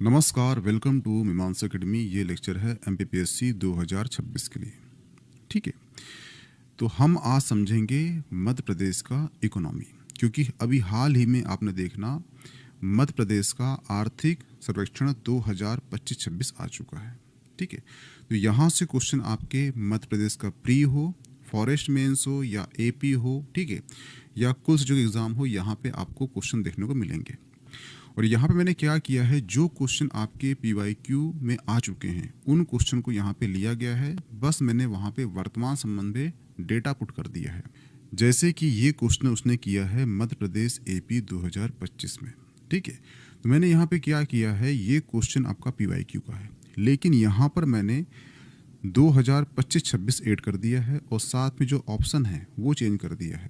नमस्कार, welcome to मीमांसा academy. ये लेक्चर है एमपीपीएससी 2026 के लिए। ठीक है, तो हम आज समझेंगे मध्य प्रदेश का इकोनॉमी, क्योंकि अभी हाल ही में आपने देखना मध्य प्रदेश का आर्थिक सर्वेक्षण 2025-26 आ चुका है। ठीक है, तो यहाँ से क्वेश्चन आपके मध्य प्रदेश का प्री हो, फॉरेस्ट मेंस हो या एपी हो, ठीक है, या कुल जो एग्ज़ाम हो, यहाँ पे आपको क्वेश्चन देखने को मिलेंगे। और यहाँ पे मैंने क्या किया है, जो क्वेश्चन आपके पीवाईक्यू में आ चुके हैं उन क्वेश्चन को यहाँ पे लिया गया है। बस मैंने वहाँ पे वर्तमान संबंध में डेटा पुट कर दिया है। जैसे कि ये क्वेश्चन उसने किया है मध्य प्रदेश एपी 2025 में। ठीक है, तो मैंने यहाँ पे क्या किया है, ये क्वेश्चन आपका पीवाईक्यू का है, लेकिन यहाँ पर मैंने 2025-26 ऐड कर दिया है और साथ में जो ऑप्शन है वो चेंज कर दिया है,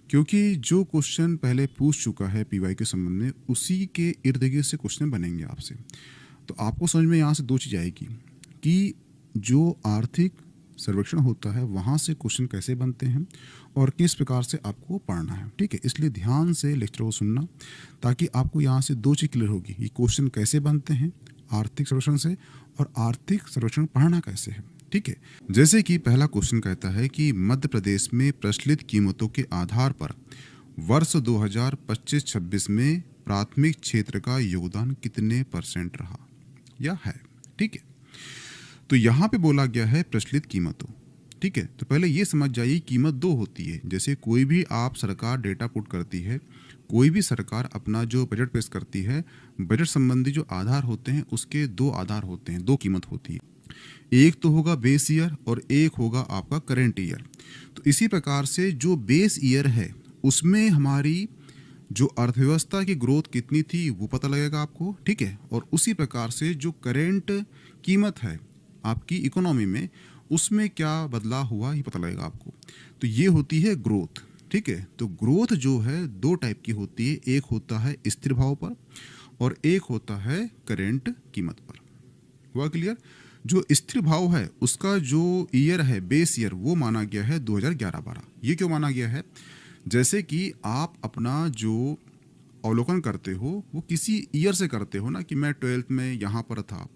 क्योंकि जो क्वेश्चन पहले पूछ चुका है पीवाई के संबंध में उसी के इर्द गिर्द से क्वेश्चन बनेंगे आपसे। तो आपको समझ में यहाँ से दो चीज़ आएगी कि जो आर्थिक सर्वेक्षण होता है वहाँ से क्वेश्चन कैसे बनते हैं और किस प्रकार से आपको पढ़ना है। ठीक है, इसलिए ध्यान से लेक्चर को सुनना ताकि आपको यहाँ से दो चीज़ क्लियर होगी, ये क्वेश्चन कैसे बनते हैं आर्थिक सर्वेक्षण से और आर्थिक सर्वेक्षण पढ़ना कैसे है। ठीक है, जैसे कि पहला क्वेश्चन कहता है कि मध्य प्रदेश में प्रचलित कीमतों के आधार पर वर्ष 2025-26 में प्राथमिक क्षेत्र का योगदान कितने % रहा या है। ठीक है, तो यहाँ पे बोला गया है प्रचलित कीमतों। ठीक है, तो पहले ये समझ जाइए कीमत दो होती है। जैसे कोई भी आप सरकार डेटा पुट करती है, कोई भी सरकार अपना जो बजट पेश करती है, बजट संबंधी जो आधार होते हैं उसके दो आधार होते हैं, दो कीमत होती है। एक तो होगा बेस ईयर और एक होगा आपका करेंट ईयर। तो इसी प्रकार से जो बेस ईयर है उसमें हमारी जो अर्थव्यवस्था की ग्रोथ कितनी थी वो पता लगेगा आपको। ठीक है, और उसी प्रकार से जो करेंट कीमत है आपकी इकोनॉमी में उसमें क्या बदलाव हुआ ये पता लगेगा आपको। तो ये होती है ग्रोथ। ठीक है, तो ग्रोथ जो है दो टाइप की होती है, एक होता है स्थिर भाव पर और एक होता है करेंट कीमत पर। हुआ क्लियर? जो स्थिर भाव है उसका जो ईयर है बेस ईयर वो माना गया है 2011-12। ये क्यों माना गया है? जैसे कि आप अपना जो अवलोकन करते हो वो किसी ईयर से करते हो ना, कि मैं 12th में यहाँ पर था,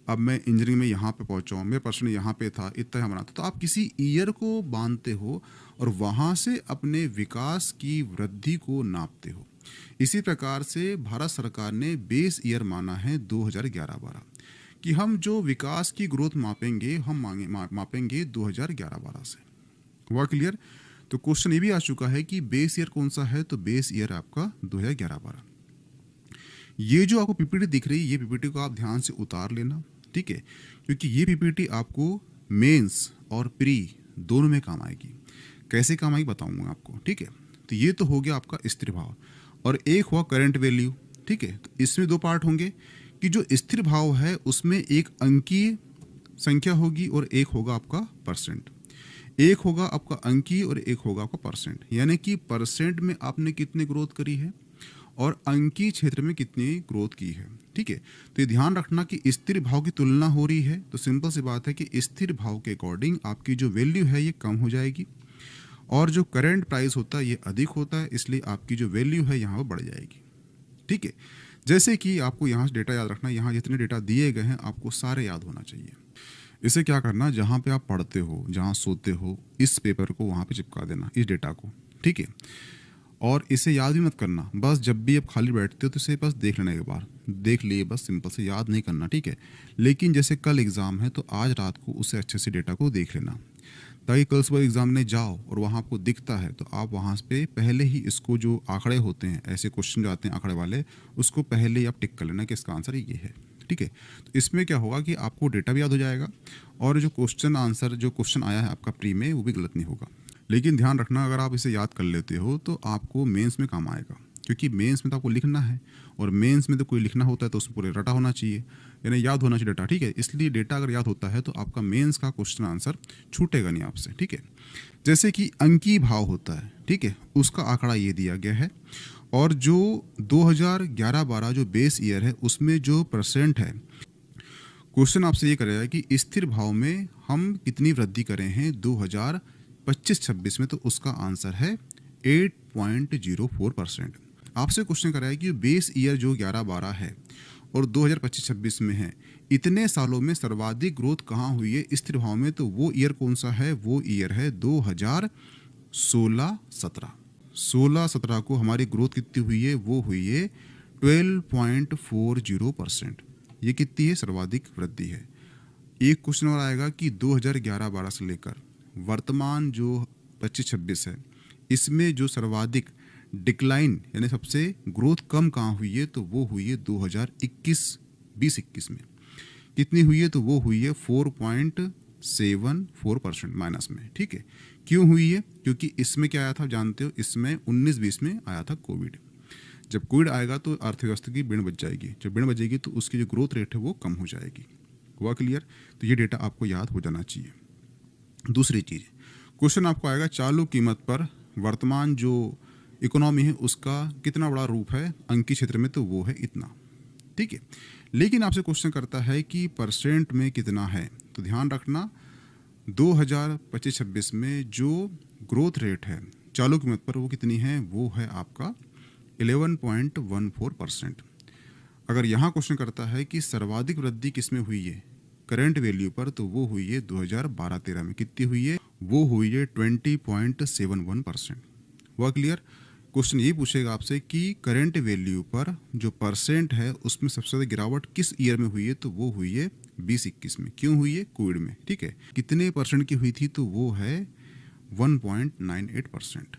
अब मैं इंजीनियरिंग में यहाँ पे पहुँचा हूँ, मेरा पर्सन यहाँ पे था, इतना हमारा था। तो आप किसी ईयर को बांधते हो और वहाँ से अपने विकास की वृद्धि को नापते हो। इसी प्रकार से भारत सरकार ने बेस ईयर माना है 2011-12 कि हम जो विकास की ग्रोथ मापेंगे हम मापेंगे 2011-12 से। हुआ क्लियर? तो क्वेश्चन ये भी आ चुका है कि बेस ईयर कौन सा है, तो बेस ईयर आपका 2011-12। ये जो आपको पीपीटी दिख रही है ये पीपीटी को आप ध्यान से उतार लेना। ठीक है, क्योंकि ये पीपीटी आपको मेंस और प्री दोनों में काम आएगी। कैसे काम आएगी बताऊंगा आपको। ठीक है, तो ये तो हो गया आपका स्थिर भाव और एक हुआ करंट वैल्यू। ठीक है, तो इसमें दो पार्ट होंगे कि जो स्थिर भाव है उसमें एक अंकीय संख्या होगी और एक होगा आपका परसेंट। एक होगा आपका अंकीय और एक होगा आपका परसेंट, यानी कि परसेंट में आपने कितनी ग्रोथ करी है और अंकीय क्षेत्र में कितनी ग्रोथ की है। ठीक है, तो ये ध्यान रखना कि स्थिर भाव की तुलना हो रही है तो सिंपल सी बात है कि स्थिर भाव के अकॉर्डिंग आपकी जो वैल्यू है ये कम हो जाएगी और जो करंट प्राइस होता है ये अधिक होता है, इसलिए आपकी जो वैल्यू है यहाँ पर बढ़ जाएगी। ठीक है, जैसे कि आपको यहाँ से डेटा याद रखना, यहाँ जितने डेटा दिए गए हैं आपको सारे याद होना चाहिए। इसे क्या करना, जहाँ पे आप पढ़ते हो, जहाँ सोते हो, इस पेपर को वहाँ पे चिपका देना, इस डेटा को। ठीक है, और इसे याद भी मत करना, बस जब भी आप खाली बैठते हो तो इसे बस देख लेना, एक बार देख लिए बस, सिंपल से याद नहीं करना। ठीक है, लेकिन जैसे कल एग्ज़ाम है तो आज रात को उसे अच्छे से डेटा को देख लेना, ताकि कल सुबह एग्जाम में जाओ और वहाँ आपको दिखता है तो आप वहाँ पे पहले ही इसको जो आंकड़े होते हैं, ऐसे क्वेश्चन जो आते हैं आंकड़े वाले, उसको पहले ही आप टिक कर लेना कि इसका आंसर ये है। ठीक है, तो इसमें क्या होगा कि आपको डेटा भी याद हो जाएगा और जो क्वेश्चन आंसर जो क्वेश्चन आया है आपका प्री में वो भी गलत नहीं होगा। लेकिन ध्यान रखना, अगर आप इसे याद कर लेते हो तो आपको मेंस में काम आएगा, क्योंकि मेंस में तो आपको लिखना है और मेंस में तो कोई लिखना होता है तो उसमें पूरे रटा होना चाहिए, यानी याद होना चाहिए डेटा। ठीक है, इसलिए डेटा अगर याद होता है तो आपका मेंस का क्वेश्चन आंसर छूटेगा नहीं आपसे। ठीक है, जैसे कि अंकीय भाव होता है, ठीक है, उसका आंकड़ा ये दिया गया है और जो 2011-12 जो बेस ईयर है उसमें जो परसेंट है, क्वेश्चन आपसे ये करेगा कि स्थिर भाव में हम कितनी वृद्धि करें हैं 2025-26 में, तो उसका आंसर है 8.04%। आपसे क्वेश्चन कराया कि बेस ईयर जो 11-12 है और 2025-26 में है, इतने सालों में सर्वाधिक ग्रोथ कहाँ हुई है स्थिर भाव में, तो वो ईयर कौन सा है, वो ईयर है 2016-17। 16-17 को हमारी ग्रोथ कितनी हुई है, वो हुई है 12.40%। ये कितनी है, सर्वाधिक वृद्धि है। एक क्वेश्चन और आएगा कि 2011-12 से लेकर वर्तमान जो 25-26 है, इसमें जो सर्वाधिक डिक्लाइन यानी सबसे ग्रोथ कम कहाँ हुई है, तो वो हुई है 2021 में। कितनी हुई है, तो वो हुई है 4.74% माइनस में। ठीक है, क्यों हुई है, क्योंकि इसमें क्या आया था जानते हो, इसमें 19-20 में आया था कोविड। जब कोविड आएगा तो अर्थव्यवस्था की बीड़ बज जाएगी, जब बीड़ बजेगी तो उसकी जो ग्रोथ रेट है वो कम हो जाएगी। हुआ क्लियर? तो ये डेटा आपको याद हो जाना चाहिए। दूसरी चीज़, क्वेश्चन आपको आएगा चालू कीमत पर वर्तमान जो इकोनॉमी है उसका कितना बड़ा रूप है अंकीय क्षेत्र में, तो वो है इतना। ठीक है, लेकिन आपसे क्वेश्चन करता है कि परसेंट में कितना है, तो ध्यान रखना 2025-26 में जो ग्रोथ रेट है चालू कीमत पर वो कितनी है, वो है आपका 11.14%। अगर यहाँ क्वेश्चन करता है कि सर्वाधिक वृद्धि किसमें हुई है करंट वैल्यू पर, तो वो हुई है 2012-13 में। कितनी हुई है, वो हुई है 20.71%। हुआ क्लियर? क्वेश्चन ये पूछेगा आपसे कि करंट वैल्यू पर जो परसेंट है उसमें सबसे ज़्यादा गिरावट किस ईयर में हुई है, तो वो हुई है 20-21 में। क्यों हुई है, कोविड में। ठीक है, कितने परसेंट की हुई थी, तो वो है 1.98%।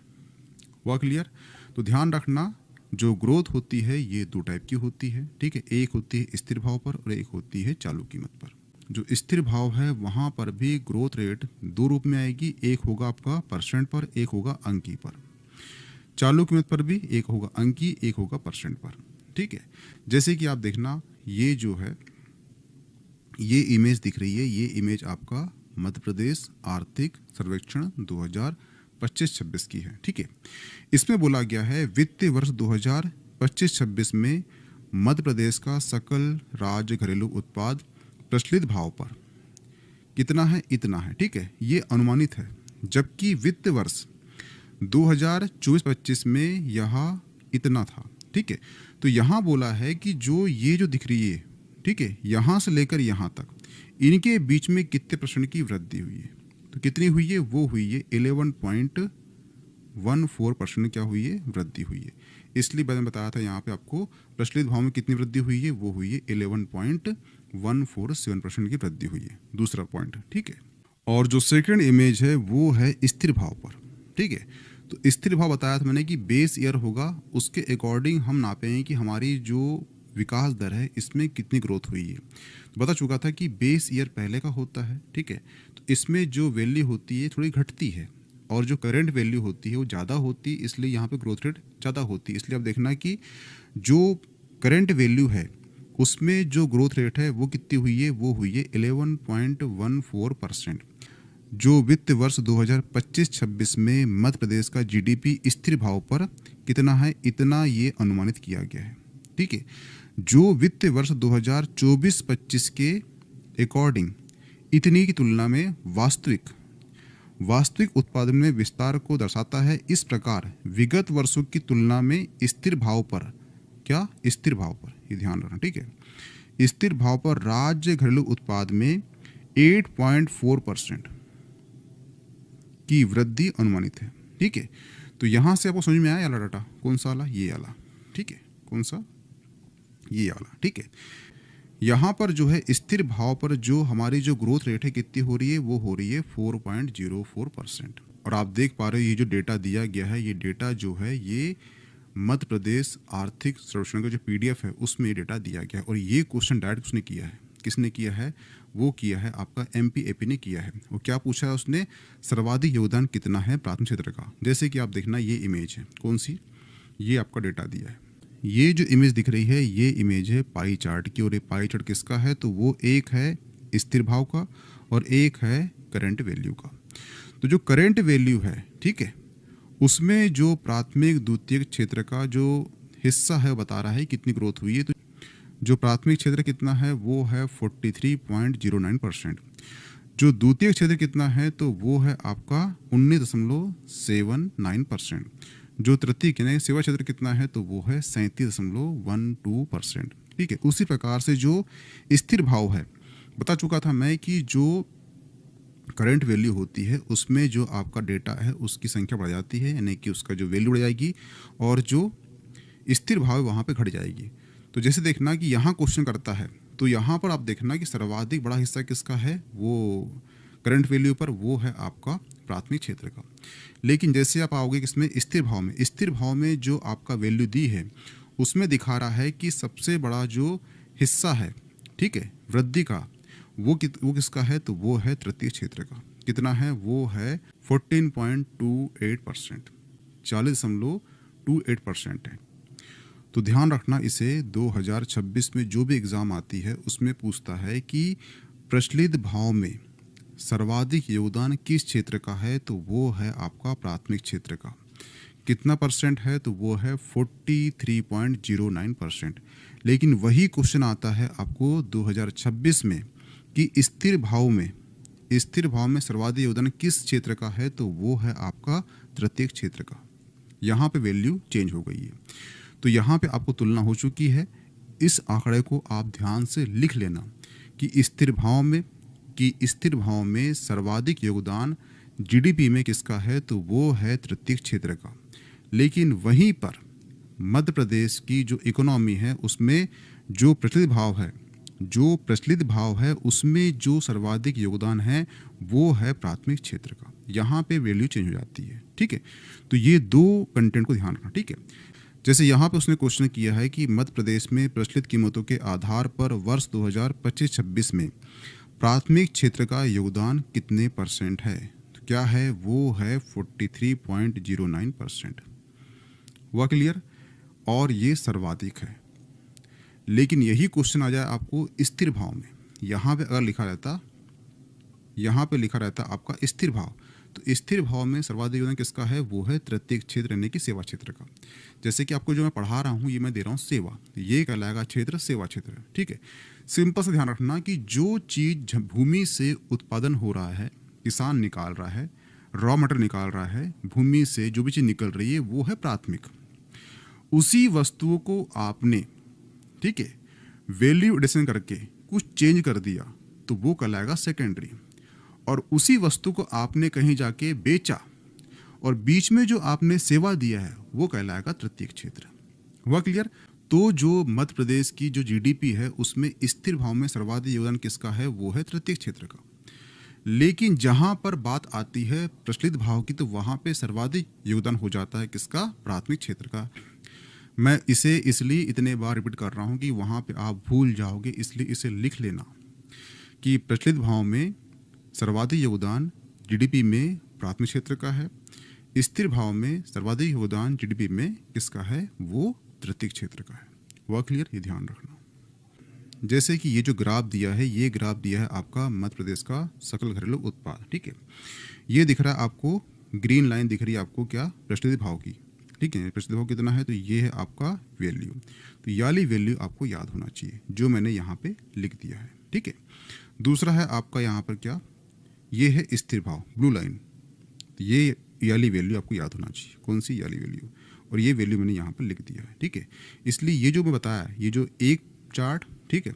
हुआ क्लियर? तो ध्यान रखना जो ग्रोथ होती है ये दो टाइप की होती है। ठीक है, एक होती है स्थिर भाव पर और एक होती है चालू कीमत पर। जो स्थिर भाव है वहाँ पर भी ग्रोथ रेट दो रूप में आएगी, एक होगा आपका परसेंट पर, एक होगा अंकी पर। चालू कीमत पर भी एक होगा अंकी, एक होगा परसेंट पर। ठीक है, जैसे कि आप देखना ये जो है ये इमेज दिख रही है, ये इमेज आपका मध्य प्रदेश आर्थिक सर्वेक्षण 2025-26 की है। ठीक है, इसमें बोला गया है वित्तीय वर्ष 2025-26 में मध्य प्रदेश का सकल राज्य घरेलू उत्पाद प्रचलित भाव पर कितना है, इतना है। ठीक है, ये अनुमानित है, जबकि वित्त वर्ष 2024-25 में यह इतना था। ठीक है, तो यहाँ बोला है कि जो ये जो दिख रही है, ठीक है, यहाँ से लेकर यहाँ तक इनके बीच में कितने परसेंट की वृद्धि हुई है, तो कितनी हुई है, वो हुई है 11.14% क्या हुई है, वृद्धि हुई है। इसलिए मैंने बताया था यहाँ पे आपको प्रचलित भाव में कितनी वृद्धि हुई है, वो हुई है 11.147% की वृद्धि हुई है। दूसरा पॉइंट। ठीक है, और जो सेकंड इमेज है वो है स्थिर भाव पर। ठीक है, तो स्थिर भाव बताया था मैंने कि बेस ईयर होगा, उसके अकॉर्डिंग हम नापेंगे कि हमारी जो विकास दर है इसमें कितनी ग्रोथ हुई है। तो बता चुका था कि बेस ईयर पहले का होता है। ठीक है, तो इसमें जो वैल्यू होती है थोड़ी घटती है और जो करंट वैल्यू होती है वो ज़्यादा होती है, इसलिए यहाँ पे ग्रोथ रेट ज़्यादा होती है। इसलिए आप देखना कि जो करंट वैल्यू है उसमें जो ग्रोथ रेट है वो कितनी हुई है, वो हुई है 11.14%। जो वित्त वर्ष 2025-26 में मध्य प्रदेश का जीडीपी स्थिर भाव पर कितना है, इतना ये अनुमानित किया गया है। ठीक है, जो वित्त वर्ष 2024-25 के अकॉर्डिंग इतनी की तुलना में वास्तविक उत्पादन में विस्तार को दर्शाता है। इस प्रकार विगत वर्षों की तुलना में स्थिर भाव पर, क्या स्थिर भाव पर, ये ध्यान रखना। ठीक है, स्थिर भाव पर राज्य घरेलू उत्पाद में 8.4% की वृद्धि अनुमानित है। ठीक है, तो यहाँ से आपको समझ में आया वाला डाटा, कौन सा वाला, ये वाला। ठीक है, कौन सा, ये वाला। ठीक है, यहाँ पर जो है स्थिर भाव पर जो हमारी जो ग्रोथ रेट है कितनी हो रही है, वो हो रही है 4.04%। और आप देख पा रहे हो ये जो डेटा दिया गया है, ये डेटा जो है ये मध्य प्रदेश आर्थिक सर्वेक्षण का जो PDF है उसमें ये डेटा दिया गया है। और ये क्वेश्चन डायरेक्ट उसने किया है, किसने किया है, वो किया है आपका MP-AP ने किया है। वो क्या पूछा है उसने, सर्वाधिक योगदान कितना है प्राथमिक क्षेत्र का। जैसे कि आप देखना ये इमेज है, कौन सी, ये आपका डेटा दिया है। ये जो इमेज दिख रही है ये इमेज है पाई चार्ट की, और ये पाई चार्ट किसका है, तो वो एक है स्थिर भाव का और एक है करंट वैल्यू का। तो जो करंट वैल्यू है, ठीक है, उसमें जो प्राथमिक द्वितीयक क्षेत्र का जो हिस्सा है बता रहा है कितनी ग्रोथ हुई है। तो जो प्राथमिक क्षेत्र कितना है वो है 43.09%। जो द्वितीय क्षेत्र कितना है, तो वो है आपका 19.79%। जो तृतीयक यानी सेवा क्षेत्र कितना है, तो वो है 37.12%। ठीक है। उसी प्रकार से जो स्थिर भाव है, बता चुका था मैं कि जो करंट वैल्यू होती है उसमें जो आपका डेटा है उसकी संख्या बढ़ जाती है, यानी कि उसका जो वैल्यू बढ़ जाएगी, और जो स्थिर भाव है वहाँ पे घट जाएगी। तो जैसे देखना कि यहाँ क्वेश्चन करता है, तो यहाँ पर आप देखना कि सर्वाधिक बड़ा हिस्सा किसका है, वो करंट वैल्यू पर, वो है आपका प्राथमिक क्षेत्र का। लेकिन जैसे आप आओगे किसमें, स्थिर भाव में, स्थिर भाव में जो आपका वैल्यू दी है उसमें दिखा रहा है कि सबसे बड़ा जो हिस्सा है, ठीक है, वृद्धि का, वो किसका है, तो वो है तृतीय क्षेत्र का। कितना है, वो है 14.28%, 40.28% है। तो ध्यान रखना, इसे 2026 में जो भी एग्ज़ाम आती है उसमें पूछता है कि प्रचलित भाव में सर्वाधिक योगदान किस क्षेत्र का है, तो वो है आपका प्राथमिक क्षेत्र का। कितना परसेंट है, तो वो है 43.09%। लेकिन वही क्वेश्चन आता है आपको 2026 में कि स्थिर भाव में सर्वाधिक योगदान किस क्षेत्र का है, तो वो है आपका तृतीय क्षेत्र का। यहाँ पे वैल्यू चेंज हो गई है, तो यहाँ पे आपको तुलना हो चुकी है। इस आंकड़े को आप ध्यान से लिख लेना कि स्थिर भाव में सर्वाधिक योगदान जीडीपी में किसका है, तो वो है तृतीय क्षेत्र का। लेकिन वहीं पर मध्य प्रदेश की जो इकोनॉमी है उसमें जो प्रचलित भाव है उसमें जो सर्वाधिक योगदान है वो है प्राथमिक क्षेत्र का। यहाँ पे वैल्यू चेंज हो जाती है, ठीक है। तो ये दो कंटेंट को ध्यान रखना, ठीक है। जैसे यहाँ पे उसने क्वेश्चन किया है कि मध्य प्रदेश में प्रचलित कीमतों के आधार पर वर्ष 2025-26 में प्राथमिक क्षेत्र का योगदान कितने परसेंट है, तो क्या है, वो है 43.09%। हुआ क्लियर? और ये सर्वाधिक है। लेकिन यही क्वेश्चन आ जाए आपको स्थिर भाव में, यहाँ पे अगर लिखा रहता आपका स्थिर भाव, तो स्थिर भाव में सर्वाधिक योगदान किसका है, वो है तृतीय क्षेत्र यानी कि सेवा क्षेत्र का। जैसे कि आपको जो मैं पढ़ा रहा हूँ ये मैं दे रहा हूँ सेवा, तो ये कहलाएगा क्षेत्र, सेवा क्षेत्र, ठीक है। सिंपल से ध्यान रखना कि जो चीज़ भूमि से उत्पादन हो रहा है, किसान निकाल रहा है, रॉ मटेरियल निकाल रहा है, भूमि से जो भी चीज़ निकल रही है वो है प्राथमिक। उसी वस्तुओं को आपने, ठीक है, वैल्यू एडिशन करके कुछ चेंज कर दिया तो वो कहलाएगा सेकेंडरी। और उसी वस्तु को आपने कहीं जाके बेचा और बीच में जो आपने सेवा दिया है वो कहलाएगा तृतीय क्षेत्र। हुआ क्लियर? तो जो मध्य प्रदेश की जो जीडीपी है उसमें स्थिर भाव में सर्वाधिक योगदान किसका है, वो है तृतीय क्षेत्र का। लेकिन जहां पर बात आती है प्रचलित भाव की, तो वहां पे सर्वाधिक योगदान हो जाता है किसका, प्राथमिक क्षेत्र का। मैं इसे इसलिए इतने बार रिपीट कर रहा हूं कि वहां पे आप भूल जाओगे, इसलिए इसे लिख लेना कि प्रचलित भाव में सर्वाधिक योगदान जीडीपी में प्राथमिक क्षेत्र का है, स्थिर भाव में सर्वाधिक योगदान जीडीपी में किसका है, वो तृतीय क्षेत्र का है। वह क्लियर? ये ध्यान रखना। जैसे कि ये जो ग्राफ दिया है, ये ग्राफ दिया है आपका मध्य प्रदेश का सकल घरेलू उत्पाद, ठीक है। ये दिख रहा है आपको, ग्रीन लाइन दिख रही है आपको क्या, प्रचलित भाव की, ठीक है। प्रचलित भाव कितना है, तो ये है आपका वैल्यू। तो ये वाली वैल्यू आपको याद होना चाहिए जो मैंने यहाँ पे लिख दिया है, ठीक है। दूसरा है आपका यहाँ पर क्या, ये है स्थिर भाव, ब्लू लाइन। तो ये वाली वैल्यू आपको याद होना चाहिए, कौन सी, वाली वैल्यू। और ये वैल्यू मैंने यहाँ पर लिख दिया है, ठीक है। इसलिए ये जो मैं बताया, ये जो एक चार्ट, ठीक है,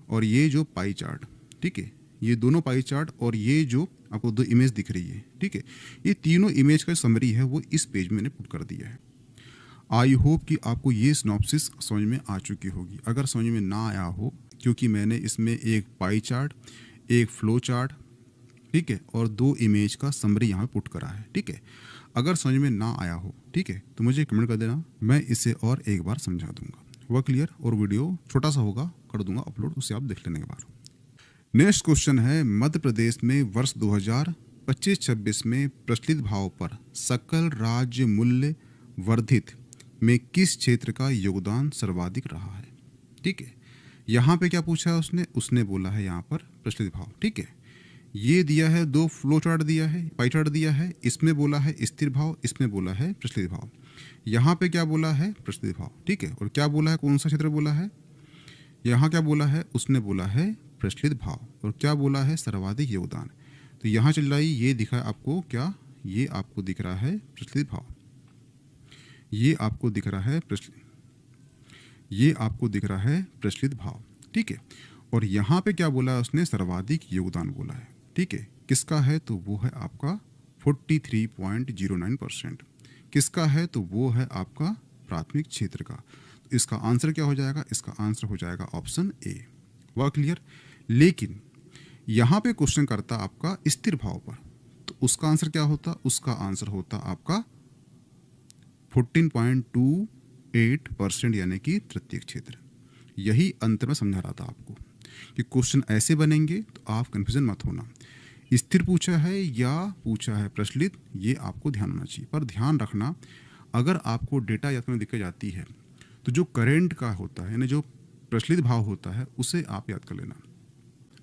और ये जो पाई चार्ट, ठीक है, ये दोनों पाई चार्ट और ये जो आपको दो इमेज दिख रही है, ठीक है, ये तीनों इमेज का समरी है वो इस पेज में मैंने पुट कर दिया है। आई होप कि आपको ये सिनॉप्सिस समझ में आ चुकी होगी। अगर समझ में ना आया हो, क्योंकि मैंने इसमें एक पाई चार्ट, एक फ्लो चार्ट, ठीक है, और दो इमेज का समरी यहाँ पुट करा है, ठीक है। अगर समझ में ना आया हो, ठीक है, तो मुझे कमेंट कर देना, मैं इसे और एक बार समझा दूंगा। वह क्लियर? और वीडियो छोटा सा होगा, कर दूंगा अपलोड, उसे आप देख लेने के बाद। नेक्स्ट क्वेश्चन है, मध्य प्रदेश में वर्ष 2025-26 में प्रचलित भाव पर सकल राज्य मूल्य वर्धित में किस क्षेत्र का योगदान सर्वाधिक रहा है, ठीक है। यहाँ पे क्या पूछा है उसने बोला है यहाँ पर प्रचलित भाव, ठीक है। ये दिया है, दो फ्लो चार्ट दिया है, पाई चार्ट दिया है, इसमें बोला है स्थिर भाव, इसमें बोला है प्रचलित भाव। यहाँ पे क्या बोला है, प्रचलित भाव, ठीक है। और क्या बोला है, कौन सा क्षेत्र बोला है, यहाँ क्या बोला है, उसने बोला है प्रचलित भाव। और क्या बोला है, सर्वाधिक योगदान। तो यहाँ चल रहा है, ये दिखा है आपको क्या, ये आपको दिख रहा है प्रचलित भाव, ये आपको दिख रहा है प्रचलित, ये आपको दिख रहा है प्रचलित भाव, ठीक है। और यहाँ पे क्या बोला है उसने, सर्वाधिक योगदान बोला है, ठीक है। किसका है, तो वो है आपका 43.09%। किसका है, तो वो है आपका प्राथमिक क्षेत्र का। तो इसका आंसर क्या हो जाएगा, इसका आंसर हो जाएगा ऑप्शन ए। वह क्लियर। लेकिन यहाँ पे क्वेश्चन करता आपका स्थिर भाव पर, तो उसका आंसर क्या होता, उसका आंसर होता आपका 14.28%, यानी कि तृतीय क्षेत्र। यही अंत में समझा रहा था आपको कि क्वेश्चन ऐसे बनेंगे, तो आप कंफ्यूजन मत होना। स्थिर पूछा है या पूछा है प्रचलित, ये आपको ध्यान होना चाहिए। पर ध्यान रखना, अगर आपको डेटा याद करने में दिक्कत जाती है, तो जो करेंट का होता है, यानी जो प्रचलित भाव होता है, उसे आप याद कर लेना।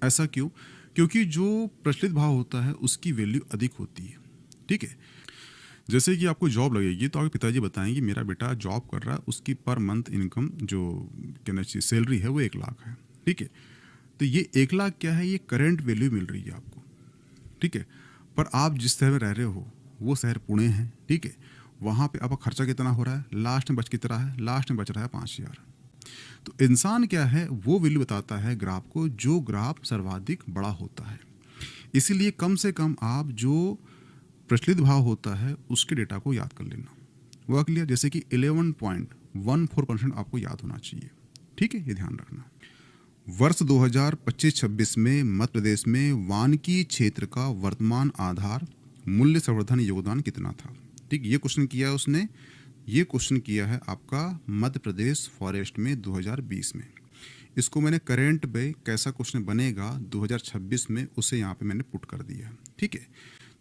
ऐसा क्यों, क्योंकि जो प्रचलित भाव होता है उसकी वैल्यू अधिक होती है, ठीक है। जैसे कि आपको जॉब लगेगी, तो आपके पिताजी बताएंगे मेरा बेटा जॉब कर रहा है, उसकी पर मंथ इनकम जो कहना चाहिए सैलरी है वो 1 लाख है, ठीक है। तो ये 1 लाख क्या है, ये करंट वैल्यू मिल रही है आपको, ठीक है। पर आप जिस शहर में रह रहे हो वो शहर पुणे है, ठीक है। वहाँ पे आपका खर्चा कितना हो रहा है, लास्ट में बच कितना है, लास्ट में बच रहा है 5,000। तो इंसान क्या है, वो वैल्यू बताता है ग्राफ को, जो ग्राफ सर्वाधिक बड़ा होता है। इसीलिए कम से कम आप जो प्रचलित भाव होता है उसके डेटा को याद कर लेना। वह क्लियर। जैसे कि 11.14% आपको याद होना चाहिए, ठीक है, ये ध्यान रखना। वर्ष 2025-26 में मध्य प्रदेश में वानिकी क्षेत्र का वर्तमान आधार मूल्य संवर्धन योगदान कितना था, ठीक। ये क्वेश्चन किया है उसने, ये क्वेश्चन किया है आपका मध्य प्रदेश फॉरेस्ट में 2020 में। इसको मैंने करेंट में कैसा क्वेश्चन बनेगा 2026 में, उसे यहाँ पे मैंने पुट कर दिया, ठीक है।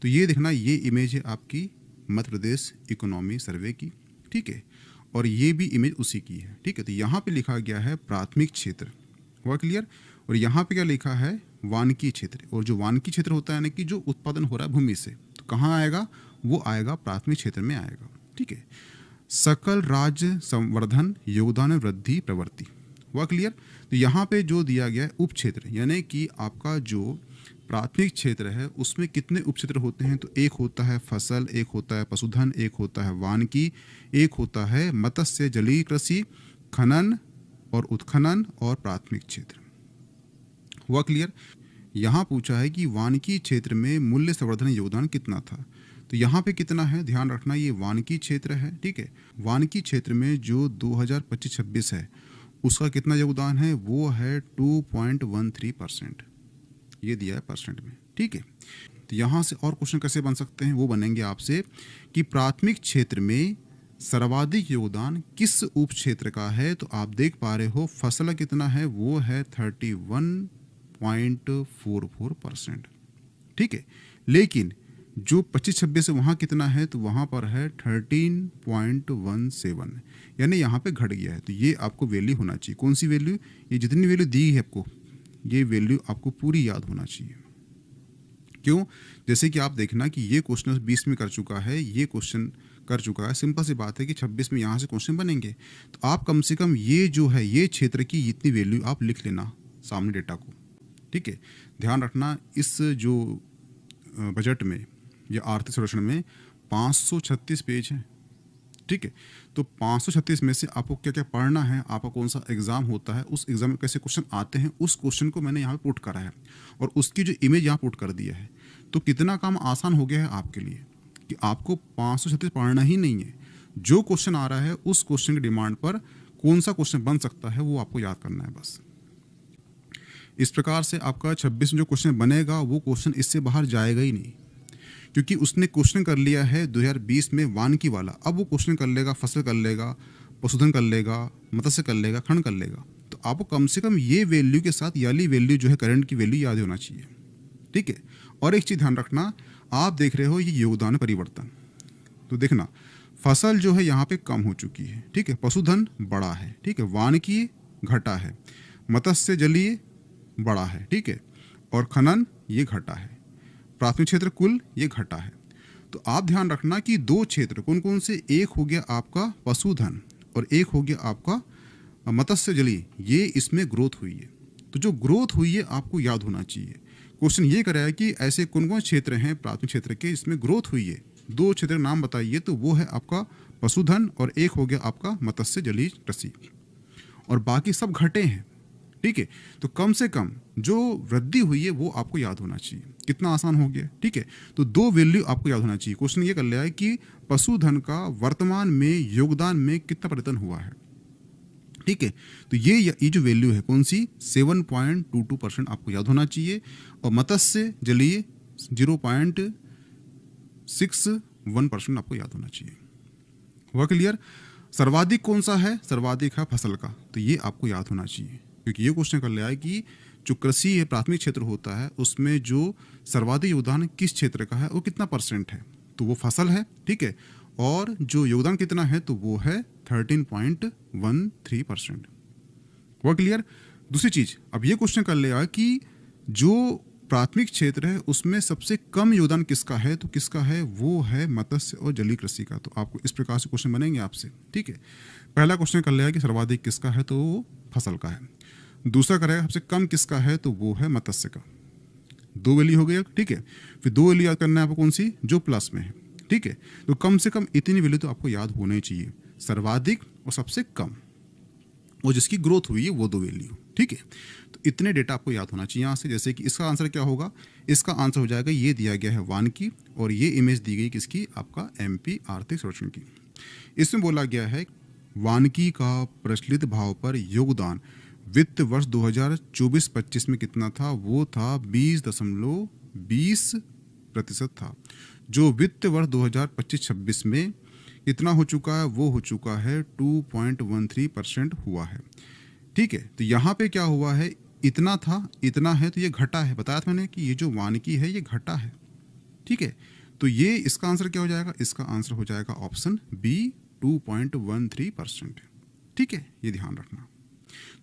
तो ये देखना, ये इमेज है आपकी मध्य प्रदेश इकोनॉमी सर्वे की, ठीक है। और ये भी इमेज उसी की है, ठीक है। तो यहाँ पे लिखा गया है प्राथमिक क्षेत्र, हुआ क्लियर। और यहाँ पे क्या लिखा है, वानिकी क्षेत्र। और जो वानिकी क्षेत्र होता है यानी कि जो उत्पादन हो रहा है भूमि से, तो कहाँ आएगा, वो आएगा प्राथमिक क्षेत्र में आएगा, ठीक है। सकल राज्य संवर्धन योगदान वृद्धि प्रवृत्ति, हुआ क्लियर। तो यहाँ पे जो दिया गया है उप क्षेत्र, यानी कि आपका जो प्राथमिक क्षेत्र है उसमें कितने उप क्षेत्र होते हैं, तो एक होता है फसल, एक होता है पशुधन, एक होता है वानिकी, एक होता है मत्स्य जलीय कृषि, खनन और उत्खनन और प्राथमिक क्षेत्र, हुआ क्लियर। यहाँ पूछा है कि वानिकी क्षेत्र में मूल्य संवर्धन योगदान कितना था, तो यहाँ पे कितना है, ध्यान रखना, ये वानिकी क्षेत्र है, ठीक है। वानिकी क्षेत्र में जो 2025-26 है उसका कितना योगदान है, वो है 2.13%, ये दिया है परसेंट में, ठीक है। तो यहाँ से और क्वेश्चन कैसे बन सकते हैं, वो बनेंगे आपसे कि प्राथमिक क्षेत्र में सर्वाधिक योगदान किस उप क्षेत्र का है, तो आप देख पा रहे हो फसल कितना है, वो है 31.44%, ठीक है। लेकिन जो 25-26 है वहाँ कितना है, तो वहाँ पर है 13.17, यानी यहाँ पे घट गया है। तो ये आपको वैल्यू होना चाहिए, कौन सी वैल्यू, ये जितनी वैल्यू दी है आपको, ये वैल्यू आपको पूरी याद होना चाहिए। क्यों, जैसे कि आप देखना कि ये क्वेश्चन 20 में कर चुका है, ये क्वेश्चन कर चुका है, सिंपल सी बात है कि 26 में यहाँ से क्वेश्चन बनेंगे। तो आप कम से कम ये जो है ये क्षेत्र की इतनी वैल्यू आप लिख लेना सामने डेटा को, ठीक है। ध्यान रखना, इस जो बजट में या आर्थिक सर्वेक्षण में 536 पेज हैं, ठीक है। तो 536 में से आपको क्या क्या पढ़ना है, आपका कौन सा एग्जाम होता है, उस एग्जाम में कैसे क्वेश्चन आते हैं, उस क्वेश्चन को मैंने यहाँ पे पुट करा है और उसकी जो इमेज यहाँ पुट कर दिया है। तो कितना काम आसान हो गया है आपके लिए कि आपको 536 पढ़ना ही नहीं है, जो क्वेश्चन आ रहा है उस क्वेश्चन की डिमांड पर कौन सा क्वेश्चन बन सकता है वो आपको याद करना है बस। इस प्रकार से आपका 26 में जो क्वेश्चन बनेगा वो क्वेश्चन इससे बाहर जाएगा ही नहीं, क्योंकि उसने क्वेश्चन कर लिया है 2020 में वानिकी वाला, अब वो क्वेश्चन कर लेगा फसल कर लेगा, पशुधन कर लेगा, मत्स्य कर लेगा, खंड कर लेगा। तो आपको कम से कम ये वैल्यू के साथ याली वैल्यू जो है करंट की वैल्यू याद होना चाहिए, ठीक है। और एक चीज़ ध्यान रखना, आप देख रहे हो ये योगदान परिवर्तन, तो देखना फसल जो है यहाँ पे कम हो चुकी है, ठीक है, पशुधन बड़ा है, ठीक है, वानिकी घटा है, मत्स्य जलीय बड़ा है, ठीक है, और खनन ये घटा है, प्राथमिक क्षेत्र कुल ये घटा है। तो आप ध्यान रखना कि दो क्षेत्र कौन कौन से, एक हो गया आपका पशुधन और एक हो गया आपका मत्स्य जलीय, ये इसमें ग्रोथ हुई है। तो जो ग्रोथ हुई है आपको याद होना चाहिए। क्वेश्चन ये कर रहा है कि ऐसे कौन कौन क्षेत्र हैं प्राथमिक क्षेत्र के इसमें ग्रोथ हुई है, दो क्षेत्र का नाम बताइए, तो वो है आपका पशुधन और एक हो गया आपका मत्स्य जलीय कृषि। और बाकी सब घटे हैं, ठीक है। तो कम से कम जो वृद्धि हुई है वो आपको याद होना चाहिए। कितना आसान हो गया, ठीक है। तो दो वैल्यू आपको याद होना चाहिए। क्वेश्चन ये कर लिया है कि पशुधन का वर्तमान में योगदान में कितना परिवर्तन हुआ है, ठीक है। तो ये जो वैल्यू है कौन सी, 7.22% आपको याद होना चाहिए। और मत्स्य जलीय 0.61% आपको याद होना चाहिए। हुआ क्लियर। सर्वाधिक कौन सा है, सर्वाधिक है फसल का, तो ये आपको याद होना चाहिए, क्योंकि ये क्वेश्चन कर लिया है कि जो कृषि है प्राथमिक क्षेत्र होता है उसमें जो सर्वाधिक योगदान किस क्षेत्र का है वो कितना % है, तो वो फसल है, ठीक है। और जो योगदान कितना है तो वो है 13.13%। वो क्लियर। दूसरी चीज, अब ये क्वेश्चन कर लिया कि जो प्राथमिक क्षेत्र है उसमें सबसे कम योगदान किसका है, तो किसका है, वो है मत्स्य और जलीय कृषि का। तो आपको इस प्रकार से क्वेश्चन बनेंगे आपसे, ठीक है। पहला क्वेश्चन कर लिया कि सर्वाधिक किसका है, तो वो फसल का है। दूसरा करेगा सबसे कम किसका है, तो वो है मत्स्य का। दो वैल्यू हो गया, ठीक है। फिर दो वैल्यू याद करना है आपको कौन सी, जो प्लस में है, ठीक है। तो कम से कम इतनी वैल्यू तो आपको याद होनी चाहिए, सर्वाधिक और सबसे कम, और जिसकी ग्रोथ हुई है वो दो वैल्यू, ठीक है। तो इतने डेटा आपको याद होना चाहिए यहाँ से। जैसे कि इसका आंसर क्या होगा, इसका आंसर हो जाएगा, ये दिया गया है वानिकी और ये इमेज दी गई किसकी, आपका MP आर्थिक सर्वेक्षण की। इसमें बोला गया है वानिकी का प्रचलित भाव पर योगदान वित्त वर्ष 2024-25 में कितना था, वो था 20.20% था। जो वित्त वर्ष 2025-26 में कितना हो चुका है, वो हो चुका है 2.13% हुआ है, ठीक है। तो यहाँ पे क्या हुआ है, इतना था, इतना है, तो ये घटा है। बताया था मैंने कि ये जो वानिकी है ये घटा है, ठीक है। तो ये इसका आंसर क्या हो जाएगा, इसका आंसर हो जाएगा ऑप्शन B 2.13%, ठीक है। ये ध्यान रखना।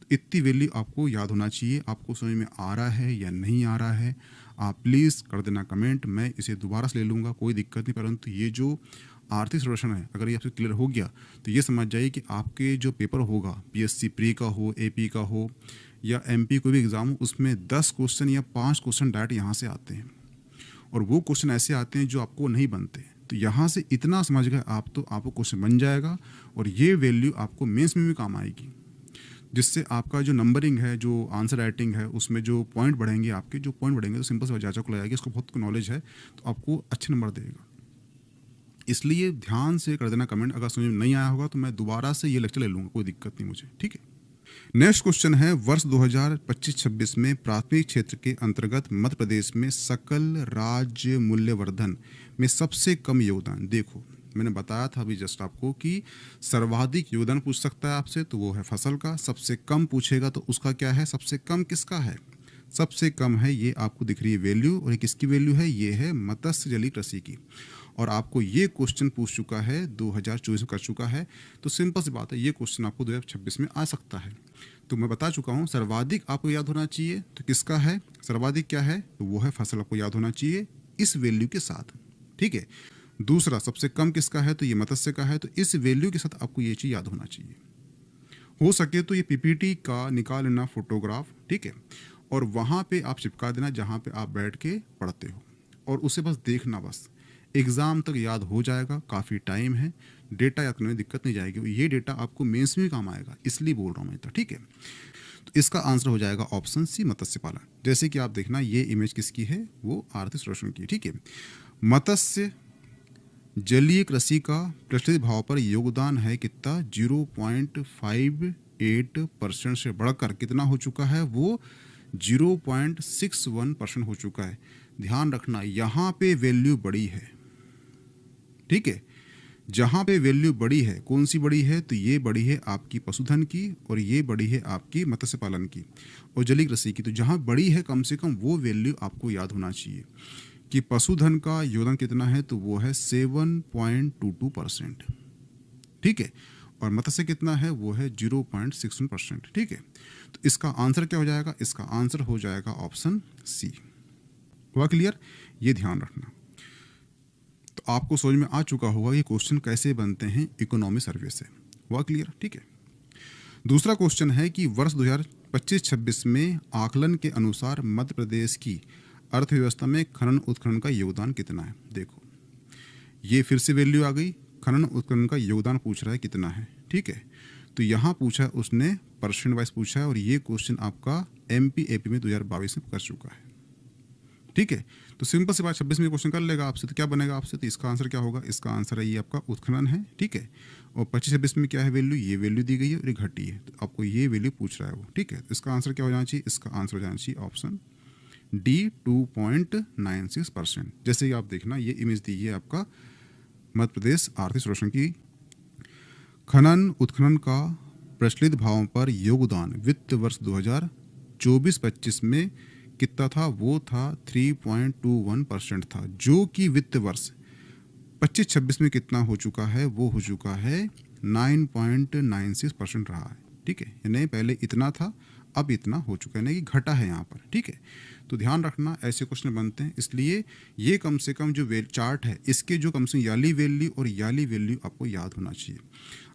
तो इतनी वैल्यू आपको याद होना चाहिए। आपको समझ में आ रहा है या नहीं आ रहा है, आप प्लीज़ कर देना कमेंट, मैं इसे दोबारा से ले लूँगा, कोई दिक्कत नहीं। परंतु ये जो आर्थिक सर्वेक्षण है अगर ये आपसे क्लियर हो गया तो ये समझ जाइए कि आपके जो पेपर होगा, PSC प्री का हो, AP का हो या MP कोई भी एग्ज़ाम हो, उसमें 10 क्वेश्चन या 5 क्वेश्चन डायरेक्ट यहाँ से आते हैं, और वो क्वेश्चन ऐसे आते हैं जो आपको नहीं बनते। तो यहाँ से इतना समझ गए आप तो आपको क्वेश्चन बन जाएगा, और ये वैल्यू आपको मेंस में भी काम आएगी, जिससे आपका जो नंबरिंग है, जो आंसर राइटिंग है, उसमें जो पॉइंट बढ़ेंगे, आपके जो पॉइंट बढ़ेंगे, तो सिंपल से जांचा को लगाएगी, इसको बहुत नॉलेज है तो आपको अच्छे नंबर देगा। इसलिए ध्यान से कर देना कमेंट। अगर समझ में नहीं आया होगा तो मैं दोबारा से ये लेक्चर ले लूँगा, कोई दिक्कत नहीं मुझे, ठीक है। नेक्स्ट क्वेश्चन है, वर्ष 2025-26 में प्राथमिक क्षेत्र के अंतर्गत मध्य प्रदेश में सकल राज्य मूल्यवर्धन में सबसे कम योगदान। देखो मैंने बताया था अभी जस्ट आपको कि सर्वाधिक योगदान पूछ सकता है आपसे, तो वो है फसल का। सबसे कम पूछेगा तो उसका क्या है, सबसे कम किसका है, सबसे कम है, ये आपको दिख रही है वैल्यू, और ये किसकी वैल्यू है, ये है मत्स्य जलीय कृषि की। और आपको ये क्वेश्चन पूछ चुका है, 2024 में कर चुका है। तो सिंपल सी बात है, ये क्वेश्चन आपको 2026 में आ सकता है। तो मैं बता चुका हूँ, सर्वाधिक आपको याद होना चाहिए, तो किसका है, सर्वाधिक क्या है, तो वो है फसल, आपको याद होना चाहिए इस वैल्यू के साथ, ठीक है। दूसरा सबसे कम किसका है, तो ये मत्स्य का है, तो इस वैल्यू के साथ आपको ये चीज़ याद होना चाहिए। हो सके तो ये PPT का निकाल लेना फोटोग्राफ, ठीक है, और वहाँ पे आप चिपका देना जहाँ पे आप बैठ के पढ़ते हो, और उसे बस देखना, बस एग्ज़ाम तक याद हो जाएगा। काफ़ी टाइम है, डेटा याद करने में दिक्कत नहीं जाएगी। ये डेटा आपको मेंस में भी काम आएगा, इसलिए बोल रहा हूँ मैं, तो ठीक है। तो इसका आंसर हो जाएगा ऑप्शन C मत्स्य पालन। जैसे कि आप देखना, ये इमेज किसकी है, वो आर्थिक सर्वेक्षण की, ठीक है। मत्स्य जलीय कृषि का प्रचलित भाव पर योगदान है कितना, 0.58% से बढ़कर कितना हो चुका है, वो 0.61% हो चुका है। ध्यान रखना, यहाँ पे वैल्यू बड़ी है, ठीक है। जहाँ पे वैल्यू बड़ी है, कौन सी बड़ी है, तो ये बड़ी है आपकी पशुधन की, और ये बड़ी है आपकी मत्स्य पालन की और जलीय कृषि की। तो जहाँ बड़ी है कम से कम वो वैल्यू आपको याद होना चाहिए कि पशुधन का योगदान कितना है, तो वो है 7.22%, ठीक है। और मत्स्य कितना है, वो है 0.61%, ठीक है। तो इसका आंसर क्या हो जाएगा, इसका आंसर हो जाएगा ऑप्शन C। हुआ क्लियर, ये ध्यान रखना। तो आपको समझ में आ चुका होगा ये क्वेश्चन कैसे बनते हैं इकोनॉमी सर्वे से। हुआ क्लियर, ठीक है। दूसरा क्वेश्चन है कि वर्ष 2025-26 में आकलन के अनुसार मध्य प्रदेश की अर्थव्यवस्था में खनन उत्खनन का योगदान कितना है। देखो ये फिर से वैल्यू आ गई, खनन उत्खनन का योगदान पूछ रहा है कितना है, ठीक है। तो यहाँ पूछा उसने परसेंट वाइज पूछा है और ये क्वेश्चन आपका MPAP में 2022 में कर चुका है। ठीक है, तो सिंपल सी बात 26 में क्वेश्चन कर लेगा आपसे, तो क्या बनेगा आपसे, तो इसका आंसर क्या होगा, इसका आंसर है ये आपका उत्खनन है। ठीक है, और 25-26 में क्या है वैल्यू, ये वैल्यू दी गई है और ये घटी है, तो आपको ये वैल्यू पूछ रहा है वो। ठीक है, तो इसका आंसर क्या हो जाना चाहिए, इसका आंसर हो जाना चाहिए ऑप्शन डी 2.96%। जैसे ही आप देखना ये इमेज दी है आपका मध्य प्रदेश आर्थिक सर्वेक्षण की, खनन उत्खनन का प्रचलित भावों पर योगदान वित्त वर्ष 2024-25 में कितना था, वो था 3.21% था, जो कि वित्त वर्ष 25-26 में कितना हो चुका है, वो हो चुका है 9.96% रहा है। ठीक है, नहीं पहले इतना था अब इतना हो चुका है, नहीं कि घटा है यहाँ पर। ठीक है, तो ध्यान रखना ऐसे क्वेश्चन बनते हैं, इसलिए ये कम से कम जो चार्ट है इसके जो कम से याली वैल्यू और याली वैल्यू आपको याद होना चाहिए।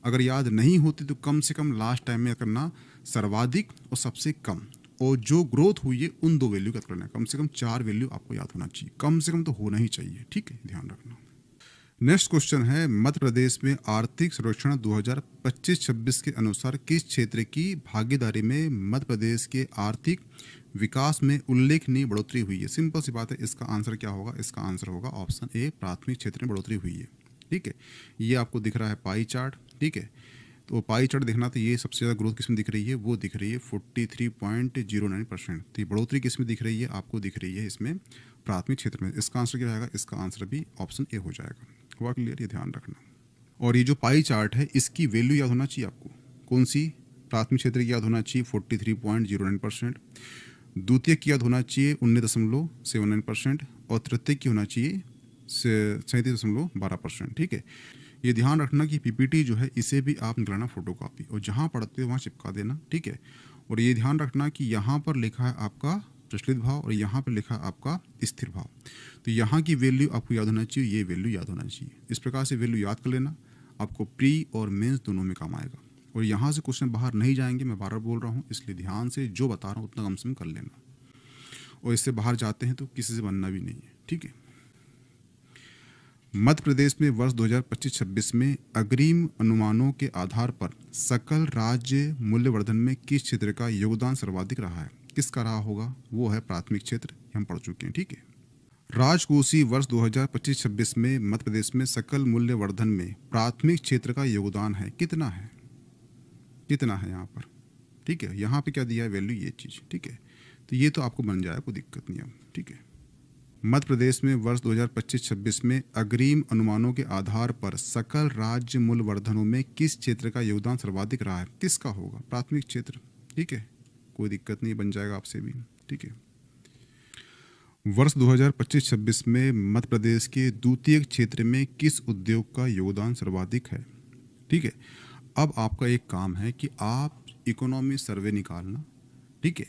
अगर याद नहीं होती तो कम से कम लास्ट टाइम में करना सर्वाधिक और सबसे कम, और जो ग्रोथ हुई है उन दो वैल्यू का करना है। कम से कम 4 वैल्यू आपको याद होना चाहिए, कम से कम तो होना ही चाहिए। ठीक है, ध्यान रखना। नेक्स्ट क्वेश्चन है, मध्य प्रदेश में आर्थिक सर्वेक्षण 2025-26 के अनुसार किस क्षेत्र की भागीदारी में मध्य प्रदेश के आर्थिक विकास में उल्लेखनीय बढ़ोतरी हुई है। सिंपल सी बात है, इसका आंसर क्या होगा, इसका आंसर होगा ऑप्शन ए, प्राथमिक क्षेत्र में बढ़ोतरी हुई है। ठीक है, ये आपको दिख रहा है पाई चार्ट। ठीक है, तो पाई चार्ट देखना, तो ये सबसे ज़्यादा ग्रोथ किसमें दिख रही है, वो दिख रही है 43.09%। तो ये बढ़ोतरी किसमें दिख रही है, आपको दिख रही है इसमें प्राथमिक क्षेत्र में। इसका आंसर क्या रहेगा, इसका आंसर भी ऑप्शन ए हो जाएगा। हुआ क्लियर, ये ध्यान रखना। और ये जो पाई चार्ट है इसकी वैल्यू याद होना चाहिए आपको, कौन सी, प्राथमिक क्षेत्र की याद होना चाहिए 43.09%, द्वितीय की याद होना चाहिए 19.79% और तृतीय की होना चाहिए 37.12%। ठीक है, ये ध्यान रखना कि पीपीटी जो है इसे भी आप निकालना फोटो कॉपी और जहाँ पढ़ते हो वहाँ चिपका देना। ठीक है, और ये ध्यान रखना कि यहाँ पर लिखा है आपका प्रचलित भाव और यहाँ पर लिखा आपका स्थिर भाव, तो यहाँ की वैल्यू आपको याद होना चाहिए, ये वैल्यू याद होना चाहिए। इस प्रकार से वैल्यू याद कर लेना, आपको प्री और मेंस दोनों में काम आएगा। और यहाँ से क्वेश्चन बाहर नहीं जाएंगे, मैं बार बार बोल रहा हूँ, इसलिए ध्यान से जो बता रहा हूँ उतना कम से कम कर लेना, और इससे बाहर जाते हैं तो किसी से बनना भी नहीं है। ठीक है, मध्य प्रदेश में वर्ष 2025-26 में अग्रिम अनुमानों के आधार पर सकल राज्य मूल्यवर्धन में किस क्षेत्र का योगदान सर्वाधिक रहा है, किसका रहा होगा, वो है प्राथमिक क्षेत्र, हम पढ़ चुके हैं। ठीक है, राजकोषीय वर्ष 2025-26 में मध्य प्रदेश में सकल मूल्यवर्धन में प्राथमिक क्षेत्र का योगदान है, कितना है, कितना है यहाँ पर। ठीक है, यहाँ पे क्या दिया है वैल्यू, ये चीज़। ठीक है, तो ये तो आपको बन जाएगा, कोई दिक्कत नहीं है। ठीक है, मध्य प्रदेश में वर्ष 2025-26 में अग्रिम अनुमानों के आधार पर सकल राज्य मूल्यवर्धनों में किस क्षेत्र का योगदान सर्वाधिक रहा है, किसका होगा, प्राथमिक क्षेत्र। ठीक है, कोई दिक्कत नहीं, बन जाएगा आपसे भी। ठीक है, वर्ष 2025-26 में मध्य प्रदेश के द्वितीय क्षेत्र में किस उद्योग का योगदान सर्वाधिक है। ठीक है, अब आपका एक काम है कि आप इकोनॉमी सर्वे निकालना। ठीक है,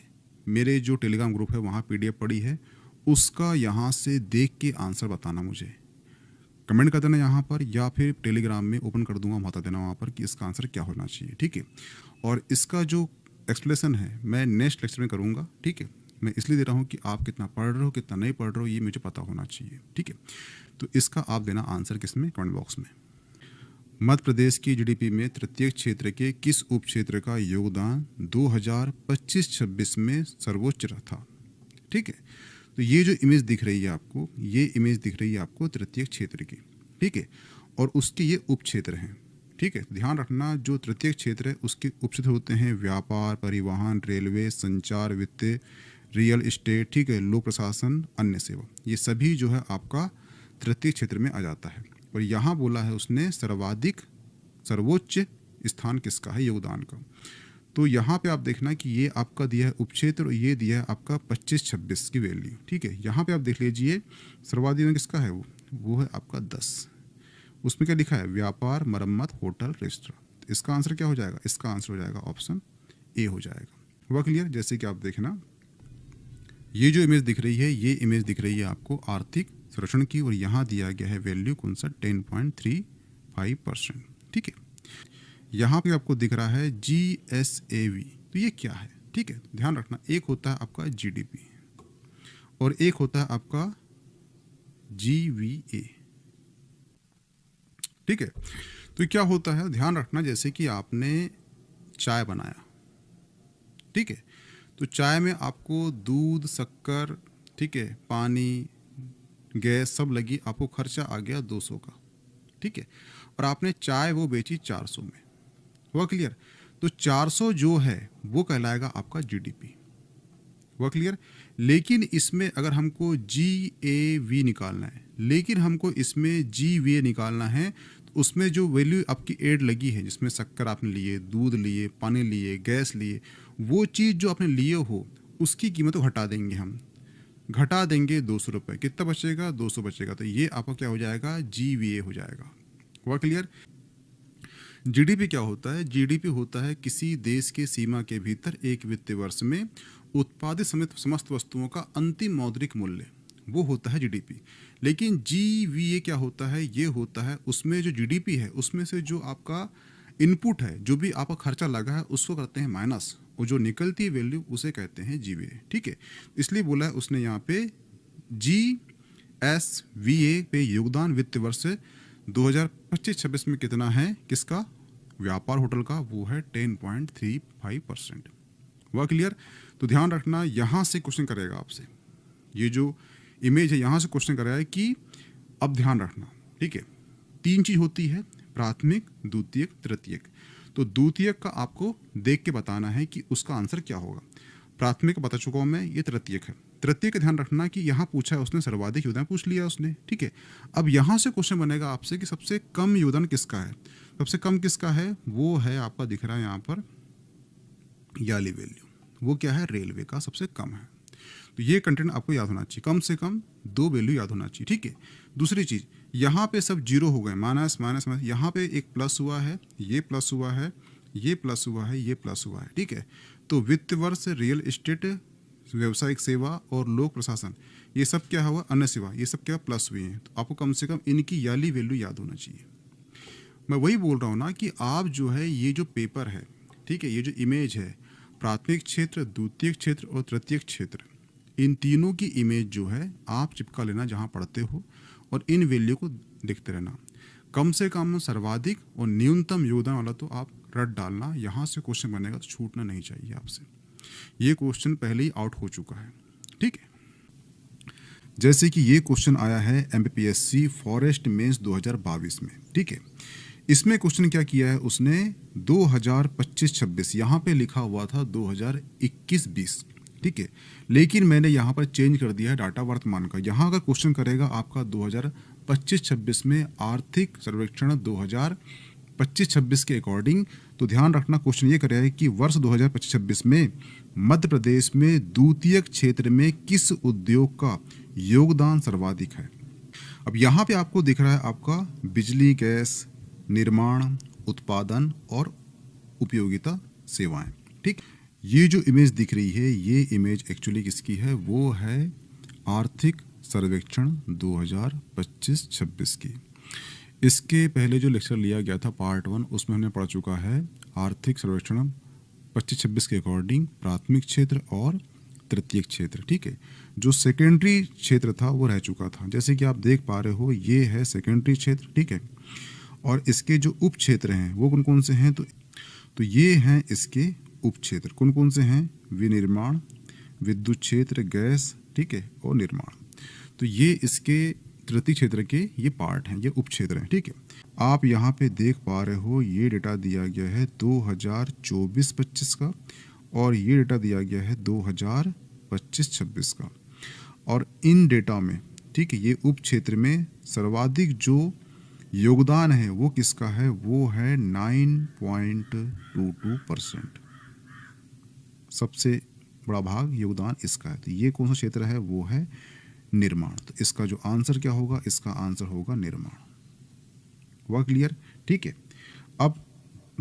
मेरे जो टेलीग्राम ग्रुप है वहाँ PDF पड़ी है, उसका यहाँ से देख के आंसर बताना, मुझे कमेंट कर देना यहाँ पर, या फिर टेलीग्राम में ओपन कर दूंगा, बता देना वहाँ पर कि इसका आंसर क्या होना चाहिए। ठीक है, और इसका जो एक्सप्लेनेशन है मैं नेक्स्ट लेक्चर में करूँगा। ठीक है, मैं इसलिए दे रहा हूँ कि आप कितना पढ़ रहे हो कितना नहीं पढ़ रहे हो ये मुझे पता होना चाहिए। ठीक है, तो इसका आप देना आंसर किस में, कमेंट बॉक्स में। मध्य प्रदेश की GDP में तृतीय क्षेत्र के किस उप क्षेत्र का योगदान 2025-26 में सर्वोच्च था। ठीक है, तो ये जो इमेज दिख रही है आपको, ये इमेज दिख रही है आपको तृतीय क्षेत्र की। ठीक है, और उसके ये उप क्षेत्र हैं। ठीक है, ध्यान रखना, जो तृतीय क्षेत्र है उसके उप क्षेत्र होते हैं व्यापार, परिवहन, रेलवे, संचार, वित्त, रियल एस्टेट। ठीक है, लोक प्रशासन, अन्य सेवा, ये सभी जो है आपका तृतीय क्षेत्र में आ जाता है। और यहाँ बोला है उसने सर्वोच्च स्थान किसका है योगदान का, तो यहाँ पे आप देखना कि ये आपका दिया है उपक्षेत्र और ये दिया है आपका 25-26 की वैल्यू। ठीक है, यहाँ पे आप देख लीजिए सर्वाधिक में किसका है, वो है आपका 10। उसमें क्या लिखा है, व्यापार, मरम्मत, होटल, रेस्टोरेंट। इसका आंसर क्या हो जाएगा, इसका आंसर हो जाएगा ऑप्शन ए हो जाएगा। हुआ क्लियर। जैसे कि आप देखना, ये जो इमेज दिख रही है, ये इमेज दिख रही है आपको आर्थिक सर्वेक्षण की, और यहाँ दिया गया है वैल्यू कौन सा, 10.35%। ठीक है, यहाँ पे आपको दिख रहा है GSAV, तो ये क्या है। ठीक है, ध्यान रखना, एक होता है आपका GDP और एक होता है आपका GVA। ठीक है, तो क्या होता है, ध्यान रखना, जैसे कि आपने चाय बनाया, ठीक है। तो चाय में आपको दूध, शक्कर, ठीक है, पानी, गैस सब लगी, आपको खर्चा आ गया 200 का, ठीक है। और आपने चाय वो बेची 400 में, हुआ क्लियर। तो 400 जो है वो कहलाएगा आपका जीडीपी, हुआ क्लियर। लेकिन इसमें अगर हमको GAV निकालना है, लेकिन हमको इसमें GVA निकालना है, तो उसमें जो वैल्यू आपकी एड लगी है, जिसमें शक्कर आपने लिए, दूध लिए, पानी लिए, गैस लिए, वो चीज़ जो आपने लिए हो उसकी कीमत को घटा देंगे हम, घटा देंगे 200 रुपये। कितना बचेगा? 200 बचेगा। तो ये आपका क्या हो जाएगा? GVA हो जाएगा, हुआ क्लियर। जीडीपी क्या होता है? जीडीपी होता है किसी देश के सीमा के भीतर एक वित्तीय वर्ष में उत्पादित समस्त वस्तुओं का अंतिम मौद्रिक मूल्य, वो होता है जीडीपी। लेकिन GVA क्या होता है? ये होता है उसमें जो जीडीपी है उसमें से जो आपका इनपुट है, जो भी आपका खर्चा लगा है, उसको करते हैं माइनस, और जो निकलती है वैल्यू उसे कहते हैं GVA, ठीक है। इसलिए बोला है उसने यहाँ पे GSVA पे योगदान वित्तीय वर्ष 2025-26 में कितना है? किसका? व्यापार होटल का, वो है 10.35%, हुआ क्लियर। तो ध्यान रखना, यहाँ से क्वेश्चन करेगा आपसे, ये जो इमेज है यहाँ से क्वेश्चन कराया है कि, अब ध्यान रखना, ठीक है। 3 चीज होती है, प्राथमिक, द्वितीयक, तृतीयक। तो द्वितीयक का आपको देख के बताना है कि उसका आंसर क्या होगा। प्राथमिक बता चुका हूं मैं, ये तृतीयक है। तृतीयक का ध्यान रखना कि यहाँ पूछा है उसने सर्वाधिक योगदान पूछ लिया उसने, ठीक है। अब यहाँ से क्वेश्चन बनेगा आपसे कि सबसे कम योगदान किसका है। सबसे कम किसका है? वो है आपका, दिख रहा है यहाँ पर याली वैल्यू, वो क्या है? रेलवे का सबसे कम है। तो ये कंटेंट आपको याद होना चाहिए, कम से कम 2 वैल्यू याद होना चाहिए, ठीक है। दूसरी चीज, यहाँ पे सब जीरो हो गए, माइनस माइनस माइनस, यहाँ पे एक प्लस हुआ है, ये प्लस हुआ है, ये प्लस हुआ है, ये प्लस हुआ है, ठीक है। तो वित्त वर्ष, रियल एस्टेट, व्यावसायिक सेवा और लोक प्रशासन, ये सब क्या हुआ? अन्य सेवा, ये सब क्या प्लस हुए हैं। तो आपको कम से कम इनकी याली वैल्यू याद होना चाहिए। मैं वही बोल रहा हूँ ना कि आप जो है ये जो पेपर है, ठीक है, ये जो इमेज है, प्राथमिक क्षेत्र, द्वितीयक क्षेत्र और तृतीयक क्षेत्र, इन तीनों की इमेज जो है आप चिपका लेना जहाँ पढ़ते हो, और इन वैल्यू को देखते रहना। कम से कम, सर्वाधिक और न्यूनतम योगदान वाला तो आप रट डालना, यहाँ से क्वेश्चन बनेगा तो छूटना नहीं चाहिए आपसे। ये क्वेश्चन पहले ही आउट हो चुका है, ठीक है। जैसे कि ये क्वेश्चन आया है MPPSC फॉरेस्ट मेंस 2022 में, ठीक है। इसमें क्वेश्चन क्या किया है उसने? 2025-26, यहाँ पे लिखा हुआ था 2021-20, ठीक है। लेकिन मैंने यहाँ पर चेंज कर दिया है डाटा वर्तमान का। यहाँ अगर क्वेश्चन करेगा आपका 2025-26 में आर्थिक सर्वेक्षण 2025-26 के अकॉर्डिंग, तो ध्यान रखना क्वेश्चन ये करेगा कि वर्ष 2025-26 में मध्य प्रदेश में द्वितीयक क्षेत्र में किस उद्योग का योगदान सर्वाधिक है। अब यहाँ पे आपको दिख रहा है आपका बिजली, गैस, निर्माण, उत्पादन और उपयोगिता सेवाएं, ठीक। ये जो इमेज दिख रही है, ये इमेज एक्चुअली किसकी है? वो है आर्थिक सर्वेक्षण 2025-26 की। इसके पहले जो लेक्चर लिया गया था पार्ट 1, उसमें हमने पढ़ चुका है आर्थिक सर्वेक्षण 25-26 के अकॉर्डिंग प्राथमिक क्षेत्र और तृतीयक क्षेत्र, ठीक है। जो सेकेंडरी क्षेत्र था वो रह चुका था, जैसे कि आप देख पा रहे हो ये है सेकेंडरी क्षेत्र, ठीक है। और इसके जो उप क्षेत्र हैं वो कौन कौन से हैं? तो ये हैं इसके उप क्षेत्र, कौन कौन से हैं? विनिर्माण, विद्युत क्षेत्र, गैस, ठीक है, और निर्माण। तो ये इसके तृतीय क्षेत्र के ये पार्ट हैं, ये उप क्षेत्र हैं, ठीक है। आप यहाँ पे देख पा रहे हो ये डेटा दिया गया है 2024-25 का, और ये डेटा दिया गया है 2025-26 का। और इन डेटा में, ठीक है, ये उप क्षेत्र में सर्वाधिक जो योगदान है वो किसका है? वो है 9.22%। सबसे बड़ा भाग योगदान इसका है। तो ये कौन सा क्षेत्र है? वो है निर्माण। तो इसका जो आंसर क्या होगा? इसका आंसर होगा निर्माण। हुआ क्लियर? ठीक है। अब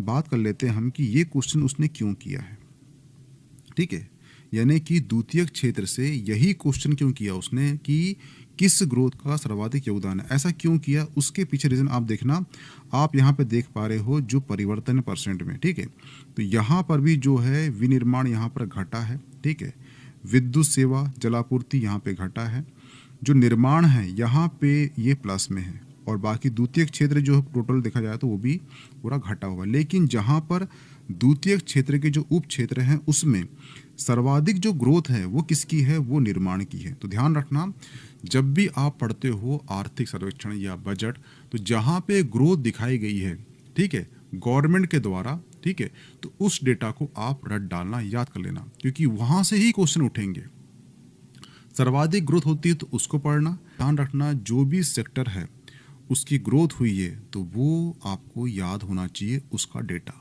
बात कर लेते हैं हम कि ये क्वेश्चन उसने क्यों किया है, ठीक है। यानी कि द्वितीयक क्षेत्र से यही क्वेश्चन क्यों किया उसने कि किस ग्रोथ का सर्वाधिक योगदान है, ऐसा क्यों किया? उसके पीछे रीजन आप देखना, आप यहाँ पे देख पा रहे हो जो परिवर्तन परसेंट में, ठीक है। तो यहाँ पर भी जो है विनिर्माण यहाँ पर घटा है, ठीक है। विद्युत सेवा, जलापूर्ति यहाँ पे घटा है। जो निर्माण है यहाँ पे ये प्लस में है, और बाकी द्वितीयक क्षेत्र जो टोटल देखा जाए तो वो भी पूरा घटा हुआ। लेकिन जहाँ पर द्वितीयक क्षेत्र के जो उप क्षेत्र हैं उसमें सर्वाधिक जो ग्रोथ है वो किसकी है, वो निर्माण की है। तो ध्यान रखना, जब भी आप पढ़ते हो आर्थिक सर्वेक्षण या बजट, तो जहाँ पे ग्रोथ दिखाई गई है, ठीक है, गवर्नमेंट के द्वारा, ठीक है, तो उस डेटा को आप रट डालना, याद कर लेना, क्योंकि वहाँ से ही क्वेश्चन उठेंगे। सर्वाधिक ग्रोथ होती है तो उसको पढ़ना। ध्यान रखना, जो भी सेक्टर है उसकी ग्रोथ हुई है तो वो आपको याद होना चाहिए उसका डेटा।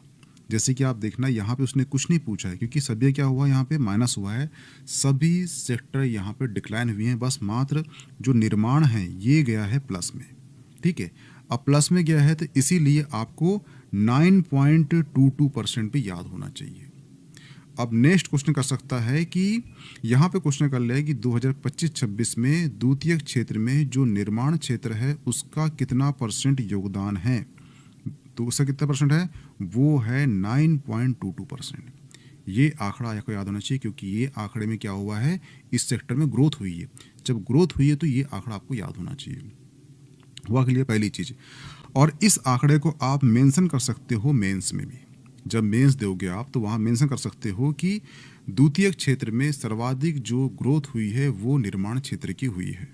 जैसे कि आप देखना, यहाँ पे उसने कुछ नहीं पूछा है क्योंकि सभी क्या हुआ, यहाँ पे माइनस हुआ है, सभी सेक्टर यहाँ पे डिक्लाइन हुए हैं, बस मात्र जो निर्माण है ये गया है प्लस में, ठीक है। अब प्लस में गया है तो इसीलिए आपको 9.22% पे याद होना चाहिए। अब नेक्स्ट क्वेश्चन कर सकता है कि यहाँ पे क्वेश्चन कर ले कि 2025-26 में द्वितीयक क्षेत्र में जो निर्माण क्षेत्र है उसका कितना परसेंट योगदान है, तो उसका कितना परसेंट है, वो है 9.22%। ये आंकड़ा आपको याद होना चाहिए क्योंकि ये आंकड़े में क्या हुआ है, इस सेक्टर में ग्रोथ हुई है। जब ग्रोथ हुई है तो ये आंकड़ा आपको याद होना चाहिए। हुआ के लिए पहली चीज़, और इस आंकड़े को आप मेंशन कर सकते हो मेंस में भी। जब मेंस दोगे आप तो वहाँ मेंशन कर सकते हो कि द्वितीयक क्षेत्र में सर्वाधिक जो ग्रोथ हुई है वो निर्माण क्षेत्र की हुई है।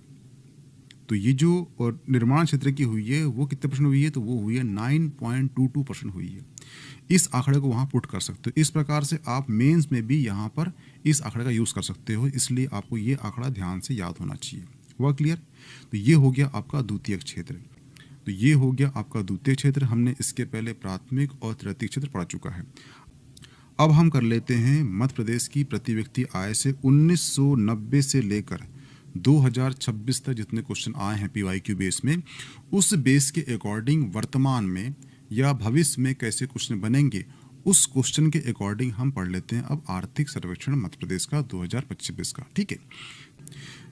तो ये जो और निर्माण क्षेत्र की हुई है वो कितने परसेंट हुई है, तो वो हुई है 9.22% हुई है। इस आंकड़े को वहाँ पुट कर सकते हो। इस प्रकार से आप मेंस में भी यहाँ पर इस आंकड़े का यूज़ कर सकते हो, इसलिए आपको ये आंकड़ा ध्यान से याद होना चाहिए। हुआ क्लियर? तो ये हो गया आपका द्वितीयक क्षेत्र। तो ये हो गया आपका द्वितीय क्षेत्र। हमने इसके पहले प्राथमिक और तृतीय क्षेत्र पढ़ा चुका है। अब हम कर लेते हैं मध्य प्रदेश की प्रति व्यक्ति आय से 1990 से लेकर 2026 तक जितने क्वेश्चन आए हैं PYQ बेस में, उस बेस के अकॉर्डिंग वर्तमान में या भविष्य में कैसे क्वेश्चन बनेंगे, उस क्वेश्चन के अकॉर्डिंग हम पढ़ लेते हैं अब आर्थिक सर्वेक्षण मध्य प्रदेश का 2025 का। ठीक है,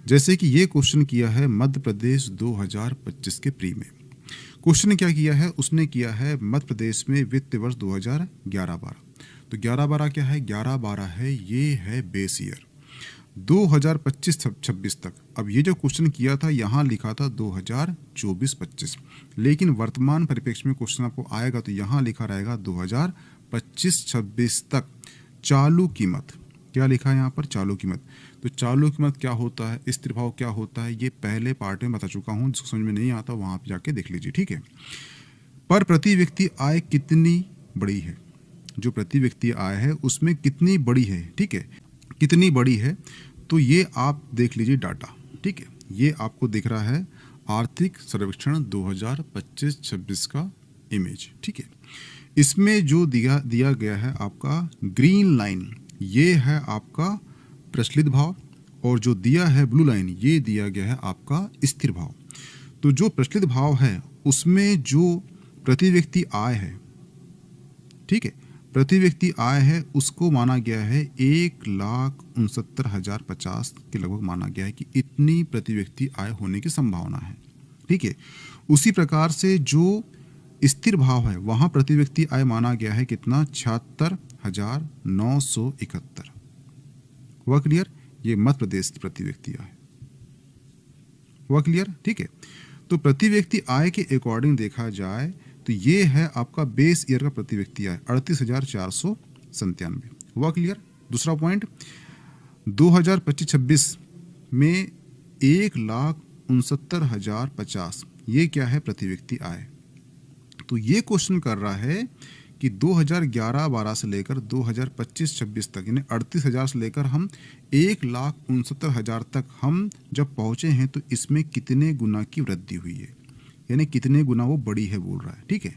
जैसे कि ये क्वेश्चन किया है मध्य प्रदेश 2025 के प्री में। क्वेश्चन क्या किया है, उसने किया है मध्य प्रदेश में वित्त वर्ष 2011-12। तो 11-12 क्या है, 11-12 है, ये है बेस ईयर 2025-26 तक। अब ये जो क्वेश्चन किया था यहाँ लिखा था 2024-25, लेकिन वर्तमान परिप्रेक्ष्य में क्वेश्चन आपको आएगा तो यहाँ लिखा रहेगा 2025-26 तक चालू कीमत। क्या लिखा है यहाँ पर, चालू कीमत। तो चालू कीमत क्या होता है, स्थिर भाव क्या होता है, ये पहले पार्ट में बता चुका हूँ, जिसको समझ में नहीं आता वहाँ पे जाके देख लीजिए। ठीक है, पर प्रति व्यक्ति आय कितनी बड़ी है, जो प्रति व्यक्ति आय है उसमें कितनी बड़ी है, ठीक है, कितनी बड़ी है, तो ये आप देख लीजिए डाटा। ठीक है, ये आपको दिख रहा है आर्थिक सर्वेक्षण 2025-26 का इमेज। ठीक है, इसमें जो दिया गया है आपका ग्रीन लाइन, ये है आपका प्रचलित भाव, और जो दिया है ब्लू लाइन ये दिया गया है आपका स्थिर भाव। तो जो प्रचलित भाव है उसमें जो प्रति व्यक्ति आय है, ठीक है, प्रति व्यक्ति आय है उसको माना गया है 1,69,050 के लगभग माना गया है कि इतनी प्रति व्यक्ति आय होने की संभावना है। ठीक है, उसी प्रकार से जो स्थिर भाव है वहाँ प्रति व्यक्ति आय माना गया है कितना, 76,971। हुआ क्लियर? ये मध्य प्रदेश की प्रति व्यक्ति आय। हुआ क्लियर? ठीक है, तो प्रति व्यक्ति आय के अकॉर्डिंग देखा जाए तो ये है आपका बेस ईयर का प्रति व्यक्ति आय 38,497। हुआ क्लियर? दूसरा पॉइंट, 2025-26 में 1,69,050 ये क्या है, प्रति व्यक्ति आय। तो ये क्वेश्चन कर रहा है कि 2011-12 से लेकर 2025-26 तक, यानी 38,000 से लेकर हम 1,69,000 तक हम जब पहुँचे हैं तो इसमें कितने गुना की वृद्धि हुई है, यानी कितने गुना वो बड़ी है बोल रहा है। ठीक है,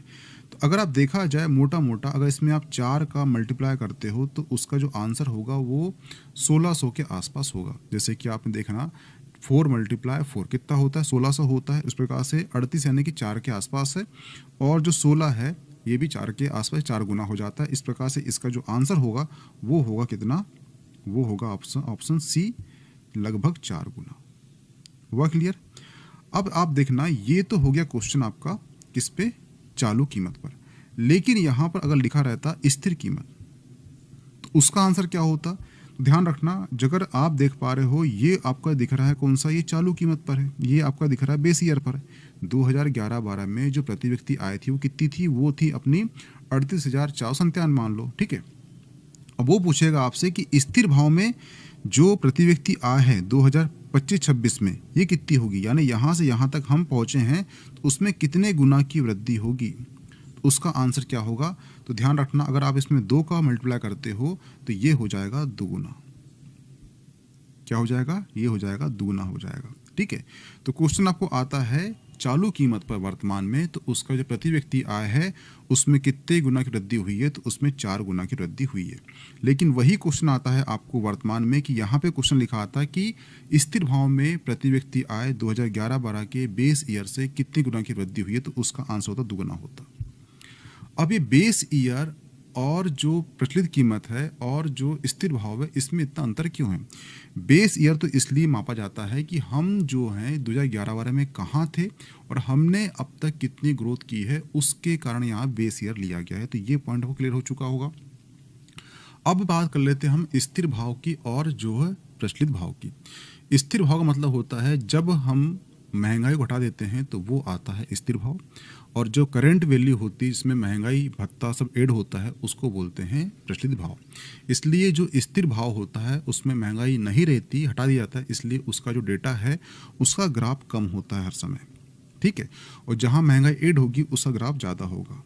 तो अगर आप देखा जाए मोटा मोटा अगर इसमें आप 4 का मल्टीप्लाई करते हो तो उसका जो आंसर होगा वो 1600 के आसपास होगा। जैसे कि आपने देखना 4 × 4 कितना होता है, 1600 होता है। उस प्रकार से 38 यानी कि 4 के आसपास है, और जो 16 है ये भी 4 के आसपास 4 गुना हो जाता है। इस प्रकार से इसका जो आंसर होगा वो होगा कितना, वो होगा ऑप्शन सी, लगभग 4 गुना। हुआ क्लियर? अब आप देखना ये तो हो गया क्वेश्चन आपका किस पे, चालू कीमत पर, लेकिन यहाँ पर अगर लिखा रहता स्थिर कीमत तो उसका आंसर क्या होता। ध्यान रखना, अगर आप देख पा रहे हो ये आपका दिख रहा है कौन सा, ये चालू कीमत पर है, ये आपका दिख रहा है बेस ईयर पर है। 2011-12 में जो प्रति व्यक्ति आय थी वो कितनी थी, वो थी अपनी 38,497 मान लो, ठीक है। अब वो पूछेगा आपसे कि स्थिर भाव में जो प्रति व्यक्ति आय है 2025-26 में ये कितनी होगी, यानी यहाँ से यहाँ तक हम पहुँचे हैं तो उसमें कितने गुना की वृद्धि होगी, तो उसका आंसर क्या होगा। तो ध्यान रखना, अगर आप इसमें 2 का मल्टीप्लाई करते हो तो ये हो जाएगा दुगुना। क्या हो जाएगा, ये हो जाएगा दुगुना हो जाएगा, ठीक है। तो क्वेश्चन आपको आता है चालू कीमत पर वर्तमान में, तो उसका जो प्रति व्यक्ति आय है उसमें कितने गुना की वृद्धि हुई है, तो उसमें 4 गुना की वृद्धि हुई है। लेकिन वही क्वेश्चन आता है आपको वर्तमान में कि यहाँ पे क्वेश्चन लिखा आता है कि स्थिर भाव में प्रति व्यक्ति आय 2011-12 के बेस ईयर से कितनी गुना की वृद्धि हुई है, तो उसका आंसर होता दुगुना होता। अब ये बेस ईयर और जो प्रचलित कीमत है और जो स्थिर भाव है इसमें इतना अंतर क्यों है। बेस ईयर तो इसलिए मापा जाता है कि हम जो हैं 2011-12 में कहाँ थे और हमने अब तक कितनी ग्रोथ की है, उसके कारण यहाँ बेस ईयर लिया गया है। तो ये पॉइंट को क्लियर हो चुका होगा। अब बात कर लेते हैं हम स्थिर भाव की और जो है प्रचलित भाव की। स्थिर भाव का मतलब होता है जब हम महंगाई को हटा देते हैं तो वो आता है स्थिर भाव, और जो करंट वैल्यू होती है जिसमें महंगाई भत्ता सब ऐड होता है उसको बोलते हैं प्रचलित भाव। इसलिए जो स्थिर भाव होता है उसमें महंगाई नहीं रहती, हटा दिया जाता है, इसलिए उसका जो डेटा है उसका ग्राफ कम होता है हर समय, ठीक है। और जहाँ महंगाई ऐड होगी उसका ग्राफ ज़्यादा होगा।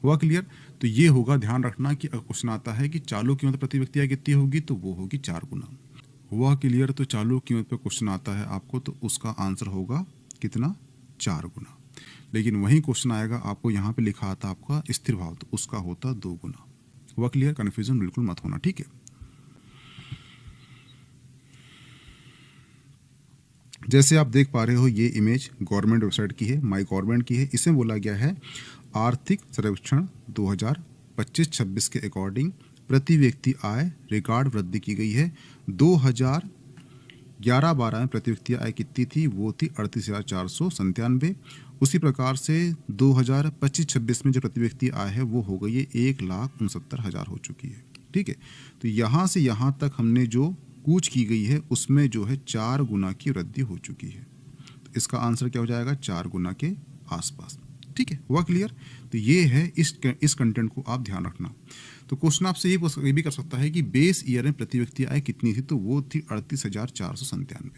हुआ क्लियर। तो ये होगा, ध्यान रखना कि क्वेश्चन आता है कि चालू कीमत प्रति व्यक्ति आय कितनी होगी, तो वो होगी 4 गुना। हुआ क्लियर। तो चालू कीमत पर क्वेश्चन आता है आपको, तो उसका आंसर होगा कितना, 4 गुना। लेकिन वही क्वेश्चन आएगा आपको यहाँ पे लिखा आता आपका स्थिर भाव, तो उसका होता 2 गुना। हुआ क्लियर, कन्फ्यूजन बिल्कुल मत होना, ठीक है। जैसे आप देख पा रहे हो ये इमेज गवर्नमेंट वेबसाइट की है, माई गवर्नमेंट की है। इसमें बोला गया है आर्थिक सर्वेक्षण 2025-26 के अकॉर्डिंग प्रति व्यक्ति आय रिकॉर्ड वृद्धि की गई है। 2011-12 में प्रति व्यक्ति आय कितनी थी, वो थी 38,497। उसी प्रकार से 2025-26 में जो प्रति व्यक्ति आय है वो हो गई है 1,69,000 हो चुकी है, ठीक है। तो यहाँ से यहाँ तक हमने जो कूच की गई है उसमें जो है 4 गुना की वृद्धि हो चुकी है। तो इसका आंसर क्या हो जाएगा, 4 गुना के आसपास, ठीक है। हुआ क्लियर। तो ये है, इस कंटेंट को आप ध्यान रखना। तो क्वेश्चन आपसे ये भी कर सकता है कि बेस ईयर में प्रति व्यक्ति आय कितनी थी, तो वो थी 38,497।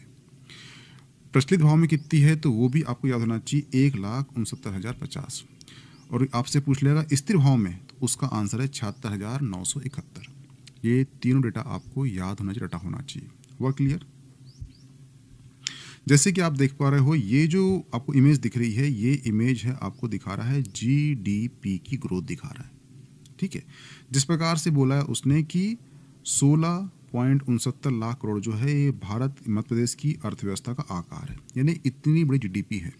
प्रचलित भाव में कितनी है, तो वो भी आपको याद होना चाहिए 1,69,050। और आपसे पूछ लेगा स्थिर भाव में, तो उसका आंसर है 76,971। ये तीनों डेटा आपको याद होना चाहिए, डाटा होना चाहिए। हुआ क्लियर। जैसे कि आप देख पा रहे हो, ये जो आपको इमेज दिख रही है, ये इमेज है आपको दिखा रहा है जीडीपी की ग्रोथ दिखा रहा है, ठीक है। जिस प्रकार से बोला है उसने कि 16.69 लाख करोड़ जो है ये भारत मध्य प्रदेश की अर्थव्यवस्था का आकार है, यानी इतनी बड़ी जीडीपी है।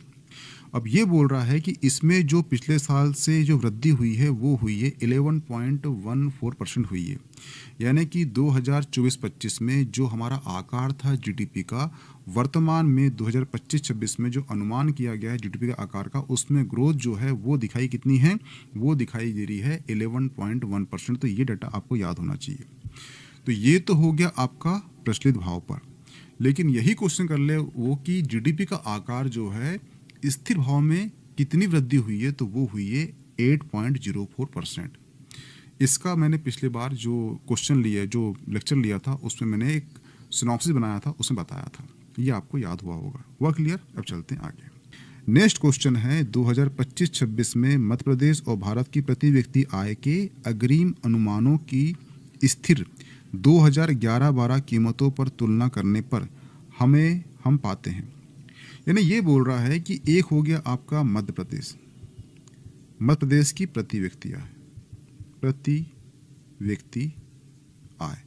अब ये बोल रहा है कि इसमें जो पिछले साल से जो वृद्धि हुई है वो हुई है 11.14% हुई है, यानी कि 2024-25 में जो हमारा आकार था जीडीपी का, वर्तमान में 2025-26 में जो अनुमान किया गया है जीडीपी का आकार का, उसमें ग्रोथ जो है वो दिखाई कितनी है, वो दिखाई दे रही है 11.1%। तो ये डाटा आपको याद होना चाहिए। तो ये तो हो गया आपका प्रचलित भाव पर। लेकिन यही क्वेश्चन कर ले वो कि जीडीपी का आकार जो है स्थिर भाव में कितनी वृद्धि हुई है, तो वो हुई है 8.04%। इसका मैंने पिछले बार जो क्वेश्चन लिया, जो लेक्चर लिया था, उसमें मैंने एक सिनॉप्सिस बनाया था, उसमें बताया था। ये आपको याद हुआ होगा। हुआ क्लियर। अब चलते हैं आगे। नेक्स्ट क्वेश्चन है 2025-26 में मध्य प्रदेश और भारत की प्रति व्यक्ति आय के अग्रिम अनुमानों की स्थिर 2011-12 कीमतों पर तुलना करने पर हम पाते हैं, यानी ये बोल रहा है कि एक हो गया आपका मध्य प्रदेश की प्रति व्यक्ति आय,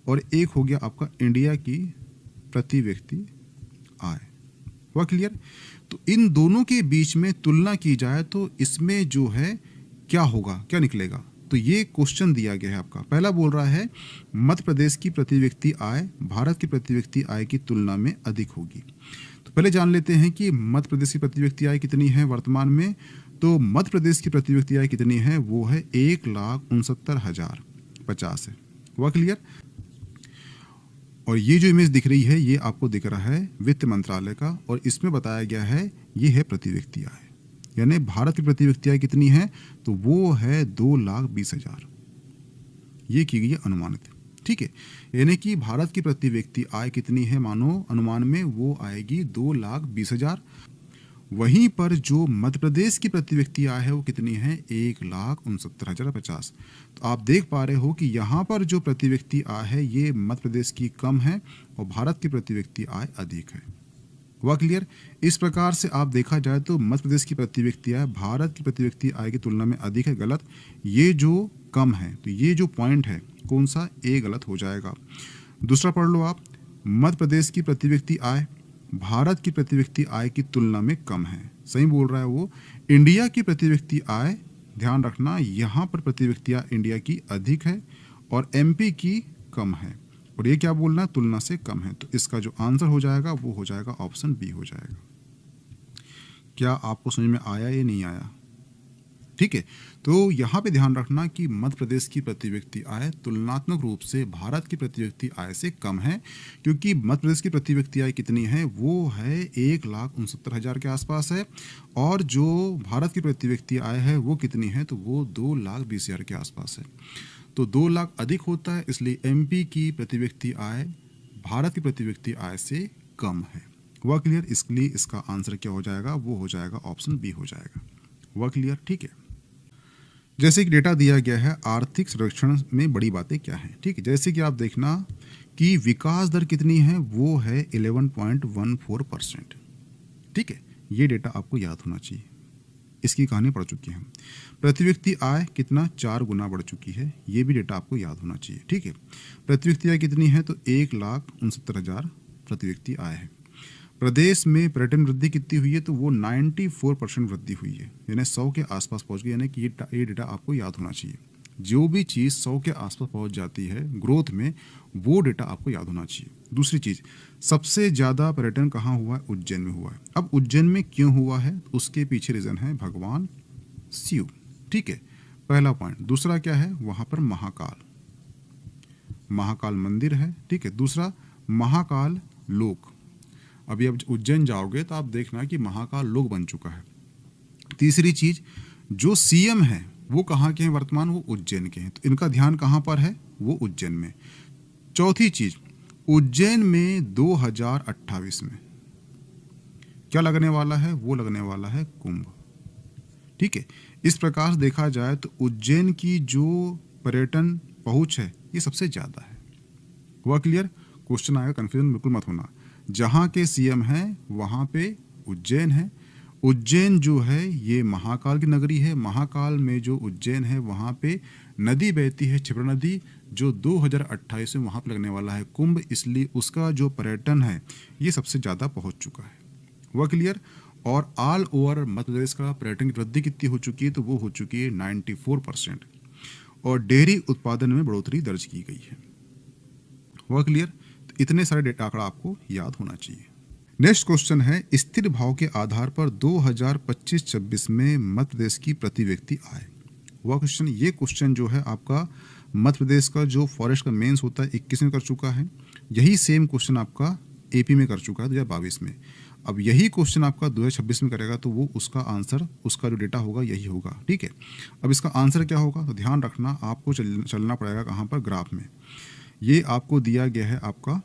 और एक हो गया आपका इंडिया की प्रति व्यक्ति आय। हुआ क्लियर। तो इन दोनों के बीच में तुलना की जाए तो इसमें जो है क्या होगा, क्या निकलेगा। तो ये क्वेश्चन दिया गया है आपका। पहला बोल रहा है मध्य प्रदेश की प्रति व्यक्ति आय भारत की प्रति व्यक्ति आय की तुलना में अधिक होगी। तो पहले जान लेते हैं कि मध्य प्रदेश की प्रति व्यक्ति आय कितनी है वर्तमान में। तो मध्य प्रदेश की प्रति व्यक्ति आय कितनी है, वो है 1,69,050 है। हुआ क्लियर। और ये जो इमेज दिख रही है ये आपको दिख रहा है वित्त मंत्रालय का, और इसमें बताया गया है ये है प्रति व्यक्ति आय। यानी भारत की प्रति व्यक्ति आय कितनी है, तो वो है 2,20,000। ये की गई है अनुमानित। ठीक है, यानी कि भारत की प्रति व्यक्ति आय कितनी है, मानो अनुमान में वो आएगी 2,20,000। वहीं पर जो मध्य प्रदेश की प्रति व्यक्ति आय है वो कितनी है, 1,69,050। तो आप देख पा रहे हो कि यहाँ पर जो प्रति व्यक्ति आय है ये मध्य प्रदेश की कम है और भारत की प्रति व्यक्ति आय अधिक है। हुआ क्लियर? इस प्रकार से आप देखा जाए तो मध्य प्रदेश की प्रति व्यक्ति आय भारत की प्रति व्यक्ति आय की तुलना में अधिक है, गलत। ये जो कम है, तो ये जो पॉइंट है कौन सा, ए गलत हो जाएगा। दूसरा पढ़ लो आप, मध्य प्रदेश की प्रति व्यक्ति आय भारत की प्रति व्यक्ति आय की तुलना में कम है, सही बोल रहा है वो। इंडिया की प्रति व्यक्ति आय, ध्यान रखना यहाँ पर प्रति व्यक्ति आय इंडिया की अधिक है और एमपी की कम है, और ये क्या बोलना है, तुलना से कम है। तो इसका जो आंसर हो जाएगा वो हो जाएगा ऑप्शन बी हो जाएगा। क्या आपको समझ में आया या नहीं आया? ठीक है, तो यहाँ पे ध्यान रखना कि मध्य प्रदेश की प्रति व्यक्ति आय तुलनात्मक रूप से भारत की प्रति व्यक्ति आय से कम है, क्योंकि मध्य प्रदेश की प्रति व्यक्ति आय कितनी है, वो है 1,69,000 के आसपास है, और जो भारत की प्रति व्यक्ति आय है वो कितनी है, तो वो 2,20,000 के आसपास है। तो 2 लाख अधिक होता है, इसलिए एमपी की प्रति व्यक्ति आय भारत की प्रति व्यक्ति आय से कम है। हुआ क्लियर? इसलिए इसका आंसर क्या हो जाएगा, वो हो जाएगा ऑप्शन बी हो जाएगा। हुआ क्लियर? ठीक है, जैसे कि डेटा दिया गया है आर्थिक सर्वेक्षण में बड़ी बातें क्या हैं। ठीक है, जैसे कि आप देखना कि विकास दर कितनी है, वो है 11.14%। ठीक है, ये डेटा आपको याद होना चाहिए, इसकी कहानी पढ़ चुकी है। प्रति व्यक्ति आय कितना, 4 गुना बढ़ चुकी है, ये भी डेटा आपको याद होना चाहिए। ठीक है, प्रति व्यक्ति आय कितनी है, तो 1,69,000 प्रति व्यक्ति आय है। प्रदेश में पर्यटन वृद्धि कितनी हुई है, तो वो 94% वृद्धि हुई है, यानी 100 के आसपास पहुंच गई, यानी कि ये डेटा आपको याद होना चाहिए। जो भी चीज़ 100 के आसपास पहुंच जाती है ग्रोथ में, वो डेटा आपको याद होना चाहिए। दूसरी चीज़, सबसे ज़्यादा पर्यटन कहाँ हुआ है, उज्जैन में हुआ है। अब उज्जैन में क्यों हुआ है, उसके पीछे रीज़न है भगवान शिव। ठीक है, पहला पॉइंट। दूसरा क्या है, वहाँ पर महाकाल मंदिर है। ठीक है, दूसरा महाकाल लोक, अभी अब उज्जैन जाओगे तो आप देखना कि महाकाल लोक बन चुका है। तीसरी चीज, जो सीएम है वो कहाँ के हैं वर्तमान, वो उज्जैन के हैं, तो इनका ध्यान कहाँ पर है, वो उज्जैन में। चौथी चीज, उज्जैन में 2028 में क्या लगने वाला है, वो लगने वाला है कुंभ। ठीक है, इस प्रकार देखा जाए तो उज्जैन की जो पर्यटन पहुंच है ये सबसे ज्यादा है। हुआ क्लियर? क्वेश्चन आएगा, कंफ्यूजन बिल्कुल मत होना। जहाँ के सीएम हैं वहाँ पे उज्जैन है। उज्जैन जो है ये महाकाल की नगरी है। महाकाल में जो उज्जैन है वहाँ पे नदी बहती है, क्षिप्रा नदी, जो 2028 में वहाँ पे लगने वाला है कुंभ, इसलिए उसका जो पर्यटन है ये सबसे ज़्यादा पहुँच चुका है। हुआ क्लियर? और ऑल ओवर मध्य प्रदेश का पर्यटन की वृद्धि कितनी हो चुकी है, तो वो हो चुकी है 94%, और डेयरी उत्पादन में बढ़ोतरी दर्ज की गई है। हुआ क्लियर? इतने सारे डेटा आंकड़ा आपको याद होना चाहिए। नेक्स्ट क्वेश्चन है, स्थिर भाव के आधार पर 2025-26 में मध्य प्रदेश की प्रति व्यक्ति आय। हुआ क्वेश्चन, ये क्वेश्चन जो है आपका मध्य प्रदेश का जो फॉरेस्ट का मेंस होता है 21 में कर चुका है। यही सेम क्वेश्चन आपका एपी में कर चुका है 2022 में। अब यही क्वेश्चन आपका 2026 में करेगा, तो वो उसका आंसर, उसका जो डेटा होगा यही होगा। ठीक है, अब इसका आंसर क्या होगा, तो ध्यान रखना आपको चलना पड़ेगा कहाँ पर, ग्राफ में। ये आपको दिया गया है आपका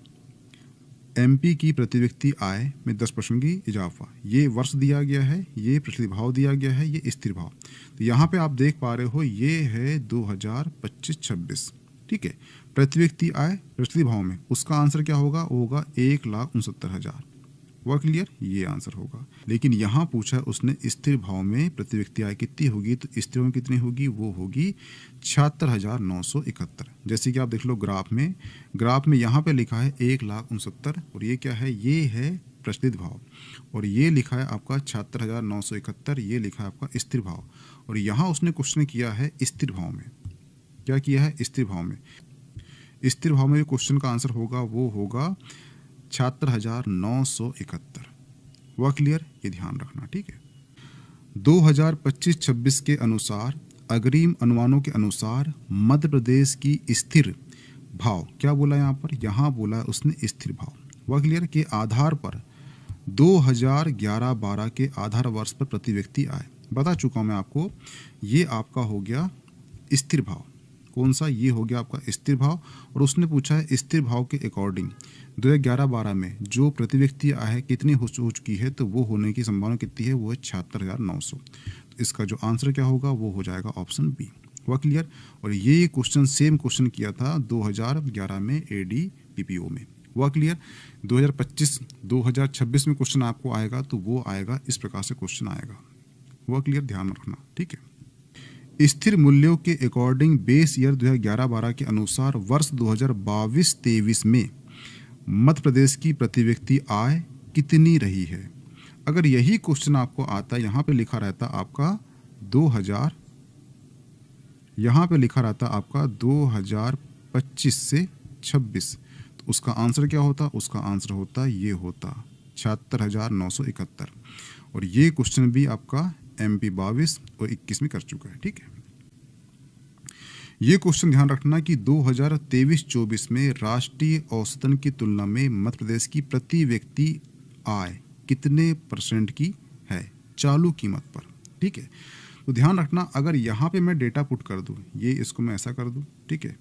एमपी की प्रति व्यक्ति आय में 10% की इजाफा, ये वर्ष दिया गया है, ये प्रचलित भाव दिया गया है, ये स्थिर भाव। तो यहाँ पे आप देख पा रहे हो ये है 2025-26। ठीक है, प्रति व्यक्ति आय प्रचलित भाव में, उसका आंसर क्या होगा, वो होगा 1,69,000। हुआ क्लियर? ये आंसर होगा। लेकिन यहाँ पूछा उसने स्थिर भाव में प्रति व्यक्ति आय कितनी होगी, तो स्थिर भाव कितनी होगी, वो होगी 76,971। जैसे कि आप देख लो ग्राफ में यहाँ पे लिखा है 1,69,000, और ये क्या है, ये है प्रचलित भाव, और ये लिखा है आपका 76,971, ये लिखा है आपका स्थिर भाव। और यहाँ उसने क्वेश्चन किया है स्थिर भाव में, क्या किया है, स्थिर भाव में। स्थिर भाव में जो क्वेश्चन का आंसर होगा वो होगा 76,971। हुआ क्लियर? ये ध्यान रखना। ठीक है, 2025-26 के अनुसार अग्रिम अनुमानों के अनुसार मध्य प्रदेश की स्थिर भाव, क्या बोला यहाँ पर, यहाँ बोला उसने स्थिर भाव। हुआ क्लियर? के आधार पर 2011-12 के आधार वर्ष पर प्रति व्यक्ति आय, बता चुका हूँ मैं आपको। ये आपका हो गया स्थिर भाव। कौन सा? ये हो गया आपका स्थिर भाव। और उसने पूछा है स्थिर भाव के अकॉर्डिंग 2011-12 में जो प्रति व्यक्ति आय है कितनी हो चुकी है, तो वो होने की संभावना कितनी है? वो है 76,900। तो इसका जो आंसर क्या होगा वो हो जाएगा ऑप्शन बी। हुआ क्लियर? और ये क्वेश्चन सेम क्वेश्चन किया था 2011 में ADPPO में। हुआ क्लियर? 2025 2026 में क्वेश्चन आपको आएगा तो वो आएगा इस प्रकार से क्वेश्चन आएगा। हुआ क्लियर? ध्यान रखना, ठीक है। स्थिर मूल्यों के अकॉर्डिंग बेस ईयर 2011-12 के अनुसार वर्ष 2022-23 में मध्य प्रदेश की प्रति व्यक्ति आय कितनी रही है? अगर यही क्वेश्चन आपको आता, यहाँ पे लिखा रहता आपका 2000, यहाँ पे लिखा रहता आपका 2025 से 26, तो उसका आंसर क्या होता? उसका आंसर होता ये होता 76,971। और ये क्वेश्चन भी आपका MP 22 और 21 में कर चुका है, ठीक है। ये क्वेश्चन ध्यान रखना कि 2023-24 में राष्ट्रीय औसतन की तुलना में मध्य प्रदेश की प्रति व्यक्ति आय कितने % की है चालू कीमत पर, ठीक है। तो ध्यान रखना, अगर यहाँ पे मैं डेटा पुट कर दूँ, ये इसको मैं ऐसा कर दूँ, ठीक है,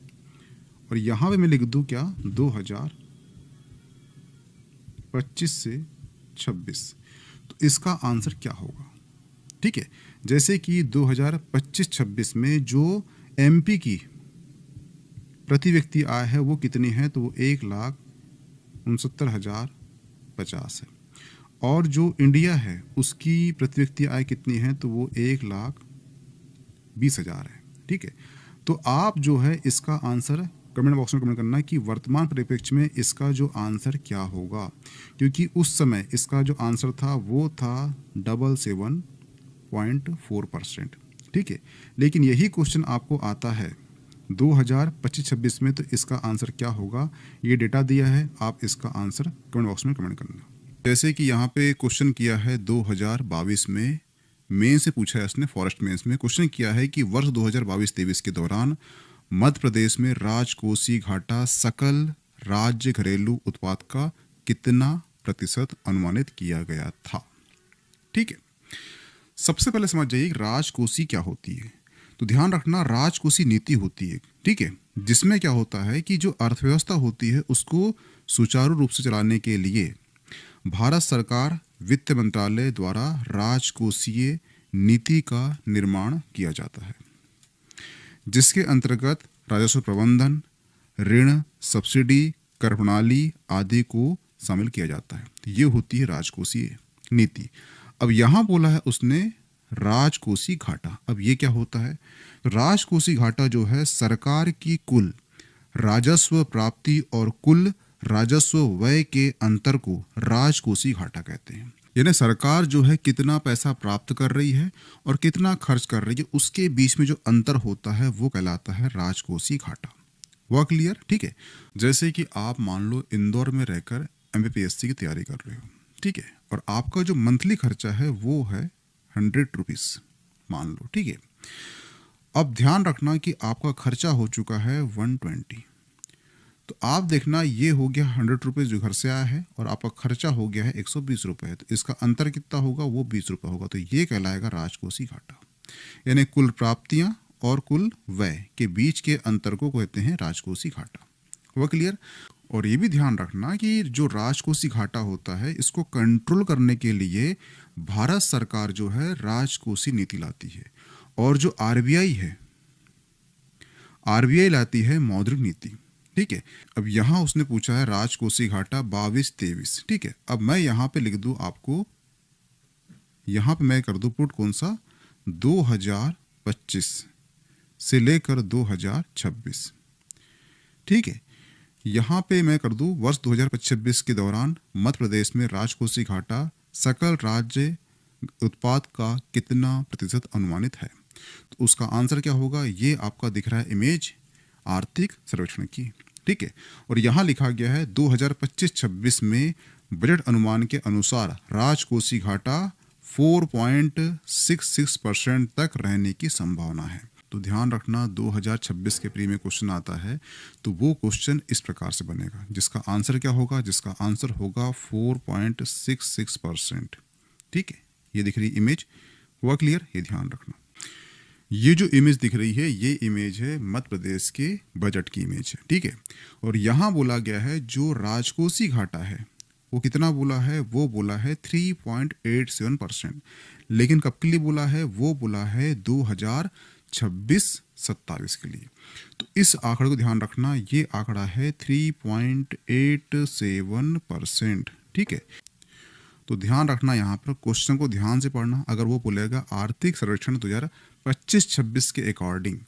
और यहाँ पे मैं लिख दूँ क्या 2025 से 26, तो इसका आंसर क्या होगा? ठीक है, जैसे कि 2025-26 में जो MP की प्रति व्यक्ति आय है वो कितनी है? तो वो 1,69,050 है। और जो इंडिया है उसकी प्रति व्यक्ति आय कितनी है? तो वो 1,20,000 है, ठीक है। तो आप जो है इसका आंसर कमेंट बॉक्स में कमेंट करना कि वर्तमान परिप्रेक्ष्य में इसका जो आंसर क्या होगा, क्योंकि उस समय इसका जो आंसर था वो था 77.4%, ठीक है। लेकिन यही क्वेश्चन आपको आता है 2025-26 में, तो इसका आंसर क्या होगा? ये डेटा दिया है, आप इसका आंसर कमेंट बॉक्स में कमेंट करना। जैसे कि यहाँ पे क्वेश्चन किया है 2022 में, मेन से पूछा है इसने, फॉरेस्ट मेंस में क्वेश्चन किया है कि वर्ष 2022-23 के दौरान मध्य प्रदेश में राजकोषीय घाटा सकल राज्य घरेलू उत्पाद का कितना % अनुमानित किया गया था, ठीक है। सबसे पहले समझ जाइए राजकोषीय क्या होती है। तो ध्यान रखना, राजकोषीय नीति होती है, ठीक है, जिसमें क्या होता है कि जो अर्थव्यवस्था होती है उसको सुचारू रूप से चलाने के लिए भारत सरकार वित्त मंत्रालय द्वारा राजकोषीय नीति का निर्माण किया जाता है, जिसके अंतर्गत राजस्व प्रबंधन, ऋण, सब्सिडी, कर प्रणाली आदि को शामिल किया जाता है। ये होती है राजकोषीय नीति। अब यहाँ बोला है उसने राजकोषीय घाटा। अब ये क्या होता है? राजकोषीय घाटा जो है सरकार की कुल राजस्व प्राप्ति और कुल राजस्व व्यय के अंतर को राजकोषीय घाटा कहते हैं। यानी सरकार जो है कितना पैसा प्राप्त कर रही है और कितना खर्च कर रही है, उसके बीच में जो अंतर होता है वो कहलाता है राजकोषीय घाटा। हुआ क्लियर? ठीक है। जैसे कि आप मान लो इंदौर में रहकर MPSC की तैयारी कर रहे हो, ठीक है, और आपका जो मंथली खर्चा है वो है 100 रुपीज़ मान लो, ठीक है। अब ध्यान रखना कि आपका खर्चा हो चुका है 120, तो आप देखना ये हो गया 100 रुपीज़ जो घर से आया है और आपका खर्चा हो गया है 120 रुपये, तो इसका अंतर कितना होगा? वो 20 रुपये होगा। तो ये कहलाएगा राजकोषीय घाटा। यानी कुल प्राप्तियां और कुल व्यय के बीच के अंतर को कहते हैं राजकोषीय घाटा। हुआ क्लियर? और ये भी ध्यान रखना कि जो राजकोषीय घाटा होता है इसको कंट्रोल करने के लिए भारत सरकार जो है राजकोषीय नीति लाती है, और जो RBI है, RBI लाती है मौद्रिक नीति, ठीक है। अब यहाँ उसने पूछा है राजकोषीय घाटा 22-23, ठीक है। अब मैं यहाँ पे लिख दूँ आपको, यहाँ पे मैं कर दूँ पुट कौन सा 2025 से लेकर 2026, ठीक है। यहाँ पे मैं कर दूँ वर्ष 2025-26 के दौरान मध्य प्रदेश में राजकोषीय घाटा सकल राज्य उत्पाद का कितना % अनुमानित है। तो उसका आंसर क्या होगा? ये आपका दिख रहा है इमेज आर्थिक सर्वेक्षण की, ठीक है। और यहाँ लिखा गया है 2025-26 में बजट अनुमान के अनुसार राजकोषीय घाटा 4.66% तक रहने की संभावना है। तो ध्यान रखना 2026 के प्री में क्वेश्चन आता है तो वो क्वेश्चन इस प्रकार से बनेगा, जिसका आंसर क्या होगा? जिसका आंसर होगा 4.66%, ठीक है। ये दिख रही इमेज। हुआ क्लियर? ये ध्यान रखना। ये जो इमेज दिख रही है ये इमेज है मध्य प्रदेश के बजट की इमेज है, ठीक है। और यहाँ बोला गया है जो राजकोषीय घाटा है वो कितना बोला है, वो बोला है 3.87%। लेकिन कब के लिए बोला है, वो बोला है 2026-27 के लिए। तो इस आंकड़े को ध्यान रखना, ये आंकड़ा है 3.87%, ठीक है। तो ध्यान रखना यहाँ पर, क्वेश्चन को ध्यान से पढ़ना। अगर वो बोलेगा आर्थिक सर्वेक्षण 2025-26 के अकॉर्डिंग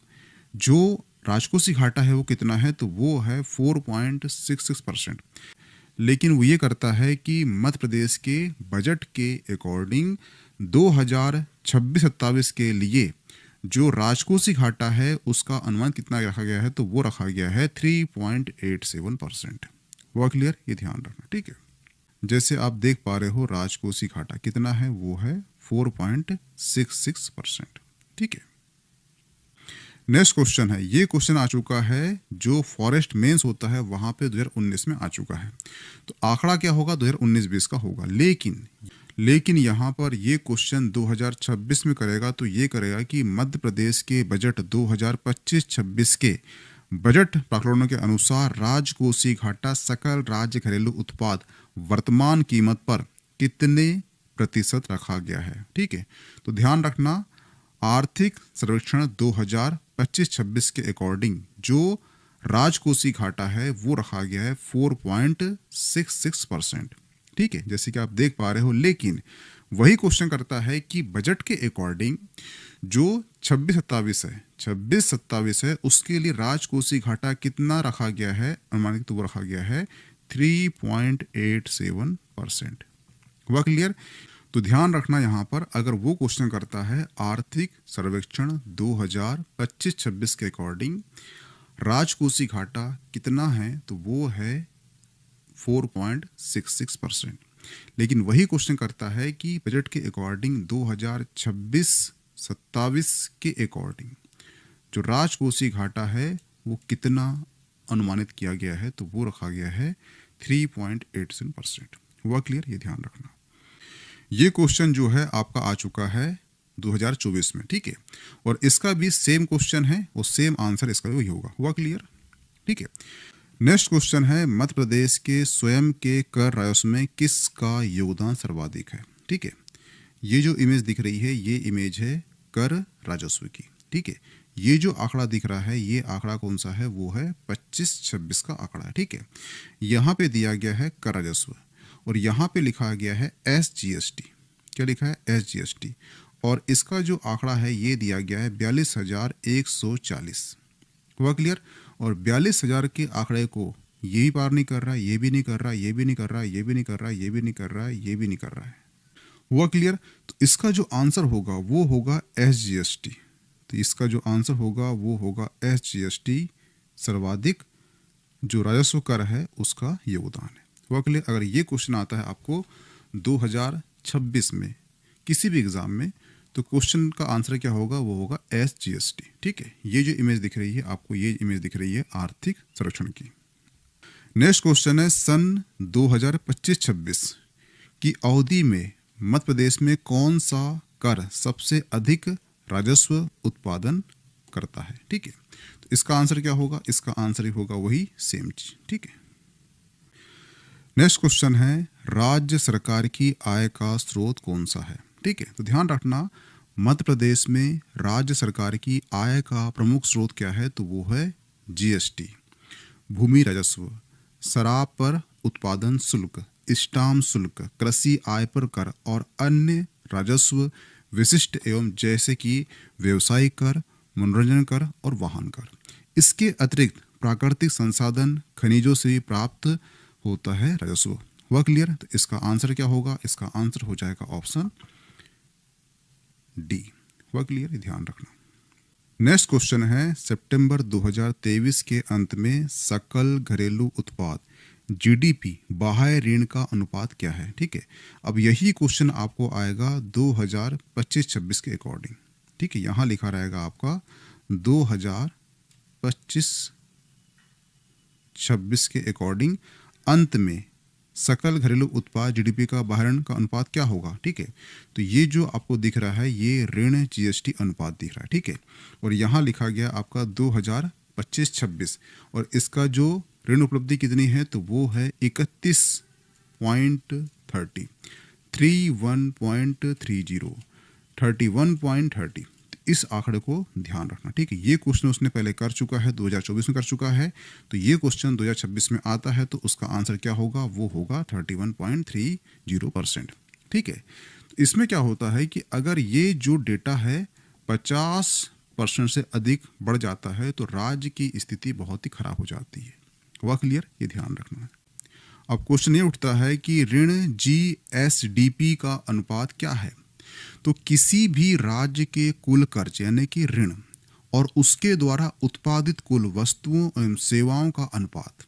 जो राजकोषीय घाटा है वो कितना है, तो वो है 4.66%। लेकिन वो ये करता है कि मध्य प्रदेश के बजट के अकॉर्डिंग 2026-27 के लिए जो राजकोषीय घाटा है उसका अनुमान कितना रखा गया है, तो वो रखा गया है 3.87%। वो क्लियर? ये ध्यान रखना, ठीक है। जैसे आप देख पा रहे हो राजकोषीय घाटा कितना है, वो है 4.66%, ठीक है। नेक्स्ट क्वेश्चन है, ये क्वेश्चन आ चुका है जो फॉरेस्ट मेंस होता है वहां पे 2019 में आ चुका है। तो आंकड़ा क्या होगा, 2019-20 का होगा। लेकिन यहाँ पर ये क्वेश्चन 2026 में करेगा, तो ये करेगा कि मध्य प्रदेश के बजट 2025-26 के बजट प्राकलनों के अनुसार राजकोषीय घाटा सकल राज्य घरेलू उत्पाद वर्तमान कीमत पर कितने प्रतिशत रखा गया है, ठीक है। तो ध्यान रखना, आर्थिक सर्वेक्षण 2025-26 के अकॉर्डिंग जो राजकोषीय घाटा है वो रखा गया है 4.66%, ठीक है, जैसे कि आप देख पा रहे हो। लेकिन वही क्वेश्चन करता है कि बजट के अकॉर्डिंग जो 26-27 है उसके लिए राजकोषीय घाटा कितना रखा गया है, अनुमानित तो वो रखा गया है 3.87%। हुआ क्लियर? तो ध्यान रखना यहाँ पर, अगर वो क्वेश्चन करता है आर्थिक सर्वेक्षण 2025-26 के अकॉर्डिंग राजकोषीय घाटा कितना है, तो वो है 4.66%। लेकिन वही क्वेश्चन करता है कि बजट के अकॉर्डिंग 2026-27 के अकॉर्डिंग जो राजकोषीय घाटा है वो कितना अनुमानित किया गया है, तो वो रखा गया है 3.87%। हुआ क्लियर? ये ध्यान रखना। ये क्वेश्चन जो है आपका आ चुका है 2024 में, ठीक है। और इसका भी सेम क्वेश्चन है और सेम आंसर इसका भी होगा। हुआ क्लियर? ठीक है। नेक्स्ट क्वेश्चन है, मध्य प्रदेश के स्वयं के कर राजस्व में किसका योगदान सर्वाधिक है, ठीक है। ये जो इमेज दिख रही है ये इमेज है कर राजस्व की, ठीक है। ये जो आंकड़ा दिख रहा है ये आंकड़ा कौन सा है, वो है 25-26 का आंकड़ा है, ठीक है। यहाँ पे दिया गया है कर राजस्व और यहाँ पे लिखा गया है SGST। क्या लिखा है? SGST। और इसका जो आंकड़ा है ये दिया गया है 42,140। हुआ क्लियर? और 42,000 के आंकड़े को ये भी पार नहीं कर रहा, ये भी नहीं कर रहा, ये भी नहीं कर रहा, ये भी नहीं कर रहा, ये भी नहीं कर रहा, ये भी नहीं कर रहा है। हुआ क्लियर? तो इसका जो आंसर होगा वो होगा SGST। तो इसका जो आंसर होगा वो होगा SGST, सर्वाधिक जो राजस्व कर है उसका योगदान है। हुआ क्लियर? अगर ये क्वेश्चन आता है आपको 2026 में किसी भी एग्जाम में, तो क्वेश्चन का आंसर क्या होगा, वो होगा SGST, ठीक है। ये जो इमेज दिख रही है आपको, ये इमेज दिख रही है आर्थिक सर्वेक्षण की। नेक्स्ट क्वेश्चन है, सन 2025-26 की अवधि में मध्य प्रदेश में कौन सा कर सबसे अधिक राजस्व उत्पादन करता है, ठीक है। तो इसका आंसर क्या होगा, इसका आंसर ही होगा वही सेम चीज, ठीक है। नेक्स्ट क्वेश्चन है, राज्य सरकार की आय का स्रोत कौन सा है, ठीक है। तो ध्यान रखना, मध्य प्रदेश में राज्य सरकार की आय का प्रमुख स्रोत क्या है, तो वो है GST, भूमि राजस्व, शराब पर उत्पादन शुल्क, स्टाम्प शुल्क, कृषि आय पर कर और अन्य राजस्व विशिष्ट एवं जैसे कि व्यवसायिक कर, मनोरंजन कर और वाहन कर। इसके अतिरिक्त प्राकृतिक संसाधन खनिजों से भी प्राप्त होता है राजस्व। हुआ क्लियर? तो इसका आंसर क्या होगा, इसका आंसर हो जाएगा ऑप्शन डी। हुआ क्लियर? ध्यान रखना। नेक्स्ट क्वेश्चन है, सितंबर 2023 के अंत में सकल घरेलू उत्पाद GDP बाह्य ऋण का अनुपात क्या है, ठीक है। अब यही क्वेश्चन आपको आएगा 2025-26 के अकॉर्डिंग, ठीक है। यहाँ लिखा रहेगा आपका 2025-26 के अकॉर्डिंग अंत में सकल घरेलू उत्पाद जीडीपी का बाहरण का अनुपात क्या होगा। ठीक है, तो ये जो आपको दिख रहा है ये ऋण जीएसटी अनुपात दिख रहा है। ठीक है, और यहाँ लिखा गया आपका 2025-26 और इसका जो ऋण उपलब्धि कितनी है तो वो है 31.30 31.30 31.30। इस आंकड़े को ध्यान रखना। ठीक है, ये क्वेश्चन उसने पहले कर चुका है, 2024 में कर चुका है, तो ये क्वेश्चन 2026 में आता है तो उसका आंसर क्या होगा, वो होगा 31.30%। ठीक है, तो इसमें क्या होता है कि अगर ये जो डेटा है 50% से अधिक बढ़ जाता है तो राज्य की स्थिति बहुत ही खराब हो जाती है। वह क्लियर, ये ध्यान रखना है। अब क्वेश्चन ये उठता है कि ऋण जीएसडीपी का अनुपात क्या है। तो किसी भी राज्य के कुल कर्ज यानी कि ऋण और उसके द्वारा उत्पादित कुल वस्तुओं एवं सेवाओं का अनुपात,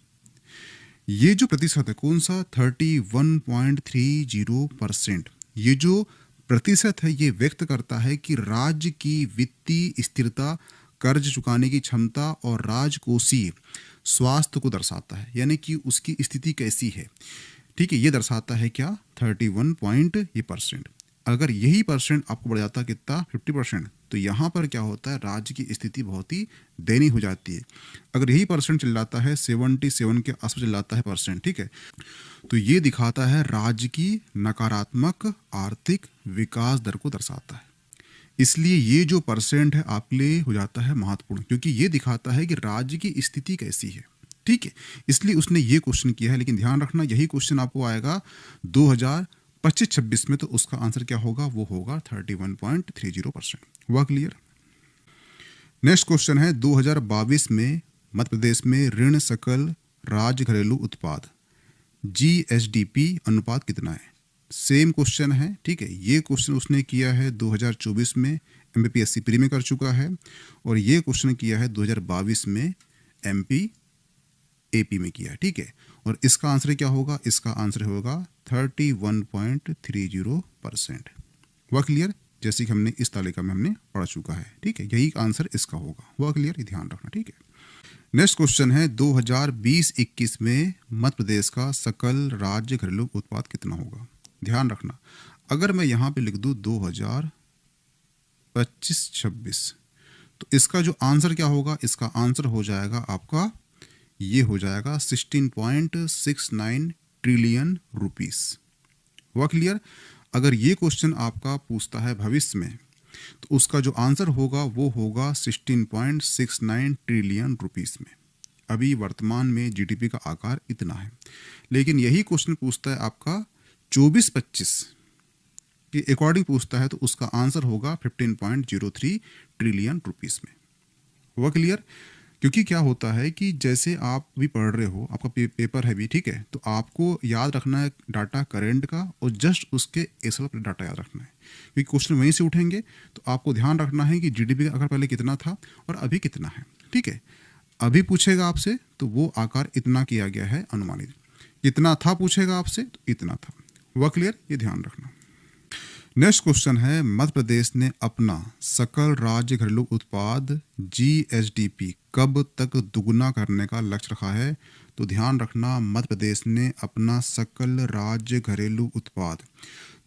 ये जो प्रतिशत है कौन सा, 31.30%। ये जो प्रतिशत है ये व्यक्त करता है कि राज्य की वित्तीय स्थिरता, कर्ज चुकाने की क्षमता और राजकोषीय स्वास्थ्य को दर्शाता है, यानी कि उसकी स्थिति कैसी है। ठीक है, ये दर्शाता है क्या, 31%। अगर यही परसेंट आपको बढ़ जाता है कितना, 50%, तो यहाँ पर क्या होता है, राज्य की स्थिति बहुत ही दयनीय हो जाती है। अगर यही परसेंट चल जाता है 77 के आसपास चल जाता है परसेंट, ठीक है, तो ये दिखाता है राज्य की नकारात्मक आर्थिक विकास दर को दर्शाता है। इसलिए ये जो परसेंट है आपके लिए हो जाता है महत्वपूर्ण, क्योंकि ये दिखाता है कि राज्य की स्थिति कैसी है। ठीक है, इसलिए उसने ये क्वेश्चन किया है, लेकिन ध्यान रखना यही क्वेश्चन आपको आएगा 2025-26 में, तो उसका आंसर क्या होगा, वो होगा 31.30%। हुआ क्लियर। नेक्स्ट क्वेश्चन है 2022 में मध्य प्रदेश में ऋण सकल राज्य घरेलू उत्पाद जीएसडीपी अनुपात कितना है। सेम क्वेश्चन है। ठीक है, ये क्वेश्चन उसने किया है 2024 में, एमपीएससी प्री में कर चुका है, और ये क्वेश्चन किया है 2022 में एमपी एपी में किया है। ठीक है, और इसका आंसर क्या होगा, इसका आंसर होगा 31.30%। हुआ क्लियर, जैसे कि हमने इस तालिका में हमने पढ़ चुका है। ठीक है, यही आंसर इसका होगा। हुआ क्लियर, ये ध्यान रखना। ठीक है, नेक्स्ट क्वेश्चन है 2020-21 में मध्य प्रदेश का सकल राज्य घरेलू उत्पाद कितना होगा। ध्यान रखना, अगर मैं यहाँ पे लिख दूँ 2025-26, तो इसका जो आंसर क्या होगा, इसका आंसर हो जाएगा आपका, ये हो जाएगा 16.69 ट्रिलियन रुपीस। हुआ क्लियर। अगर ये क्वेश्चन आपका पूछता है भविष्य में, तो उसका जो आंसर होगा वो होगा 16.69 ट्रिलियन रुपीस में। अभी वर्तमान में जीडीपी का आकार इतना है, लेकिन यही क्वेश्चन पूछता है आपका 24-25 के अकॉर्डिंग पूछता है, तो उसका आंसर होगा 15.03 ट्रिलियन रुपीस में। हुआ क्लियर। क्योंकि क्या होता है कि जैसे आप भी पढ़ रहे हो, आपका पेपर है भी, ठीक है, तो आपको याद रखना है डाटा करेंट का, और जस्ट उसके एसएल पर डाटा याद रखना है, क्योंकि क्वेश्चन वहीं से उठेंगे। तो आपको ध्यान रखना है कि जीडीपी का आकार पहले कितना था और अभी कितना है। ठीक है, अभी पूछेगा आपसे तो वो आकार इतना किया गया है अनुमानित, कितना था पूछेगा आपसे तो इतना था। हुआ क्लियर, ये ध्यान रखना। नेक्स्ट क्वेश्चन है मध्य प्रदेश ने अपना सकल राज्य घरेलू उत्पाद जीएसडीपी कब तक दुगुना करने का लक्ष्य रखा है। तो ध्यान रखना, मध्य प्रदेश ने अपना सकल राज्य घरेलू उत्पाद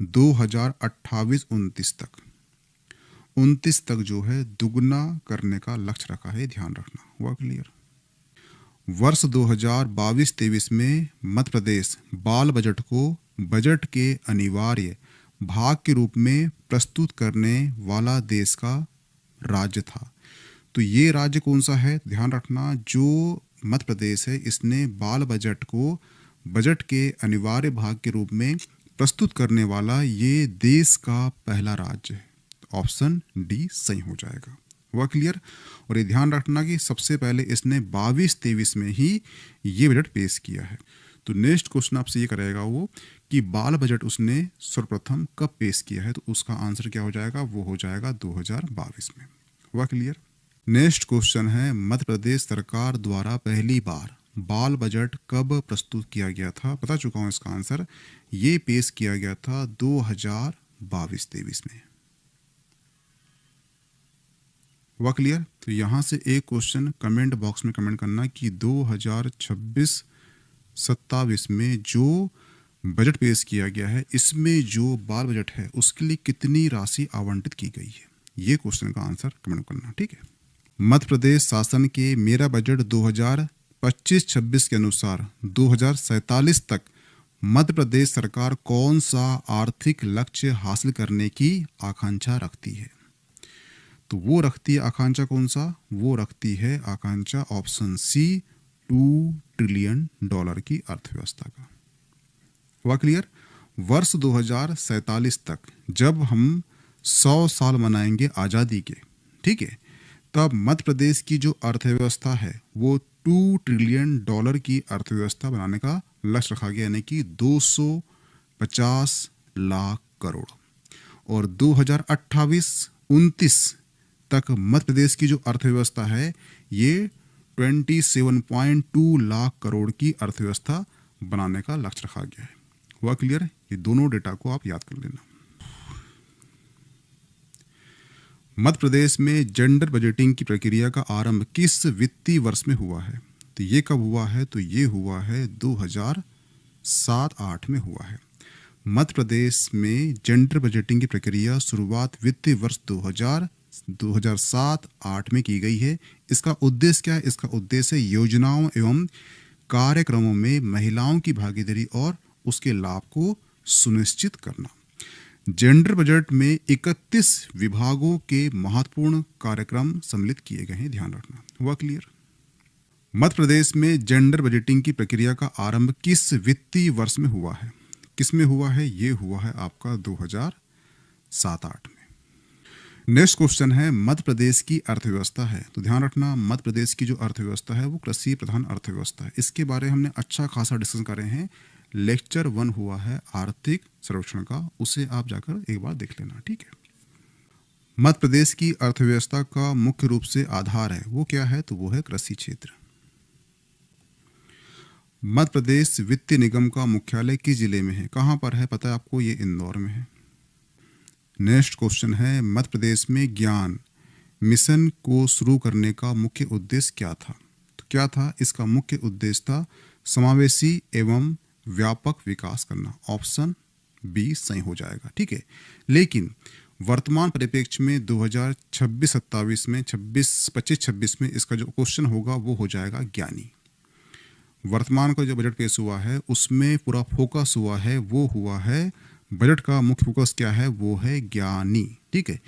2028-29 तक जो है दुगुना करने का लक्ष्य रखा है। ध्यान रखना। हुआ क्लियर। वर्ष 2022-23 में मध्य प्रदेश बाल बजट को बजट के अनिवार्य भाग के रूप में प्रस्तुत करने वाला देश का राज्य था। तो ये राज्य कौन सा है, ध्यान रखना, जो मध्य प्रदेश है इसने बाल बजट को बजट के अनिवार्य भाग के रूप में प्रस्तुत करने वाला ये देश का पहला राज्य है। ऑप्शन डी सही हो जाएगा। हुआ क्लियर। और ये ध्यान रखना कि सबसे पहले इसने 22-23 में ही ये बजट पेश किया है। तो नेक्स्ट क्वेश्चन आपसे ये करेगा वो कि बाल बजट उसने सर्वप्रथम कब पेश किया है, तो उसका आंसर क्या हो जाएगा, वो हो जाएगा 2022 में। हुआ क्लियर। नेक्स्ट क्वेश्चन है मध्य प्रदेश सरकार द्वारा पहली बार बाल बजट कब प्रस्तुत किया गया था। बता चुका हूं इसका आंसर, ये पेश किया गया था 2022-23 में। हुआ क्लियर। तो यहां से एक क्वेश्चन कमेंट बॉक्स में कमेंट करना कि 2026-27 में जो बजट पेश किया गया है, इसमें जो बाल बजट है उसके लिए कितनी राशि आवंटित की गई है, ये क्वेश्चन का आंसर कमेंट करना। ठीक है। मध्य प्रदेश शासन के मेरा बजट 2025-26 के अनुसार 2047 तक मध्य प्रदेश सरकार कौन सा आर्थिक लक्ष्य हासिल करने की आकांक्षा रखती है? तो वो रखती है आकांक्षा कौन सा? वो रखती है आकांक्षा ऑप्शन सी, $2 ट्रिलियन की अर्थव्यवस्था का। हुआ क्लियर? वर्ष 2047 तक जब हम 100 साल मनाएंगे आज़ादी के, ठीक है, तब मध्य प्रदेश की जो अर्थव्यवस्था है वो $2 ट्रिलियन की अर्थव्यवस्था बनाने का लक्ष्य रखा गया, यानी कि 250 लाख करोड़। और 2028-29 तक मध्य प्रदेश की जो अर्थव्यवस्था है ये 27.2 लाख करोड़ की अर्थव्यवस्था बनाने का लक्ष्य रखा गया है। हुआ क्लियर? ये दोनों डेटा को आप याद कर लेना। मध्य प्रदेश में जेंडर बजटिंग की प्रक्रिया का आरंभ किस वित्तीय वर्ष में हुआ है? तो ये कब हुआ है? तो ये हुआ है 2007-8 में हुआ है। मध्य प्रदेश में जेंडर बजटिंग की प्रक्रिया शुरुआत वित्तीय वर्ष 2007-8 में की गई है। इसका उद्देश्य क्या है? इसका उद्देश्य योजनाओं एवं कार्यक्रमों में महिलाओं की भागीदारी और उसके लाभ को सुनिश्चित करना। जेंडर बजट में 31 विभागों के महत्वपूर्ण कार्यक्रम सम्मिलित किए गए हैं, ध्यान रखना। हुआ क्लियर? मध्य प्रदेश में जेंडर बजटिंग की प्रक्रिया का आरंभ किस वित्तीय वर्ष में हुआ है? किस में हुआ है? ये हुआ है आपका 2007-8 में। नेक्स्ट क्वेश्चन है मध्य प्रदेश की अर्थव्यवस्था है, तो ध्यान रखना मध्य प्रदेश की जो अर्थव्यवस्था है वो कृषि प्रधान अर्थव्यवस्था है। इसके बारे में हमने अच्छा खासा डिस्कशन करे हैं। लेक्चर 1 हुआ है आर्थिक सर्वेक्षण का, उसे आप जाकर एक बार देख लेना। ठीक है। मध्य प्रदेश की अर्थव्यवस्था का मुख्य रूप से आधार है वो क्या है? तो वो है कृषि क्षेत्र। मध्य प्रदेश वित्त निगम का मुख्यालय किस जिले में है? कहाँ पर है? पता है आपको, ये इंदौर में है। नेक्स्ट क्वेश्चन है मध्य प्रदेश में ज्ञान मिशन को शुरू करने का मुख्य उद्देश्य क्या था? तो क्या था? इसका मुख्य उद्देश्य था समावेशी एवं व्यापक विकास करना। ऑप्शन बी सही हो जाएगा। ठीक है। लेकिन वर्तमान परिप्रेक्ष्य में 2026-27 में 25-26 में इसका जो क्वेश्चन होगा वो हो जाएगा ज्ञानी। वर्तमान का जो बजट पेश हुआ है उसमें पूरा फोकस हुआ है, वो हुआ है बजट का मुख्य फोकस क्या है? वो है ज्ञानी। ठीक है।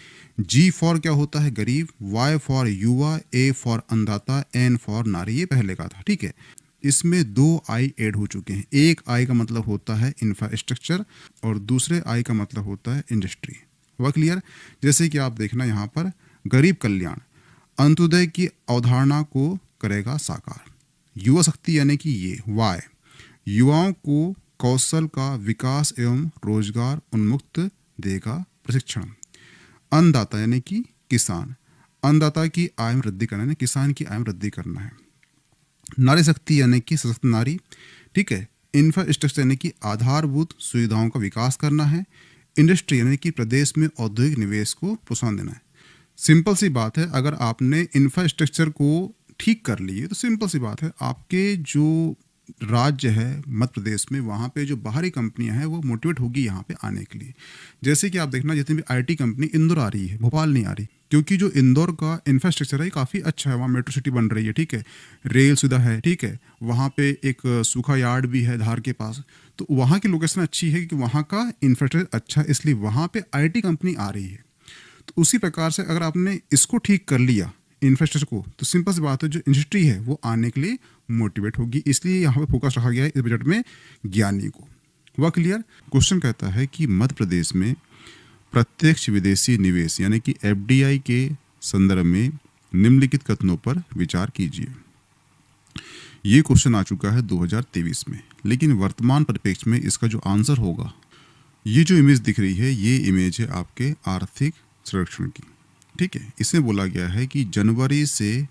जी फॉर क्या होता है? गरीब, वाई फॉर युवा, ए फॉर अन्नदाता, एन फॉर नारी, ये पहले का था। ठीक है। इसमें 2 आई ऐड हो चुके हैं। एक आई का मतलब होता है इंफ्रास्ट्रक्चर और दूसरे आई का मतलब होता है इंडस्ट्री। हुआ क्लियर? जैसे कि आप देखना यहाँ पर गरीब कल्याण अंत्योदय की अवधारणा को करेगा साकार। युवा शक्ति यानी कि ये वाई युवाओं को कौशल का विकास एवं रोजगार उन्मुक्त देगा प्रशिक्षण। अन्नदाता यानी कि किसान, अन्नदाता की आय में वृद्धि करना है, किसान की आय में वृद्धि करना है। नारी शक्ति यानी कि सशक्त नारी। ठीक है। इंफ्रास्ट्रक्चर यानी कि आधारभूत सुविधाओं का विकास करना है। इंडस्ट्री यानी कि प्रदेश में औद्योगिक निवेश को प्रोत्साहन देना है। सिंपल सी बात है, अगर आपने इंफ्रास्ट्रक्चर को ठीक कर लिए तो सिंपल सी बात है आपके जो राज्य है मध्य प्रदेश में वहाँ पे जो बाहरी कंपनियां हैं वो मोटिवेट होगी यहाँ पे आने के लिए। जैसे कि आप देखना जितनी भी आईटी कंपनी इंदौर आ रही है, भोपाल नहीं आ रही, क्योंकि जो इंदौर का इंफ्रास्ट्रक्चर है काफ़ी अच्छा है। वहाँ मेट्रो सिटी बन रही है। ठीक है। रेल सुविधा है। ठीक है। वहाँ पे एक सूखा यार्ड भी है धार के पास, तो वहाँ की लोकेशन अच्छी है क्योंकि वहाँ का इंफ्रास्ट्रक्चर अच्छा है, इसलिए वहाँ पे आईटी कंपनी आ रही है। तो उसी प्रकार से अगर आपने इसको ठीक कर लिया इंफ्रास्ट्रक्चर को, तो सिंपल सी बात है जो इंडस्ट्री है वो आने के लिए मोटिवेट होगी। इसलिए यहाँ पे फोकस रखा गया है इस बजट में ज्ञानी को। हुआ क्लियर? क्वेश्चन कहता है कि मध्य प्रदेश में प्रत्यक्ष विदेशी निवेश यानी कि एफडीआई के संदर्भ में निम्नलिखित कथनों पर विचार कीजिए। ये क्वेश्चन आ चुका है 2023 में, लेकिन वर्तमान परिप्रेक्ष्य में इसका जो आंसर होगा, ये जो इमेज दिख रही है ये इमेज है आपके आर्थिक सर्वेक्षण की। ठीक है। इसमें बोला गया है कि जनवरी से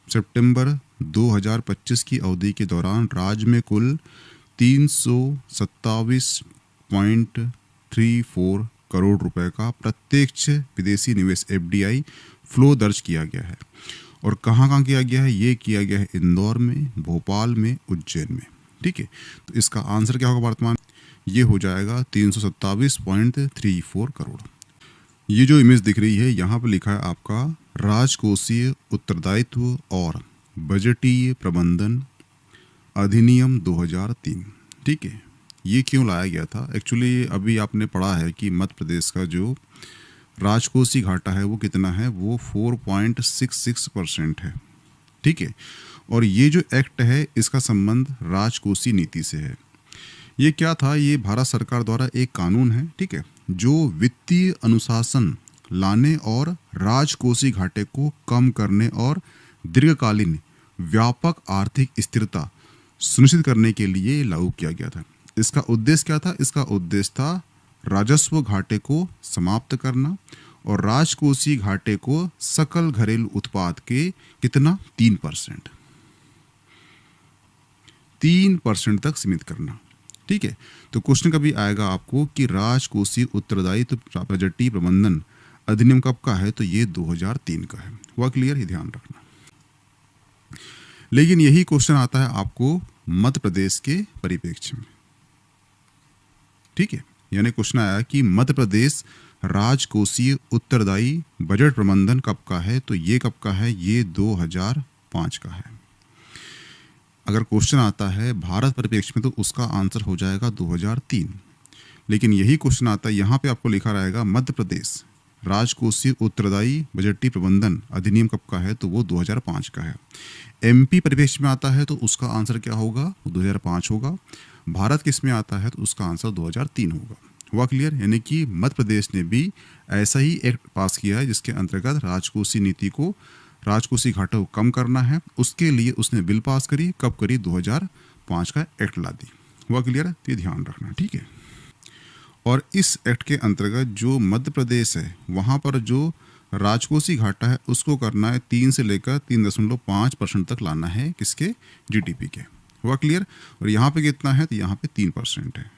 सितंबर 2025 की अवधि के दौरान राज्य में कुल 327.34 करोड़ रुपए का प्रत्यक्ष विदेशी निवेश एफडीआई फ्लो दर्ज किया गया है। और कहाँ कहाँ किया गया है? ये किया गया है इंदौर में, भोपाल में, उज्जैन में। ठीक है। तो इसका आंसर क्या होगा वर्तमान? ये हो जाएगा 327.34 करोड़। ये जो इमेज दिख रही है यहाँ पर लिखा है आपका राजकोषीय उत्तरदायित्व और बजटीय प्रबंधन अधिनियम 2003। ठीक है, ये क्यों लाया गया था? एक्चुअली अभी आपने पढ़ा है कि मध्य प्रदेश का जो राजकोषीय घाटा है वो कितना है, वो 4.66% है। ठीक है, और ये जो एक्ट है इसका संबंध राजकोषीय नीति से है। ये क्या था? ये भारत सरकार द्वारा एक कानून है, ठीक है, जो वित्तीय अनुशासन लाने और राजकोषीय घाटे को कम करने और दीर्घकालीन व्यापक आर्थिक स्थिरता सुनिश्चित करने के लिए लागू किया गया था। इसका उद्देश्य क्या था? इसका उद्देश्य था राजस्व घाटे को समाप्त करना और राजकोषीय घाटे को सकल घरेलू उत्पाद के कितना 3% तक सीमित करना। ठीक है, तो क्वेश्चन कभी आएगा आपको कि राजकोषीय उत्तरदायित्व बजटीय प्रबंधन अधिनियम कब का है, तो ये 2003 का है। हुआ क्लियर? ये ध्यान रखना। लेकिन यही क्वेश्चन आता है आपको मध्य प्रदेश के परिप्रेक्ष्य में। ठीक है, यानी क्वेश्चन आया कि मध्य प्रदेश राजकोषीय उत्तरदायी बजट प्रबंधन कब का है, तो ये कब का है? ये 2005 का है। अगर क्वेश्चन आता है भारत परिप्रेक्ष्य में तो उसका आंसर हो जाएगा 2003। लेकिन यही क्वेश्चन आता है यहाँ पे आपको लिखा रहेगा मध्य प्रदेश राजकोषीय उत्तरदायी बजटीय प्रबंधन अधिनियम कब का है, तो वो 2005 का है। एमपी परिप्रेक्ष्य में आता है तो उसका आंसर क्या होगा? 2005 होगा। भारत किस में आता है तो उसका आंसर 2003 होगा। हुआ क्लियर? यानी कि मध्य प्रदेश ने भी ऐसा ही एक्ट पास किया है जिसके अंतर्गत राजकोषीय नीति को, राजकोषीय घाटा को कम करना है। उसके लिए उसने बिल पास करी। कब करी? 2005 का एक्ट ला दी। हुआ क्लियर? तो ये ध्यान रखना। ठीक है, और इस एक्ट के अंतर्गत जो मध्य प्रदेश है वहाँ पर जो राजकोषीय घाटा है उसको करना है 3 से लेकर 3.5% तक लाना है किसके? जीडीपी के। हुआ क्लियर? और यहाँ पे कितना है? तो यहाँ पे 3% है।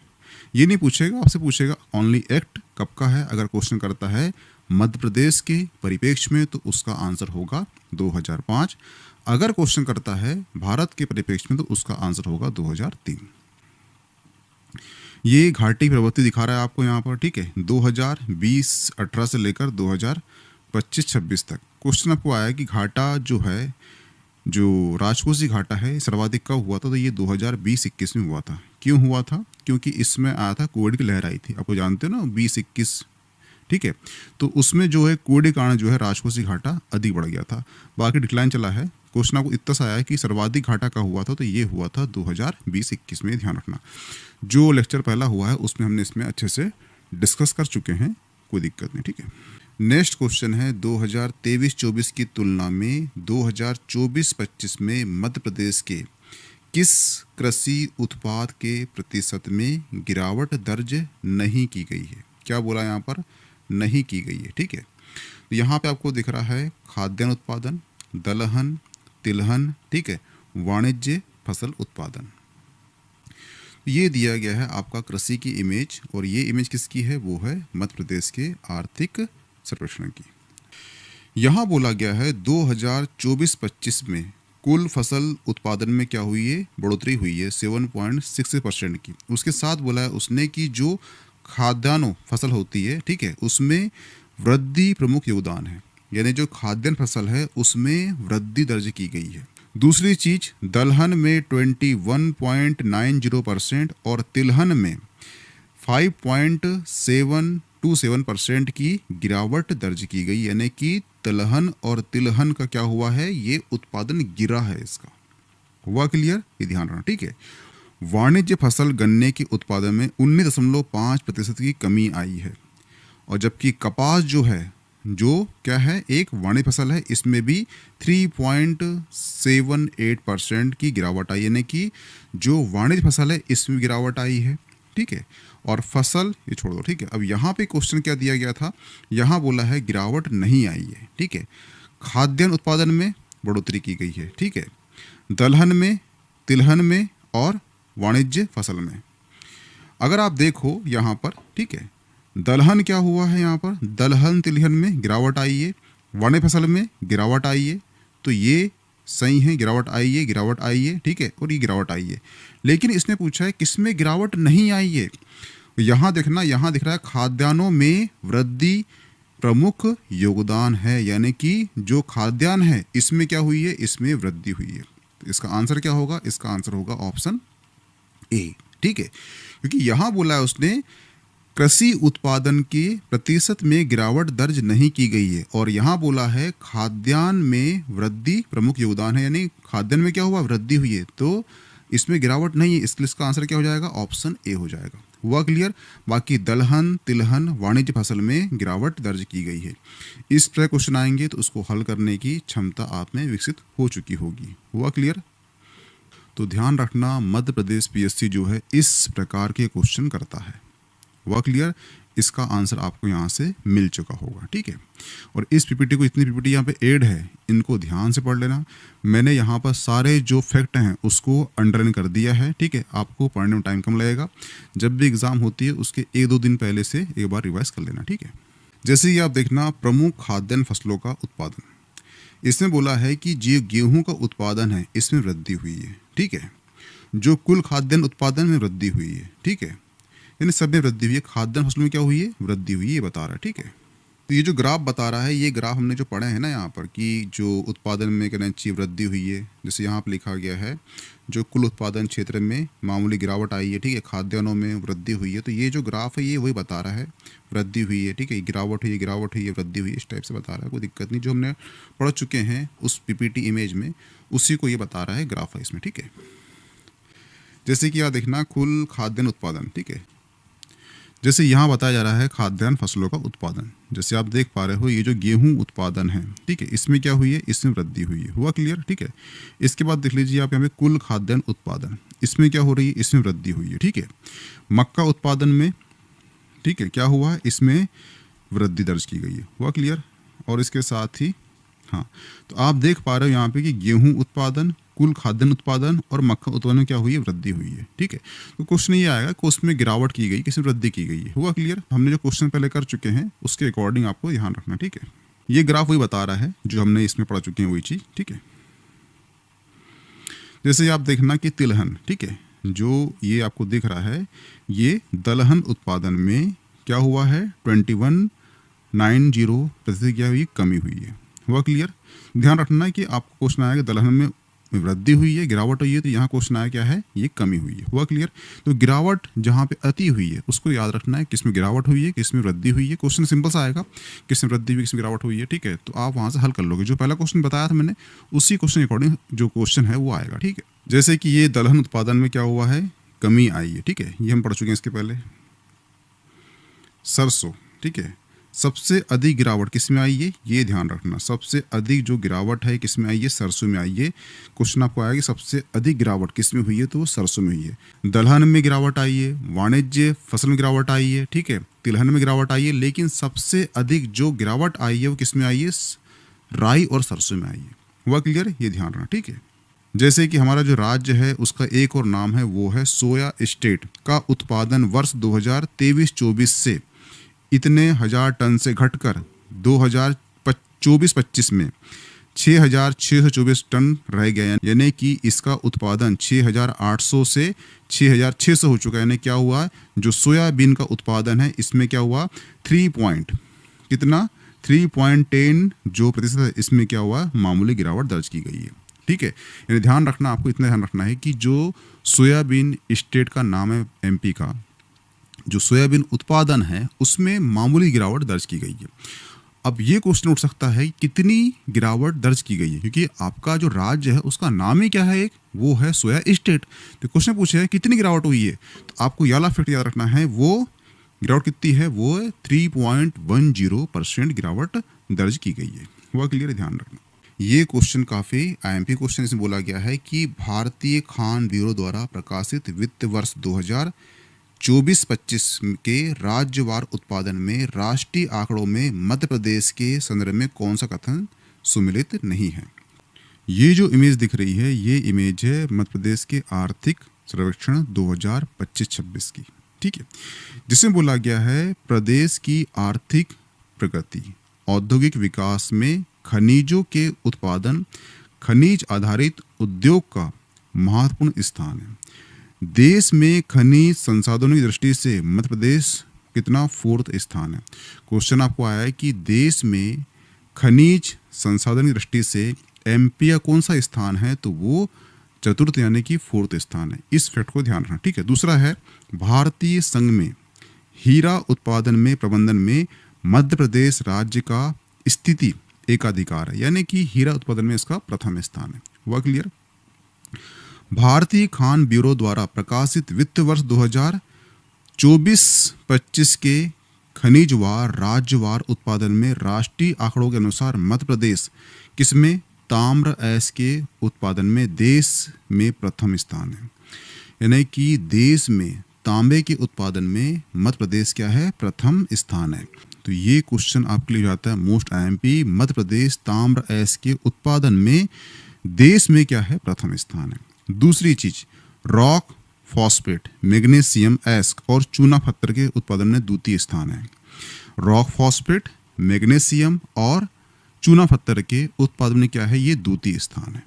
ये नहीं पूछेगा, आपसे पूछेगा ओनली एक्ट कब का है। अगर क्वेश्चन करता है मध्य प्रदेश के परिप्रेक्ष्य में तो उसका आंसर होगा 2005। अगर क्वेश्चन करता है भारत के परिप्रेक्ष्य में तो उसका आंसर होगा 2003। ये घाटी प्रवृत्ति दिखा रहा है आपको यहाँ पर। ठीक है, 2020-18 से लेकर 2025-26 तक क्वेश्चन आपको आया कि घाटा जो है, जो राजकोषीय घाटा है सर्वाधिक कब हुआ था, तो ये 2020-21 में हुआ था। क्यों हुआ था? क्योंकि इसमें आया था कोविड की लहर आई थी। आपको जानते हो ना 20-21। ठीक है, तो उसमें जो है कोविड के कारण जो है राजकोषीय घाटा अधिक बढ़ गया था, बाकी डिक्लाइन चला है। क्वेश्चन आपको इतना सा आया है कि सर्वाधिक घाटा का हुआ था, तो ये हुआ था 2020-21 में। ध्यान रखना, जो लेक्चर पहला हुआ है उसमें हमने इसमें अच्छे से डिस्कस कर चुके हैं, कोई दिक्कत नहीं। ठीक है, नेक्स्ट क्वेश्चन है 2023-24 की तुलना में 2024-25 में मध्य प्रदेश के किस कृषि उत्पाद के प्रतिशत में गिरावट दर्ज नहीं की गई है? क्या बोला यहाँ पर? नहीं की गई है। ठीक है, तो यहाँ पे आपको दिख रहा है खाद्यान्न उत्पादन, दलहन, तिलहन, ठीक है, वाणिज्य फसल उत्पादन। ये दिया गया है आपका कृषि की इमेज, और ये इमेज किसकी है? वो है मध्य प्रदेश के आर्थिक सर्वेक्षण की। यहाँ बोला गया है 2024-25 में कुल फसल उत्पादन में क्या हुई है? बढ़ोतरी हुई है 7.6% की। उसके साथ बोला है उसने कि जो खाद्यान्न फसल होती है, ठीक है, उसमें वृद्धि प्रमुख योगदान है, यानी जो खाद्यान्न फसल है उसमें वृद्धि दर्ज की गई है। दूसरी चीज, दलहन में 21.90% और तिलहन में 5.727% की गिरावट दर्ज की गई, यानी कि तिलहन और तिलहन का क्या हुआ है? ये उत्पादन गिरा है इसका। हुआ क्लियर? ये ध्यान रखना। ठीक है, वाणिज्य फसल गन्ने के उत्पादन में 19.5% की कमी आई है, और जबकि कपास जो है, जो क्या है, एक वाणिज्य फसल है, इसमें भी 3.78% की गिरावट आई, यानी कि जो वाणिज्य फसल है इसमें गिरावट आई है। ठीक है, और फसल ये छोड़ दो। ठीक है, अब यहाँ पे क्वेश्चन क्या दिया गया था? यहाँ बोला है गिरावट नहीं आई है। ठीक है, खाद्यान्न उत्पादन में बढ़ोतरी की गई है। ठीक है, दलहन में, तिलहन में और वाणिज्य फसल में। अगर आप देखो यहाँ पर, ठीक है, दलहन क्या हुआ है? यहाँ पर दलहन तिलहन में गिरावट आई है, वाणिज्य फसल में गिरावट आई है, तो ये सही है, गिरावट आई है, गिरावट आई है। ठीक है, और ये गिरावट आई है। लेकिन इसने पूछा है किसमें गिरावट नहीं आई है। यहाँ देखना, यहाँ दिख रहा है खाद्यान्नों में वृद्धि प्रमुख योगदान है, यानी कि जो खाद्यान्न है इसमें क्या हुई है, इसमें वृद्धि हुई है। तो इसका आंसर क्या होगा, इसका आंसर होगा ऑप्शन ए। ठीक है, क्योंकि यहाँ बोला है उसने कृषि उत्पादन के प्रतिशत में गिरावट दर्ज नहीं की गई है, और यहाँ बोला है खाद्यान्न में वृद्धि प्रमुख योगदान है, यानी खाद्यान्न में क्या हुआ, वृद्धि हुई है, तो इसमें गिरावट नहीं है, इसलिए इसका आंसर क्या हो जाएगा, ऑप्शन ए हो जाएगा। हुआ क्लियर। बाकी दलहन तिलहन वाणिज्य फसल में गिरावट दर्ज की गई है। इस तरह क्वेश्चन आएंगे तो उसको हल करने की क्षमता आप में विकसित हो चुकी होगी। हुआ क्लियर। तो ध्यान रखना, मध्य प्रदेश पीएससी जो है इस प्रकार के क्वेश्चन करता है। हुआ क्लियर। इसका आंसर आपको यहाँ से मिल चुका होगा। ठीक है, और इस पीपीटी को, इतनी पीपीटी यहाँ पे ऐड है, इनको ध्यान से पढ़ लेना। मैंने यहाँ पर सारे जो फैक्ट हैं उसको अंडरलाइन कर दिया है। ठीक है, आपको पढ़ने में टाइम कम लगेगा। जब भी एग्जाम होती है उसके 1-2 दिन पहले से एक बार रिवाइज कर लेना। ठीक है, जैसे ही आप देखना प्रमुख खाद्यान्न फसलों का उत्पादन, इसमें बोला है कि जो गेहूँ का उत्पादन है इसमें वृद्धि हुई है। ठीक है, जो कुल खाद्यान्न उत्पादन में वृद्धि हुई है। ठीक है, यानी सब में वृद्धि हुई है, खाद्यान्न फसलों में क्या हुई है, वृद्धि हुई है, ये बता रहा है। ठीक है, तो ये जो ग्राफ बता रहा है, ये ग्राफ हमने जो पढ़े हैं ना यहाँ पर, कि जो उत्पादन में कहना चाहिए वृद्धि हुई है, जैसे यहाँ पर लिखा गया है जो कुल उत्पादन क्षेत्र में मामूली गिरावट आई है। ठीक है, खाद्यान्नों में वृद्धि हुई है, तो ये जो ग्राफ है ये वही बता रहा है, वृद्धि हुई है। ठीक है, गिरावट हुई है, गिरावट हुई है, वृद्धि हुई है, इस टाइप से बता रहा है। कोई दिक्कत नहीं, जो हमने पढ़ चुके हैं उस पीपीटी इमेज में उसी को ये बता रहा है, ग्राफ है इसमें। ठीक है, जैसे कि यहाँ देखना कुल खाद्यान्न उत्पादन। ठीक है, जैसे यहाँ बताया जा रहा है खाद्यान्न फसलों का उत्पादन, जैसे आप देख पा रहे हो ये जो गेहूं उत्पादन है। ठीक है, इसमें क्या हुई है, इसमें वृद्धि हुई है। हुआ क्लियर। ठीक है, इसके बाद देख लीजिए आप यहाँ पे कुल खाद्यान्न उत्पादन, इसमें क्या हो रही है, इसमें वृद्धि हुई है। ठीक है, मक्का उत्पादन में, ठीक है, क्या हुआ है, इसमें वृद्धि दर्ज की गई है। हुआ क्लियर। और इसके साथ ही हाँ, तो आप देख पा रहे हो यहाँ पे कि गेहूं उत्पादन, कुल खाद्यान्न उत्पादन और मक्का उत्पादन में क्या हुई है, वृद्धि हुई है। ठीक है, तो क्वेश्चन ये आएगा कि उसमें गिरावट की गई, किसमें वृद्धि की गई है। हुआ क्लियर। हमने जो क्वेश्चन पहले कर चुके हैं उसके अकॉर्डिंग आपको ध्यान रखना। ठीक है, ये ग्राफ वही बता रहा है जो हमने इसमें पढ़ चुके हैं वही चीज। ठीक है, जैसे आप देखना कि तिलहन, ठीक है, जो ये आपको दिख रहा है, ये दलहन उत्पादन में क्या हुआ है, 2190% क्या हुई, कमी हुई है। हुआ क्लियर। ध्यान रखना कि आपको क्वेश्चन आएगा दलहन में वृद्धि हुई है, गिरावट हुई है, तो यहाँ क्वेश्चन आया क्या है, ये कमी हुई है। हुआ क्लियर। तो गिरावट जहाँ पे अति हुई है उसको याद रखना है, किसमें गिरावट हुई है, किसमें वृद्धि हुई है। क्वेश्चन सिंपल सा आएगा, किसमें वृद्धि हुई, किसमें गिरावट हुई है। ठीक है, तो आप वहाँ से हल कर लोगे। जो पहला क्वेश्चन बताया था मैंने उसी क्वेश्चन के अकॉर्डिंग जो क्वेश्चन है वो आएगा। ठीक है, जैसे कि ये दलहन उत्पादन में क्या हुआ है, कमी आई है। ठीक है, ये हम पढ़ चुके हैं इसके पहले। सरसों, ठीक है, सबसे अधिक गिरावट किसमें आई है, ये ध्यान रखना। सबसे अधिक जो गिरावट है किसमें आई है, सरसों में आई है। क्वेश्चन आपको आएगा कि सबसे अधिक गिरावट किसमें हुई है, तो वो सरसों में हुई है। दलहन में गिरावट आई है, वाणिज्य फसल में गिरावट आई है। ठीक है, तिलहन में गिरावट आई है, लेकिन सबसे अधिक जो गिरावट आई है वो किसमें आई है, राई और सरसों में आई है। हुआ क्लियर, ये ध्यान रखना। ठीक है, जैसे कि हमारा जो राज्य है उसका एक और नाम है वो है सोया स्टेट का उत्पादन वर्ष 2023-24 से इतने हजार टन से घटकर 2024-25 में 6,624 टन रह गया, यानी कि इसका उत्पादन 6,800 से 6,600 हो चुका है। यानी क्या हुआ, जो सोयाबीन का उत्पादन है इसमें क्या हुआ, 3.10 जो प्रतिशत है इसमें क्या हुआ, मामूली गिरावट दर्ज की गई है। ठीक है, यानी ध्यान रखना, आपको इतना ध्यान रखना है कि जो सोयाबीन स्टेट का नाम है एमपी का, जो सोयाबीन उत्पादन है उसमें मामूली गिरावट दर्ज की गई है। अब ये क्वेश्चन उठ सकता है कितनी गिरावट दर्ज की गई है, क्योंकि आपका जो राज्य है उसका नाम ही क्या है, एक वो है सोया स्टेट। तो क्वेश्चन पूछे है कितनी गिरावट हुई है, तो आपको ये वाला फैक्ट याद रखना है, वो गिरावट कितनी है, वो 3.10% गिरावट दर्ज की गई है। हुआ क्लियर, ध्यान रखना। ये क्वेश्चन काफ़ी आईएमपी क्वेश्चन इसमें बोला गया है कि भारतीय खान ब्यूरो द्वारा प्रकाशित वित्त वर्ष 2024-25 के राज्यवार उत्पादन में राष्ट्रीय आंकड़ों में मध्य प्रदेश के संदर्भ में कौन सा कथन सुमिलित नहीं है। ये जो इमेज दिख रही है ये इमेज है मध्य प्रदेश के आर्थिक सर्वेक्षण 2025-26 की। ठीक है, जिसमें बोला गया है प्रदेश की आर्थिक प्रगति, औद्योगिक विकास में खनिजों के उत्पादन, खनिज आधारित उद्योग का महत्वपूर्ण स्थान है। देश में खनिज संसाधनों की दृष्टि से मध्य प्रदेश कितना 4th स्थान है। क्वेश्चन आपको आया है कि देश में खनिज संसाधन की दृष्टि से एमपी का कौन सा स्थान है, तो वो 4th यानी कि 4th स्थान है। इस फैक्ट को ध्यान रखना, ठीक है। दूसरा है भारतीय संघ में हीरा उत्पादन में प्रबंधन में मध्य प्रदेश राज्य का स्थिति एकाधिकार है, यानी कि हीरा उत्पादन में इसका प्रथम स्थान है। हुआ क्लियर। भारतीय खान ब्यूरो द्वारा प्रकाशित वित्त वर्ष 2024-25 के खनिजवार राज्यवार उत्पादन में राष्ट्रीय आंकड़ों के अनुसार मध्य प्रदेश किसमें, ताम्र अयस्क के उत्पादन में देश में प्रथम स्थान है। यानी कि देश में तांबे के उत्पादन में मध्य प्रदेश क्या है, प्रथम स्थान है। तो ये क्वेश्चन आपके लिए जाता है मोस्ट आईएमपी, मध्य प्रदेश ताम्र अयस्क के उत्पादन में देश में क्या है, प्रथम स्थान है। दूसरी चीज, रॉक फॉस्फेट, मैग्नीशियम अयस्क और चूना पत्थर के उत्पादन में द्वितीय स्थान है। रॉक फॉस्फेट, मैग्नीशियम और चूना पत्थर के उत्पादन में क्या है, ये द्वितीय स्थान है।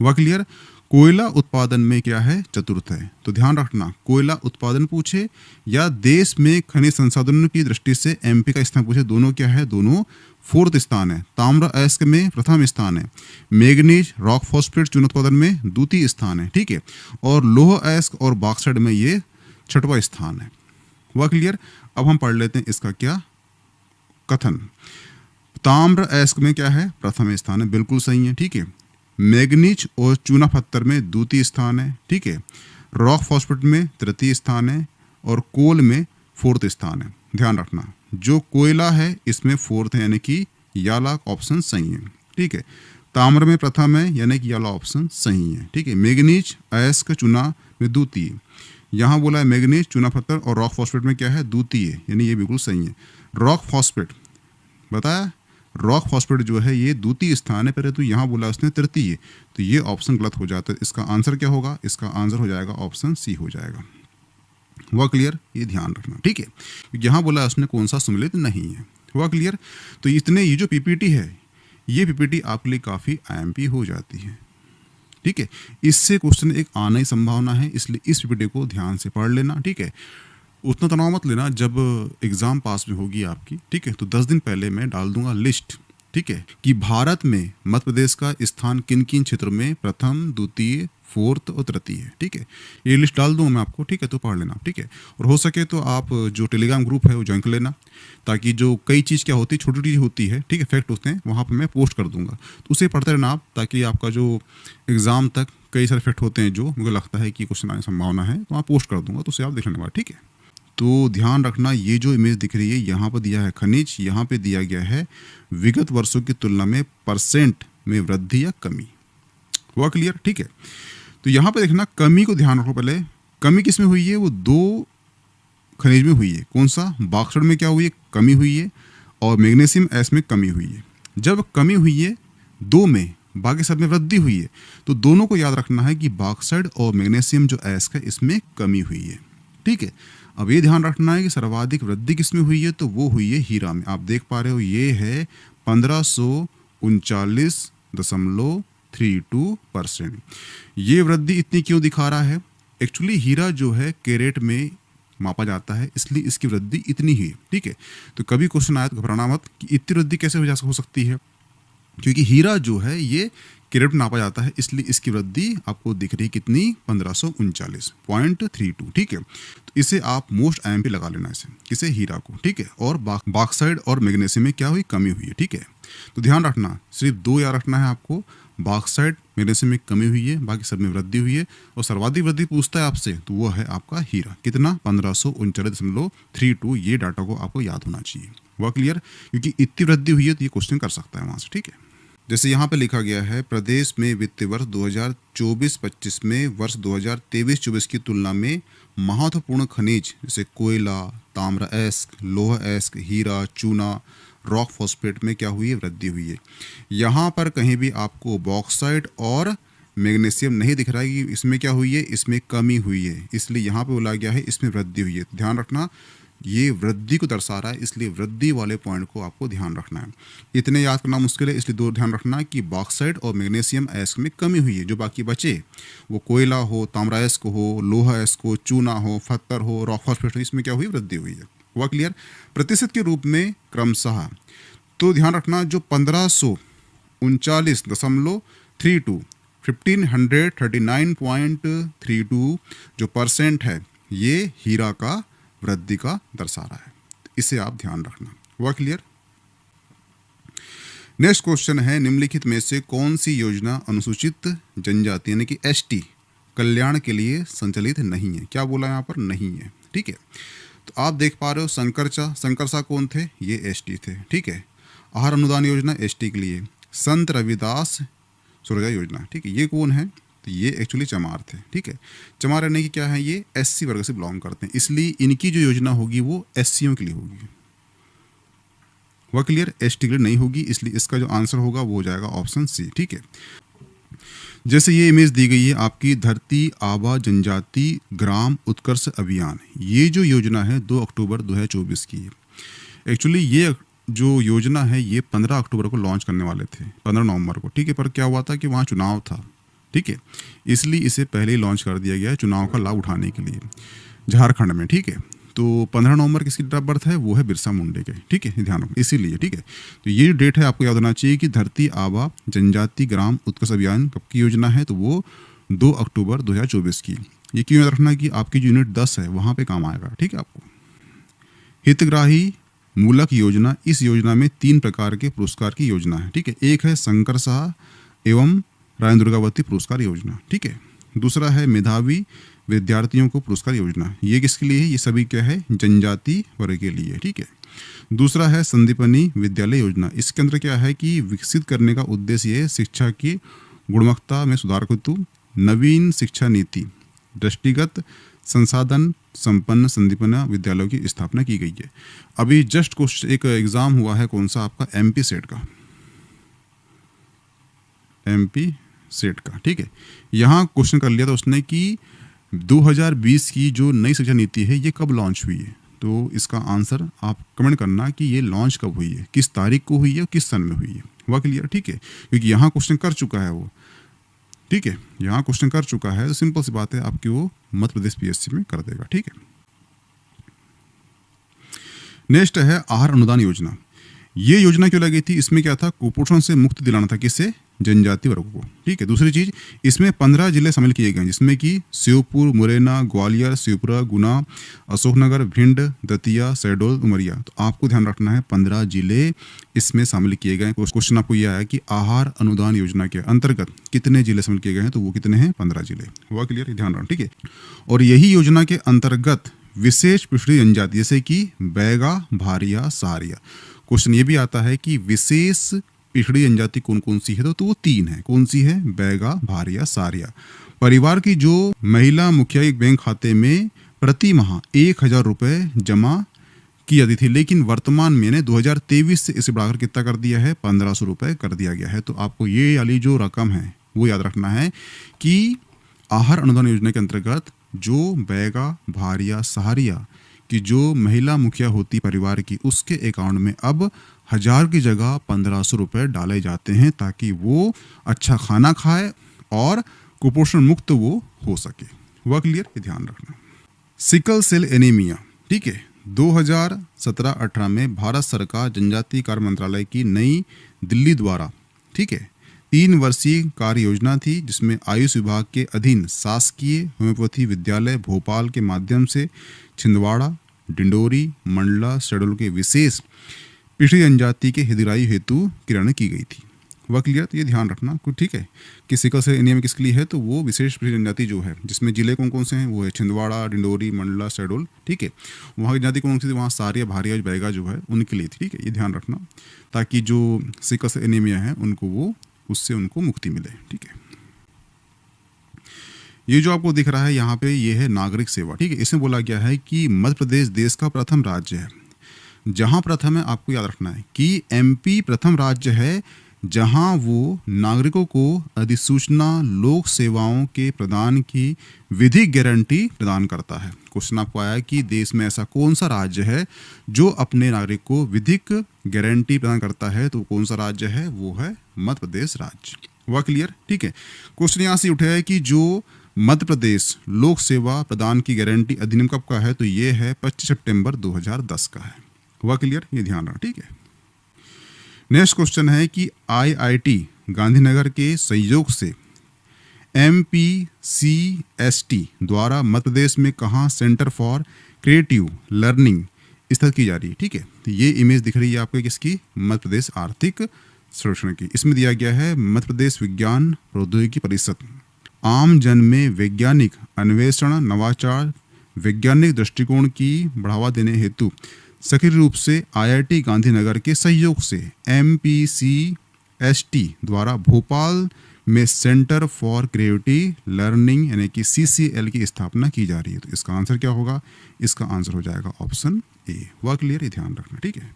हुआ क्लियर। कोयला उत्पादन में क्या है, 4th है। तो ध्यान रखना, कोयला उत्पादन पूछे या देश में खनिज संसाधनों की दृष्टि से एमपी का स्थान पूछे, दोनों क्या है, दोनों 4th स्थान है। ताम्र अयस्क में प्रथम स्थान है, मैग्नीज रॉक फॉस्फेट चूना उत्पादन में द्वितीय स्थान है, ठीक है। और लौह अयस्क और बॉक्साइट में ये 6वां स्थान है। हुआ क्लियर। अब हम पढ़ लेते हैं इसका क्या कथन। ताम्र अयस्क में क्या है, प्रथम स्थान है, बिल्कुल सही है, ठीक है। मैग्नीज और चूना पत्थर में द्वितीय स्थान है, ठीक है। रॉक फॉस्फेट में तृतीय स्थान है और कोल में 4th स्थान है। ध्यान रखना, जो कोयला है इसमें 4th है, यानी कि याला ऑप्शन सही है, ठीक है। ताम्र में प्रथम है, यानी कि याला ऑप्शन सही है, ठीक है। मैग्नीज अयस्क चूना में द्वितीय, यहाँ बोला है मैग्नीज चूना पत्थर और रॉक फॉस्फेट में क्या है, द्वितीय, यानी ये बिल्कुल सही है। रॉक फॉस्फेट बताया, रॉक फॉस्फेट जो है ये द्वितीय स्थान है, पहले तो यहाँ बोला उसने तृतीय, तो ये ऑप्शन गलत हो जाता है। इसका आंसर क्या होगा, इसका आंसर हो जाएगा ऑप्शन सी हो जाएगा। हुआ क्लियर, ये ध्यान रखना, ठीक है। यहाँ बोला उसने कौन सा सम्मिलित नहीं है। हुआ क्लियर। तो इतने ये जो पीपीटी है, ये पीपीटी आपके लिए काफ़ी आईएमपी हो जाती है, ठीक है। इससे क्वेश्चन एक आने की संभावना है, इसलिए इस पीपीटी को ध्यान से पढ़ लेना, ठीक है। उतना तनाव मत लेना, जब एग्ज़ाम पास में होगी आपकी, ठीक है, तो 10 दिन पहले मैं डाल दूंगा लिस्ट, ठीक है, कि भारत में मध्य प्रदेश का स्थान किन किन क्षेत्रों में प्रथम, द्वितीय, 4th और तृतीय है, ठीक है। ये लिस्ट डाल दूंगा मैं आपको, ठीक है, तो पढ़ लेना, ठीक है। और हो सके तो आप जो टेलीग्राम ग्रुप है वो ज्वाइन कर लेना, ताकि जो कई चीज़ क्या होती है, छोटी छोटी होती है, ठीक है, फैक्ट होते हैं, वहाँ पर मैं पोस्ट कर दूंगा, तो उसे पढ़ते रहना आप, ताकि आपका जो एग्ज़ाम तक कई सारे फैक्ट होते हैं जो मुझे लगता है कि क्वेश्चन आने की संभावना है, तो वहाँ पोस्ट कर दूंगा, तो उसे आप देख लेने वाला, ठीक है। तो ध्यान रखना, ये जो इमेज दिख रही है यहाँ पर दिया है खनिज, यहाँ पे दिया गया है विगत वर्षों की तुलना में परसेंट में वृद्धि या कमी। हुआ क्लियर, ठीक है। तो यहाँ पे देखना, कमी को ध्यान रखो पहले। कमी किस में हुई है, वो 2 खनिज में हुई है। कौन सा, बॉक्साइट में क्या हुई है, कमी हुई है, और मैग्नीशियम अयस्क में कमी हुई है। जब कमी हुई है 2 में, बाकी सब में वृद्धि हुई है, तो दोनों को याद रखना है कि बॉक्साइट और मैग्नीशियम जो अयस्क है इसमें कमी हुई है, ठीक है। अब ये ध्यान रखना है कि सर्वाधिक वृद्धि किसमें हुई है, तो वो हुई है हीरा में। आप देख पा रहे हो, ये है 1539.32%। ये वृद्धि इतनी क्यों दिखा रहा है, एक्चुअली हीरा जो है कैरेट में मापा जाता है, इसलिए इसकी वृद्धि इतनी ही है, ठीक है। तो कभी क्वेश्चन आया तो घबराना मत कि इतनी वृद्धि कैसे हो सकती है, क्योंकि हीरा जो है ये कैरेट में नापा जाता है, इसलिए इसकी वृद्धि आपको दिख रही कितनी, 1539.32, ठीक है। तो इसे आप मोस्ट आईएमपी लगा लेना, इसे किसे, हीरा को, ठीक है। और बॉक्साइट और मैग्नीशियम में क्या हुई, कमी हुई है, ठीक है। तो ध्यान रखना, सिर्फ 2 याद रखना है आपको, बॉक्साइट मैग्नीशियम में कमी हुई है, बाकी सब में वृद्धि हुई है। और सर्वाधिक वृद्धि पूछता है आपसे, तो वो है आपका हीरा, कितना, 1539.32। ये डाटा को आपको याद होना चाहिए। वह क्लियर, क्योंकि इतनी वृद्धि हुई है तो ये क्वेश्चन कर सकता है वहाँ से, ठीक है। जैसे यहाँ पे लिखा गया है, प्रदेश में वित्तीय वर्ष 2024-25 में वर्ष 2023-24 की तुलना में महत्वपूर्ण खनिज जैसे कोयला, ताम्र अयस्क, लौह अयस्क, हीरा, चूना, रॉक फॉस्फेट में क्या हुई है, वृद्धि हुई है। यहाँ पर कहीं भी आपको बॉक्साइट और मैग्नीशियम नहीं दिख रहा है कि इसमें क्या हुई है, इसमें कमी हुई है, इसलिए यहाँ पे बोला गया है इसमें वृद्धि हुई है। ध्यान रखना, ये वृद्धि को दर्शा रहा है, इसलिए वृद्धि वाले पॉइंट को आपको ध्यान रखना है। इतने याद करना मुश्किल है, इसलिए दो ध्यान रखना कि बॉक्साइट और मैग्नीशियम अयस्क में कमी हुई है। जो बाकी बचे वो कोयला हो, ताम्र अयस्क हो, लोहा अयस्क हो, चूना हो, पत्थर हो, रॉक फॉस्फेट हो, इसमें क्या हुई? वृद्धि हुई है। हुआ क्लियर? प्रतिशत के रूप में क्रमशः तो ध्यान रखना जो 1539.32 1539.32 जो परसेंट है ये हीरा का वृद्धि का दर्शा रहा है। इसे आप ध्यान रखना। हुआ क्लियर? नेक्स्ट क्वेश्चन है निम्नलिखित में से कौन सी योजना अनुसूचित जनजाति यानी कि एसटी कल्याण के लिए संचालित नहीं है? क्या बोला यहाँ पर? नहीं है। ठीक है, तो आप देख पा रहे हो शंकरसा कौन थे? ये एसटी थे। ठीक है, आहार अनुदान योजना एसटी के लिए, संत रविदास सुरक्षा योजना, ठीक है, ये कौन है? तो ये एक्चुअली चमार थे। ठीक है, चमार यानी कि क्या है? ये एससी वर्ग से बिलोंग करते हैं, इसलिए इनकी जो योजना होगी वो एससीओं के लिए होगी। वह क्लियर? एसटी के लिए नहीं होगी, इसलिए इसका जो आंसर होगा वो हो जाएगा ऑप्शन सी। ठीक है, जैसे ये इमेज दी गई है आपकी धरती आबा जनजाति ग्राम उत्कर्ष अभियान, ये जो योजना है 2 अक्टूबर 2024 की है। एक्चुअली ये जो योजना है ये 15 अक्टूबर को लॉन्च करने वाले थे, 15 नवंबर को। ठीक है, पर क्या हुआ था कि वहाँ चुनाव था। ठीक है, इसलिए इसे पहले ही लॉन्च कर दिया गया है चुनाव का लाभ उठाने के लिए झारखंड में। ठीक है, तो 15 नवंबर किसकी डेट ऑफ बर्थ है? वो है बिरसा मुंडे के। ठीक है, ध्यान रखो इसीलिए। ठीक है, तो ये डेट है आपको याद होना चाहिए कि धरती आबा जनजाति ग्राम उत्कर्ष अभियान कब की योजना है? तो वो 2 अक्टूबर 2024 की। ये क्यों याद रखना कि आपकी जो यूनिट 10 है वहाँ पे काम आएगा। ठीक है, आपको हितग्राही मूलक योजना, इस योजना में 3 प्रकार के पुरस्कार की योजना है। ठीक है, एक है शंकर शाह एवं रानी दुर्गावती पुरस्कार योजना। ठीक है, दूसरा है मेधावी विद्यार्थियों को पुरस्कार योजना, ये किसके लिए है? ये सभी क्या है? जनजाति वर्ग के लिए। ठीक है, दूसरा है संदीपनी विद्यालय योजना, इसके अंदर क्या है कि विकसित करने का उद्देश्य है शिक्षा की गुणवत्ता में सुधार हेतु नवीन शिक्षा नीति दृष्टिगत संसाधन संपन्न संदीपना विद्यालयों की स्थापना की गई है। अभी जस्ट क्वेश्चन एक एग्जाम हुआ है, कौन सा? आपका एमपी सेट का, एमपी सेट का। ठीक है, यहाँ क्वेश्चन कर लिया था उसने कि 2020 की जो नई शिक्षा नीति है ये कब लॉन्च हुई है? तो इसका आंसर आप कमेंट करना कि ये लॉन्च कब हुई है, किस तारीख को हुई है, किस सन में हुई है। हुआ क्लियर? ठीक है, क्योंकि यहाँ क्वेश्चन कर चुका है वो। ठीक है, यहाँ क्वेश्चन कर चुका है, तो सिंपल सी बात है आपकी वो मध्य प्रदेश पीएससी में कर देगा। ठीक है, नेक्स्ट है आहार अनुदान योजना। ये योजना क्यों लगी थी? इसमें क्या था? कुपोषण से मुक्ति दिलाना था, किससे? जनजाति वर्ग को। ठीक है, दूसरी चीज इसमें 15 जिले शामिल किए गए हैं, जिसमें कि श्योपुर, मुरैना, ग्वालियर, शिवपुरा, गुना, अशोकनगर, भिंड, दतिया, शहडोल, उमरिया। तो आपको ध्यान रखना है 15 जिले इसमें शामिल किए गए। क्वेश्चन आपको यह आया कि आहार अनुदान योजना के अंतर्गत कितने जिले शामिल किए गए हैं? तो वो कितने हैं? 15 जिले। हुआ क्लियर? ध्यान रखना। ठीक है, और यही योजना के अंतर्गत विशेष पिछड़ी जनजाति जैसे कि बैगा, भारिया, सहारिया। क्वेश्चन ये भी आता है कि विशेष पिछड़ी जनजाति कौन कौन सी है? तो वो 3 है। कौन सी है? बैगा, भारिया, सहारिया। परिवार की जो महिला मुखिया एक बैंक खाते में प्रति माह 1000 रुपये जमा की जाती थी, लेकिन वर्तमान में 2023 से इसे बढ़ाकर कितना कर दिया है? 1500 रुपये कर दिया गया है। तो आपको ये वाली जो रकम है वो याद रखना है कि आहार अनुदान योजना के अंतर्गत जो बैगा, भारिया, सहारिया कि जो महिला मुखिया होती परिवार की, उसके अकाउंट में अब 1000 की जगह 1500 रुपये डाले जाते हैं, ताकि वो अच्छा खाना खाए और कुपोषण मुक्त वो हो सके। हुआ क्लियर? ये ध्यान रखना। Sickle cell anaemia. ठीक है, 2017-18 में भारत सरकार जनजातीय कार्य मंत्रालय की नई दिल्ली द्वारा, ठीक है, 3 वर्षीय कार्य योजना थी, जिसमें आयुष विभाग के अधीन शासकीय होम्योपैथी विद्यालय भोपाल के माध्यम से छिंदवाड़ा, डिंडोरी, मंडला, शहडोल के विशेष पिछड़ी जनजाति के हितग्राही हेतु किरण की गई थी। वह क्लियर? तो ये ध्यान रखना। ठीक है, कि सिकल सेल एनीमिया किसके लिए है? तो वो विशेष पिछड़ी जनजाति जो है, जिसमें जिले कौन कौन से हैं? वो है छिंदवाड़ा, डिंडोरी, मंडला, शहडोल। ठीक है, वहाँ की जनजाति कौन सी थी? वहाँ सारिया, भारिया, बैगा जो है उनके लिए थी। ठीक है, ये ध्यान रखना, ताकि जो सिकल सेल एनीमिया है उनको वो उससे उनको मुक्ति मिले। ठीक है, ये जो आपको दिख रहा है यहाँ पे, ये है नागरिक सेवा। ठीक है, इसमें बोला गया है कि मध्य प्रदेश देश का प्रथम राज्य है। जहाँ प्रथम है आपको याद रखना है कि एमपी प्रथम राज्य है जहां वो नागरिकों को अधिसूचना लोक सेवाओं के प्रदान की विधिक गारंटी प्रदान करता है। क्वेश्चन आपको आया कि देश में ऐसा कौन सा राज्य है जो अपने नागरिक को विधिक गारंटी प्रदान करता है, तो कौन सा राज्य है, वो है मध्य प्रदेश राज्य। हुआ क्लियर? ठीक है। क्वेश्चन यहाँ से उठा है कि जो मध्य प्रदेश लोक सेवा प्रदान की गारंटी अधिनियम कब का है, तो ये है 25 सितंबर 2010 का है। हुआ क्लियर? ये ध्यान रखना। ठीक है। नेक्स्ट क्वेश्चन है कि IIT गांधीनगर के सहयोग से MPCST द्वारा मध्य प्रदेश में कहाँ सेंटर फॉर क्रिएटिव लर्निंग स्थापित की जा रही है। ठीक है। तो ये इमेज दिख रही है आपको किसकी, मध्य प्रदेश आर्थिक सर्वेक्षण की। इसमें दिया गया है मध्य प्रदेश विज्ञान प्रौद्योगिकी परिषद आम जन में वैज्ञानिक अन्वेषण, नवाचार, वैज्ञानिक दृष्टिकोण की बढ़ावा देने हेतु सक्रिय रूप से IIT गांधीनगर के सहयोग से MPCST द्वारा भोपाल में सेंटर फॉर क्रिएटिव लर्निंग यानी कि CCL की स्थापना की जा रही है। तो इसका आंसर क्या होगा? इसका आंसर हो जाएगा ऑप्शन ए। हुआ क्लियर? ये ध्यान रखना। ठीक है।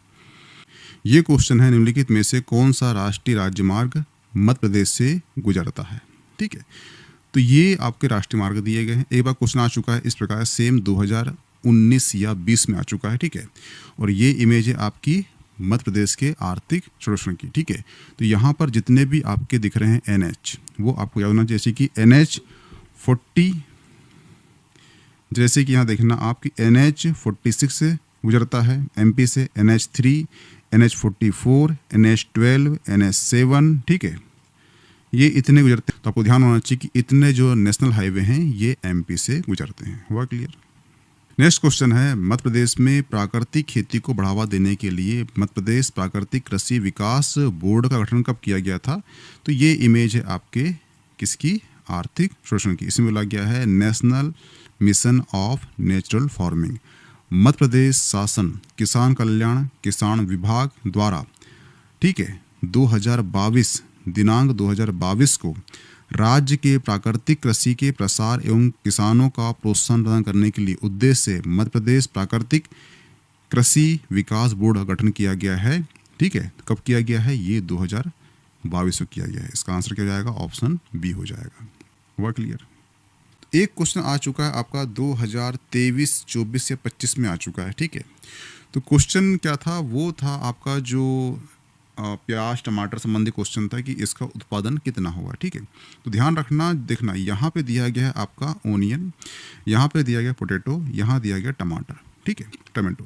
ये क्वेश्चन है निम्नलिखित में से कौन सा राष्ट्रीय राजमार्ग मध्य प्रदेश से गुजरता है। ठीक है। तो ये आपके राष्ट्रीय मार्ग दिए गए हैं। एक बार क्वेश्चन आ चुका है इस प्रकार, सेम 2019 या 20 में आ चुका है। ठीक है। और ये इमेज है आपकी मध्य प्रदेश के आर्थिक सर्वेक्षण की। ठीक है। तो यहाँ पर जितने भी आपके दिख रहे हैं NH, वो आपको याद होना, जैसे कि NH40, जैसे कि यहाँ देखना आपकी NH46 से गुजरता है MP से, NH3, NH44, NH12, NH7। ठीक है। ये इतने गुजरते हैं। तो आपको ध्यान होना चाहिए कि इतने जो नेशनल हाईवे हैं ये MP से गुजरते हैं। हुआ क्लियर? नेक्स्ट क्वेश्चन है मध्य प्रदेश में प्राकृतिक खेती को बढ़ावा देने के लिए मध्य प्रदेश प्राकृतिक कृषि विकास बोर्ड का गठन कब किया गया था। तो ये इमेज है आपके किसकी, आर्थिक सर्वेक्षण की। इसमें बोला गया है national mission of natural farming Madhya Pradesh शासन किसान कल्याण किसान विभाग द्वारा, ठीक है, 2022 दिनांक 2022 को राज्य के प्राकृतिक कृषि के प्रसार एवं किसानों का प्रोत्साहन प्रदान करने के लिए उद्देश्य से मध्य प्रदेश प्राकृतिक कृषि विकास बोर्ड का गठन किया गया है। ठीक है। कब किया गया है? ये 2022 को किया गया है। इसका आंसर क्या हो जाएगा? ऑप्शन बी हो जाएगा। हुआ क्लियर? एक क्वेश्चन आ चुका है आपका 2023, 24 या 25 में आ चुका है। ठीक है। तो क्वेश्चन क्या था? वो था आपका जो प्याज टमाटर संबंधी क्वेश्चन था कि इसका उत्पादन कितना होगा। ठीक है। तो ध्यान रखना, देखना यहाँ पे दिया गया है आपका ओनियन, यहाँ पे दिया गया पोटैटो, यहाँ दिया गया टमाटर। ठीक है, टमाटो।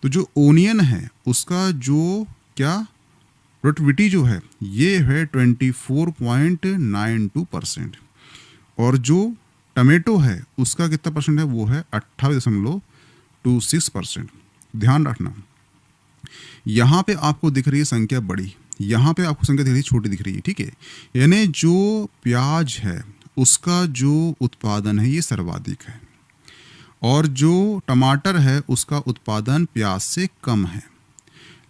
तो जो ओनियन है उसका जो क्या प्रोडक्टिविटी जो है ये है 24.92% और जो टमाटो है उसका कितना परसेंट है? वो है 28.26%। ध्यान रखना, यहाँ पे आपको दिख रही है संख्या बड़ी, यहाँ पे आपको संख्या दिख रही है छोटी दिख रही है। ठीक है। यानी जो प्याज है उसका जो उत्पादन है ये सर्वाधिक है और जो टमाटर है उसका उत्पादन प्याज से कम है,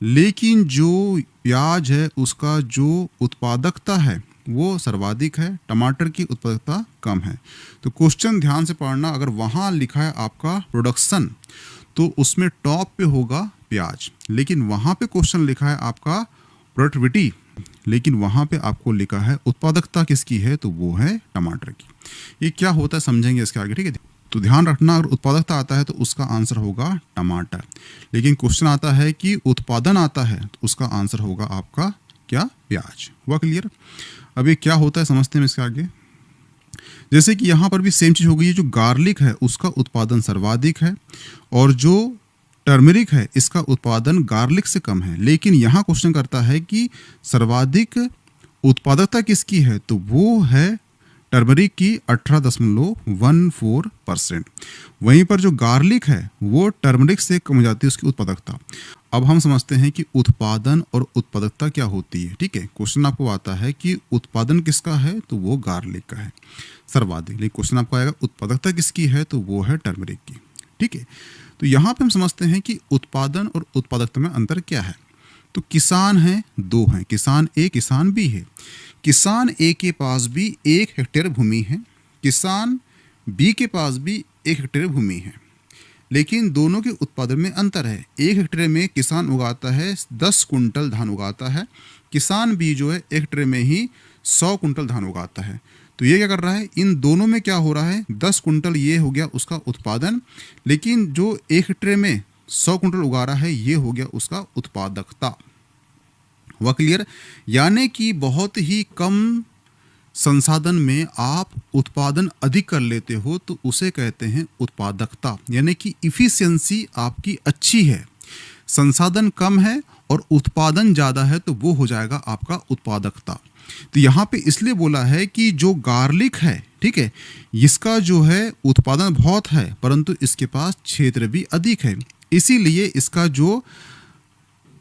लेकिन जो प्याज है उसका जो उत्पादकता है वो सर्वाधिक है, टमाटर की उत्पादकता कम है। तो क्वेश्चन ध्यान से पढ़ना, अगर वहाँ लिखा है आपका प्रोडक्शन तो उसमें टॉप पे होगा प्याज, लेकिन वहाँ पे क्वेश्चन लिखा है आपका प्रोडक्टिविटी, लेकिन वहाँ पे आपको लिखा है उत्पादकता किसकी है, तो वो है टमाटर की। ये क्या होता है समझेंगे इसके आगे। ठीक है। तो ध्यान रखना, अगर उत्पादकता आता है तो उसका आंसर होगा टमाटर, लेकिन क्वेश्चन आता है कि उत्पादन आता है तो उसका आंसर होगा आपका क्या? प्याज। हुआ क्लियर? अब ये क्या होता है समझते हैं इसके आगे। जैसे कि यहाँ पर भी सेम चीज हो गई है, जो गार्लिक है उसका उत्पादन सर्वाधिक है और जो टर्मरिक है इसका उत्पादन गार्लिक से कम है, लेकिन यहाँ क्वेश्चन करता है कि सर्वाधिक उत्पादकता किसकी है, तो वो है टर्मरिक की 18.14%। वहीं पर जो गार्लिक है वो टर्मरिक से कम हो जाती है उसकी उत्पादकता। अब हम समझते हैं कि उत्पादन और उत्पादकता क्या होती है। ठीक है। क्वेश्चन आपको आता है कि उत्पादन किसका है, तो वो गार्लिक का है सर्वाधिक, लेकिन क्वेश्चन आपको आएगा उत्पादकता किसकी है, तो वो है टर्मरिक की। ठीक है। तो यहाँ पे हम समझते हैं कि उत्पादन और उत्पादकता में अंतर क्या है। तो किसान है, दो हैं, किसान ए किसान बी है। किसान ए के पास भी 1 हेक्टेयर भूमि है, किसान बी के पास भी 1 हेक्टेयर भूमि है, लेकिन दोनों के उत्पादन में अंतर है। 1 हेक्टेयर में किसान उगाता है 10 कुंटल धान उगाता है, किसान भी जो है एक ट्रे में ही 100 कुंटल धान उगाता है। तो ये क्या कर रहा है, इन दोनों में क्या हो रहा है, 10 कुंटल ये हो गया उसका उत्पादन, लेकिन जो एक ट्रे में 100 कुंटल उगा रहा है ये हो गया उसका उत्पादकता। वह क्लियर? यानी कि बहुत ही कम संसाधन में आप उत्पादन अधिक कर लेते हो तो उसे कहते हैं उत्पादकता, यानी कि इफिशियंसी आपकी अच्छी है। संसाधन कम है और उत्पादन ज़्यादा है तो वो हो जाएगा आपका उत्पादकता। तो यहाँ पे इसलिए बोला है कि जो गार्लिक है, ठीक है, इसका जो है उत्पादन बहुत है परंतु इसके पास क्षेत्र भी अधिक है, इसीलिए इसका जो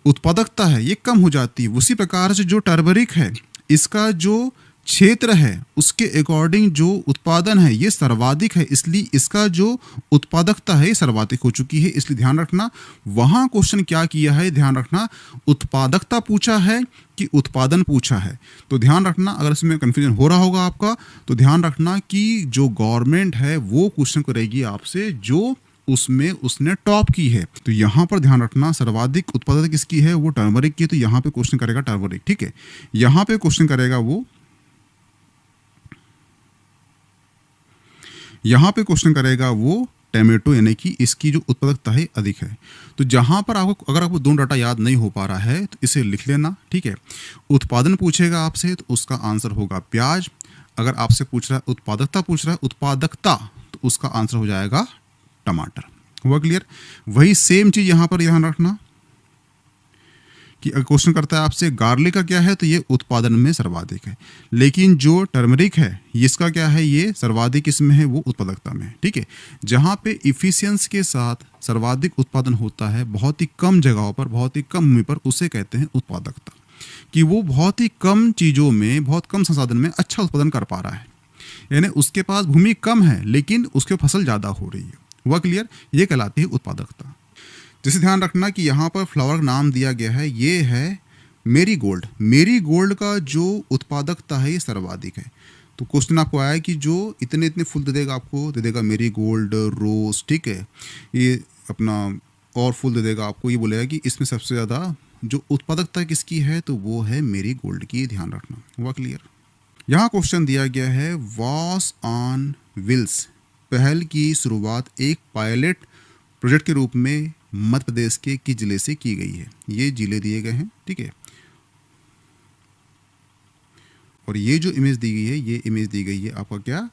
उत्पादकता है ये कम हो जाती है। उसी प्रकार से जो टर्मरिक है, इसका जो क्षेत्र है उसके अकॉर्डिंग जो उत्पादन है ये सर्वाधिक है, इसलिए इसका जो उत्पादकता है ये सर्वाधिक हो चुकी है। इसलिए ध्यान रखना, वहाँ क्वेश्चन क्या किया है, ध्यान रखना, उत्पादकता पूछा है कि उत्पादन पूछा है। तो ध्यान रखना, अगर इसमें कन्फ्यूजन हो रहा होगा आपका तो ध्यान रखना कि जो गवर्नमेंट है वो क्वेश्चन करेगी आपसे जो उसमें उसने टॉप की है। तो यहाँ पर ध्यान रखना, सर्वाधिक उत्पादक किसकी है, वो टर्मरिक की है, तो यहाँ पे क्वेश्चन करेगा टर्मरिक, ठीक है। यहाँ पे क्वेश्चन करेगा वो, यहाँ पे क्वेश्चन करेगा वो टमेटो, यानी कि इसकी जो उत्पादकता है अधिक है। तो जहाँ पर आपको, अगर आपको दोनों डाटा याद नहीं हो पा रहा है तो इसे लिख लेना, ठीक है। उत्पादन पूछेगा आपसे तो उसका आंसर होगा प्याज। अगर आपसे पूछ रहा है उत्पादकता, पूछ रहा है उत्पादकता, तो उसका आंसर हो जाएगा टमाटर। हुआ क्लियर? वही सेम चीज यहाँ पर ध्यान रखना कि अगर क्वेश्चन करता है आपसे गार्लिक का क्या है तो ये उत्पादन में सर्वाधिक है, लेकिन जो टर्मरिक है इसका क्या है, ये सर्वाधिक इसमें है, वो उत्पादकता में है, ठीक है। जहाँ पे इफिशियंस के साथ सर्वाधिक उत्पादन होता है बहुत ही कम जगहों पर, बहुत ही कम भूमि पर, उसे कहते हैं उत्पादकता, कि वो बहुत ही कम चीज़ों में, बहुत कम संसाधन में अच्छा उत्पादन कर पा रहा है, यानी उसके पास भूमि कम है लेकिन उसके फसल ज़्यादा हो रही है। हुआ क्लियर? ये कहलाती है उत्पादकता। जैसे ध्यान रखना कि यहाँ पर फ्लावर का नाम दिया गया है, ये है मेरीगोल्ड। मेरीगोल्ड का जो उत्पादकता है ये सर्वाधिक है। तो क्वेश्चन आपको आया कि जो इतने इतने फूल दे देगा, आपको दे देगा मेरीगोल्ड, रोज, ठीक है, ये अपना और फूल दे देगा आपको, ये बोलेगा कि इसमें सबसे ज़्यादा जो उत्पादकता किसकी है तो वो है मेरीगोल्ड की। ध्यान रखना। हुआ क्लियर? यहाँ क्वेश्चन दिया गया है वॉस ऑन व्हील्स पहल की शुरुआत एक पायलट प्रोजेक्ट के रूप में मध्य प्रदेश के किस जिले से की गई है। ये जिले दिए गए हैं, ठीक है, और ये जो इमेज दी गई है ये इमेज दी गई है आपका क्या,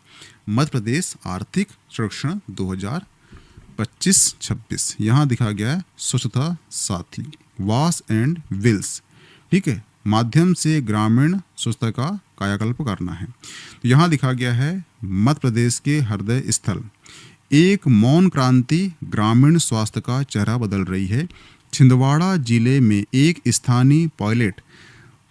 मध्य प्रदेश आर्थिक सर्वेक्षण 2025-26। यहाँ दिखा गया है स्वच्छता साथी वॉश एंड व्हील्स, ठीक है, माध्यम से ग्रामीण स्वच्छता का कायाकल्प करना है। तो यहाँ दिखा गया है मध्य प्रदेश के हृदय स्थल एक मौन क्रांति ग्रामीण स्वास्थ्य का चेहरा बदल रही है। छिंदवाड़ा जिले में एक स्थानीय पायलट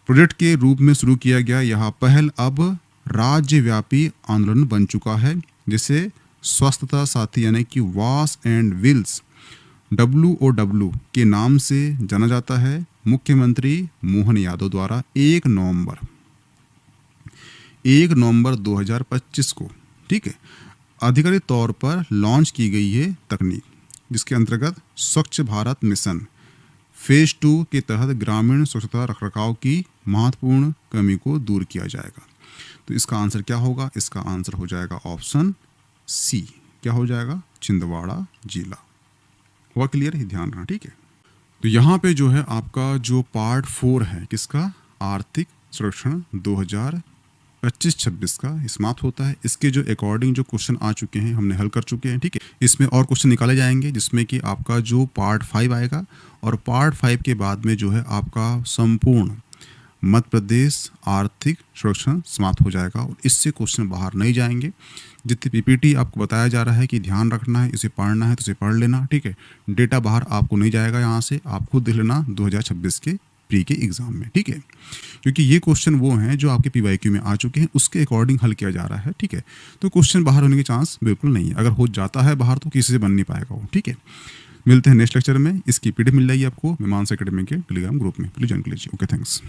प्रोजेक्ट के रूप में शुरू किया गया यह पहल अब राज्यव्यापी आंदोलन बन चुका है, जिसे स्वास्थ्यता साथी यानी कि वॉश एंड व्हील्स WOW के नाम से जाना जाता है। मुख्यमंत्री मोहन यादव द्वारा 1 नवंबर 2025 को, ठीक है, आधिकारिक तौर पर लॉन्च की गई है तकनीक, जिसके अंतर्गत स्वच्छ भारत मिशन फेज 2 के तहत ग्रामीण स्वच्छता रखरखाव की महत्वपूर्ण कमी को दूर किया जाएगा। तो इसका आंसर क्या होगा? इसका आंसर हो जाएगा ऑप्शन सी। क्या हो जाएगा? छिंदवाड़ा जिला। हुआ क्लियर? ही ध्यान रखना, ठीक है। तो यहाँ पे जो है आपका जो पार्ट 4 है किसका, आर्थिक सर्वेक्षण 2025-26 का समाप्त होता है। इसके जो अकॉर्डिंग जो क्वेश्चन आ चुके हैं हमने हल कर चुके हैं, ठीक है। इसमें और क्वेश्चन निकाले जाएंगे जिसमें कि आपका जो पार्ट 5 आएगा, और पार्ट 5 के बाद में जो है आपका संपूर्ण मध्य प्रदेश आर्थिक सर्वेक्षण समाप्त हो जाएगा और इससे क्वेश्चन बाहर नहीं जाएंगे। जितनी पीपीटी आपको बताया जा रहा है कि ध्यान रखना है, इसे पढ़ना है तो इसे पढ़ लेना, ठीक है। डेटा बाहर आपको नहीं जाएगा यहाँ से, आप खुद देख लेना 2026 के प्री के एग्जाम में, ठीक है, क्योंकि ये क्वेश्चन वो हैं जो आपके PYQ में आ चुके हैं, उसके अकॉर्डिंग हल किया जा रहा है, ठीक है। तो क्वेश्चन बाहर होने के चांस बिल्कुल नहीं है, अगर हो जाता है बाहर तो किसी से बन नहीं पाएगा वो, ठीक है। मिलते हैं नेक्स्ट लेक्चर में। इसकी PDF मिल जाएगी आपको मीमांसा एकेडमी के टेलीग्राम ग्रुप में, प्लीज ज्वाइन कर लीजिए। Okay, thanks.